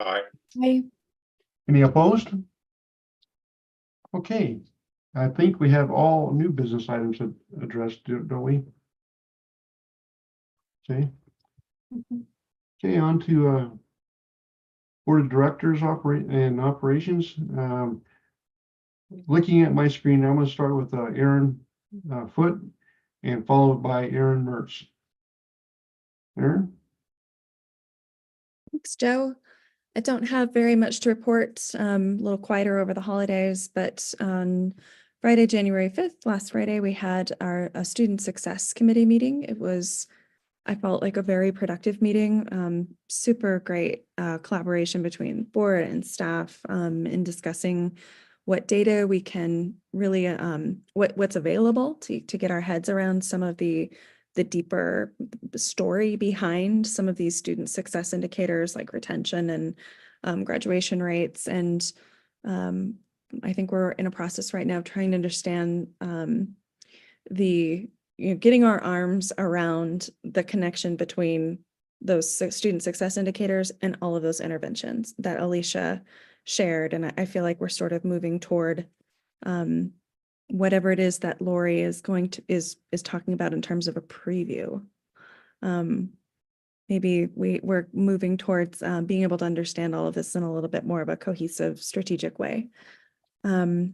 Aye. Hi. Any opposed? Okay, I think we have all new business items addressed, don't we? Okay. Okay, on to Board of Directors operations. Looking at my screen, I'm going to start with Aaron Foote and followed by Aaron Mertz. Aaron? Thanks, Joe. I don't have very much to report, a little quieter over the holidays, but on Friday, January 5th, last Friday, we had a Student Success Committee meeting. It was, I felt like, a very productive meeting, super great collaboration between board and staff in discussing what data we can really, what's available to get our heads around some of the deeper story behind some of these student success indicators like retention and graduation rates. And I think we're in a process right now of trying to understand getting our arms around the connection between those student success indicators and all of those interventions that Alicia shared. And I feel like we're sort of moving toward whatever it is that Lori is is talking about in terms of a preview. Maybe we're moving towards being able to understand all of this in a little bit more of a cohesive, strategic way. And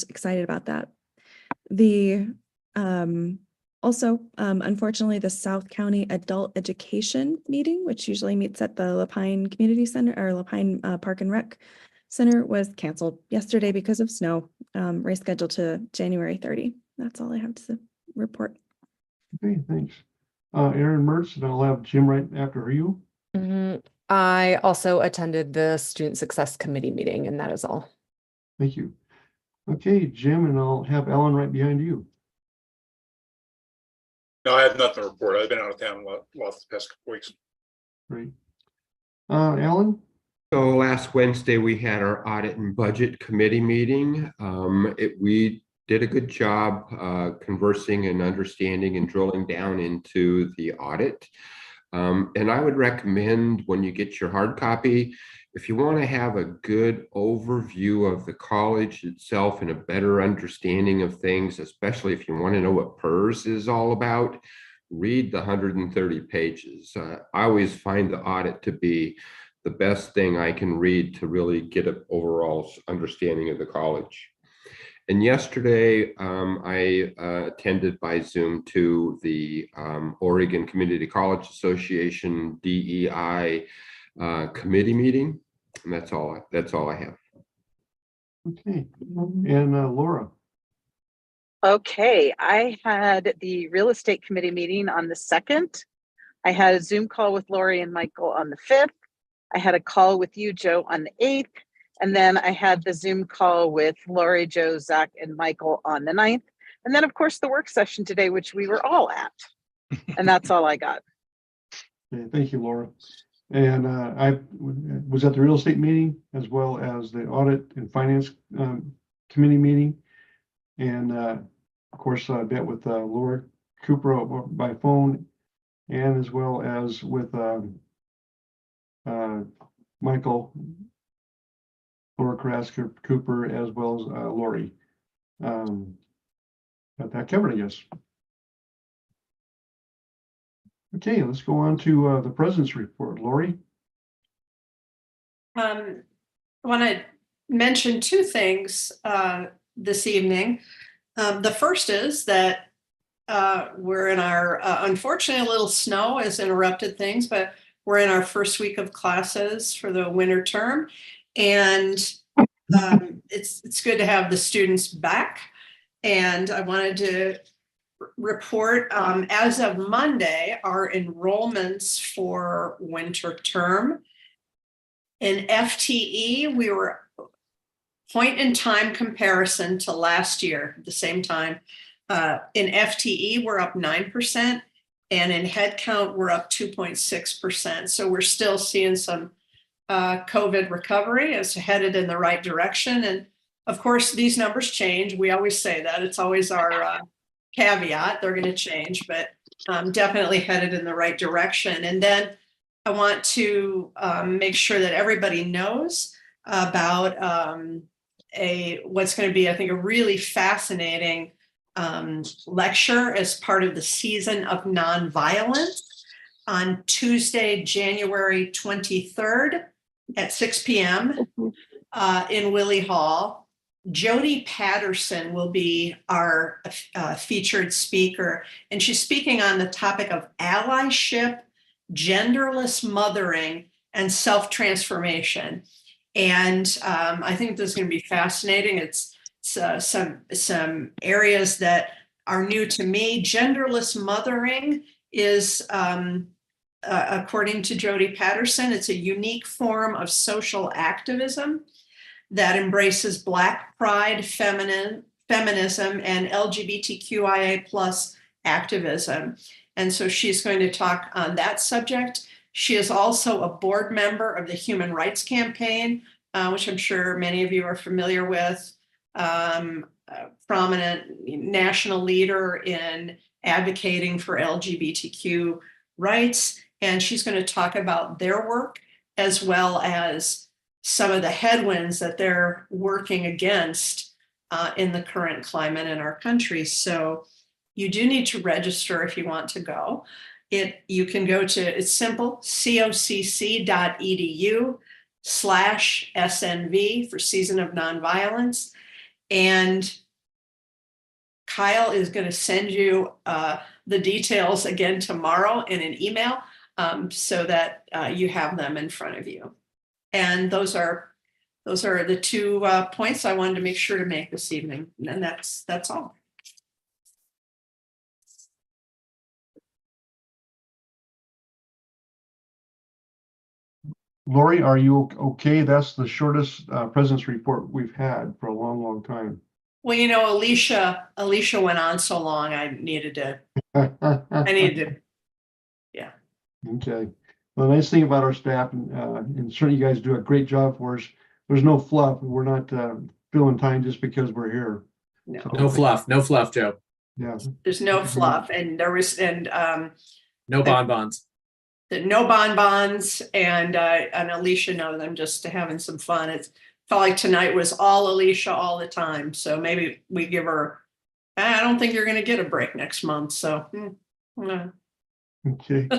excited about that. Unfortunately, the South County Adult Education meeting, which usually meets at the Lapine Community Center or Lapine Park and Rec Center, was canceled yesterday because of snow, rescheduled to January 30. That's all I have to report. Okay, thanks. Aaron Mertz, and I'll have Jim right after you. I also attended the Student Success Committee meeting, and that is all. Thank you. Okay, Jim, and I'll have Ellen right behind you. No, I have nothing to report. I've been out of town a lot the past couple weeks. Great. Ellen? So last Wednesday, we had our audit and budget committee meeting. We did a good job conversing and understanding and drilling down into the audit. And I would recommend when you get your hard copy, if you want to have a good overview of the college itself and a better understanding of things, especially if you want to know what PERS is all about, read the 130 pages. I always find the audit to be the best thing I can read to really get an overall understanding of the college. And yesterday, I attended by Zoom to the Oregon Community College Association DEI committee meeting, and that's all I have. Okay, and Laura. Okay, I had the real estate committee meeting on the 2nd. I had a Zoom call with Lori and Michael on the 5th. I had a call with you, Joe, on the 8th. And then I had the Zoom call with Lori, Joe, Zach, and Michael on the 9th. And then, of course, the work session today, which we were all at. And that's all I got. Okay, thank you, Laura. And I was at the real estate meeting as well as the audit and finance committee meeting. And of course, I met with Laura Cooper by phone, and as well as with Michael, Laura Carrasco Cooper, as well as Lori. Got that covered, I guess. Okay, let's go on to the president's report. Lori? I want to mention two things this evening. The first is that we're in our, unfortunately, a little snow has interrupted things, but we're in our first week of classes for the winter term. And it's good to have the students back. And I wanted to report, as of Monday, our enrollments for winter term. In FTE, we were point in time comparison to last year, at the same time. In FTE, we're up 9%, and in headcount, we're up 2.6%. So we're still seeing some COVID recovery. It's headed in the right direction. And of course, these numbers change. We always say that. It's always our caveat. They're going to change, but definitely headed in the right direction. And then I want to make sure that everybody knows about what's going to be, I think, a really fascinating lecture as part of the Season of Nonviolence on Tuesday, January 23rd at 6 p.m. In Willie Hall. Jody Patterson will be our featured speaker, and she's speaking on the topic of allyship, genderless mothering, and self-transformation. And I think this is going to be fascinating. It's some areas that are new to me. Genderless mothering is, according to Jody Patterson, it's a unique form of social activism that embraces Black pride, feminism, and LGBTQIA plus activism. And so she's going to talk on that subject. She is also a board member of the Human Rights Campaign, which I'm sure many of you are familiar with, a prominent national leader in advocating for LGBTQ rights. And she's going to talk about their work as well as some of the headwinds that they're working against in the current climate in our country. So you do need to register if you want to go. You can go to, it's simple, cocc.edu/SNV for Season of Nonviolence. And Kyle is going to send you the details again tomorrow in an email so that you have them in front of you. And those are the 2 points I wanted to make sure to make this evening. And that's all. Lori, are you okay? That's the shortest president's report we've had for a long, long time. Well, you know, Alicia went on so long, I needed to, yeah. Okay. Well, the nice thing about our staff, and certainly you guys do a great job for us. There's no fluff. We're not filling time just because we're here. No, So, No fluff, Joe. yeah. there's no fluff, and there was, No bonbons. no bonbons, and Alicia knows I'm just having some fun. It felt like tonight was all Alicia all the time. So maybe we give her, I don't think you're going to get a break next month. So, Okay.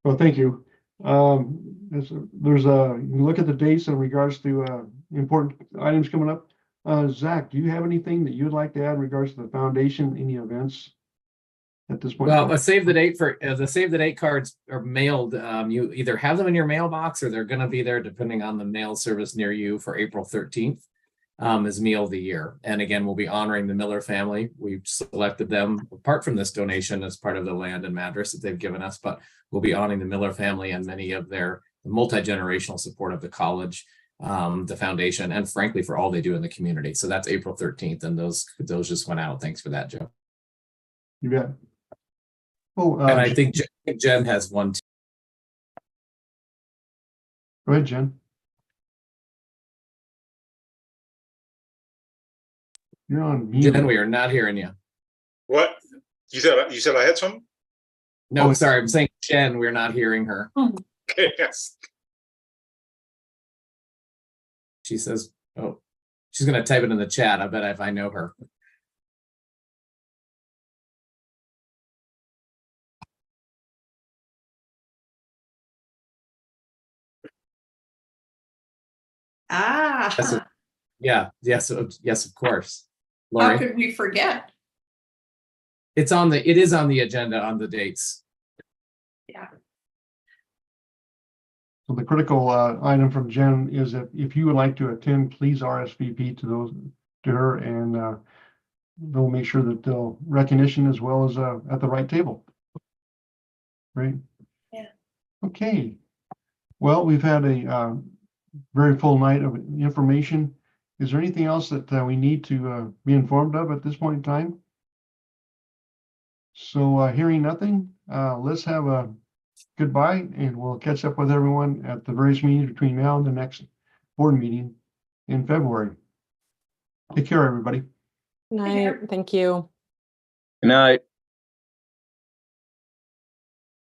Well, thank you. You look at the dates in regards to important items coming up. Zach, do you have anything that you'd like to add in regards to the foundation, any events at this point? Well, the save the date cards are mailed. You either have them in your mailbox or they're going to be there depending on the mail service near you for April 13th. Is Meal of the Year. And again, we'll be honoring the Miller family. We've selected them apart from this donation as part of the land and mattress that they've given us, but we'll be honoring the Miller family and many of their multi-generational support of the college. the foundation, and frankly, for all they do in the community. So that's April 13th, and those just went out. Thanks for that, Joe. You bet. Oh, And I think Jen has one too. Go ahead, Jen. You're on mute. Jen, we are not hearing you. What? You said I had some? No, Oh. sorry, I'm saying Jen, we're not hearing her. Okay, yes. She says, oh, she's going to type it in the chat. I bet if I know her. Yes, Ah, yeah, yes, of course. how Lori, could we forget? it is on the agenda on the dates. Yeah. So the critical item from Jen is that if you would like to attend, please RSVP to her, and they'll make sure that they'll recognition as well as at the right table. Great. Yeah. Okay. Well, we've had a very full night of information. Is there anything else that we need to be informed of at this point in time? So hearing nothing, let's have a goodbye, and we'll catch up with everyone at the various meetings between now and the next board meeting in February. Take care, everybody. Night. Thank you. Good night.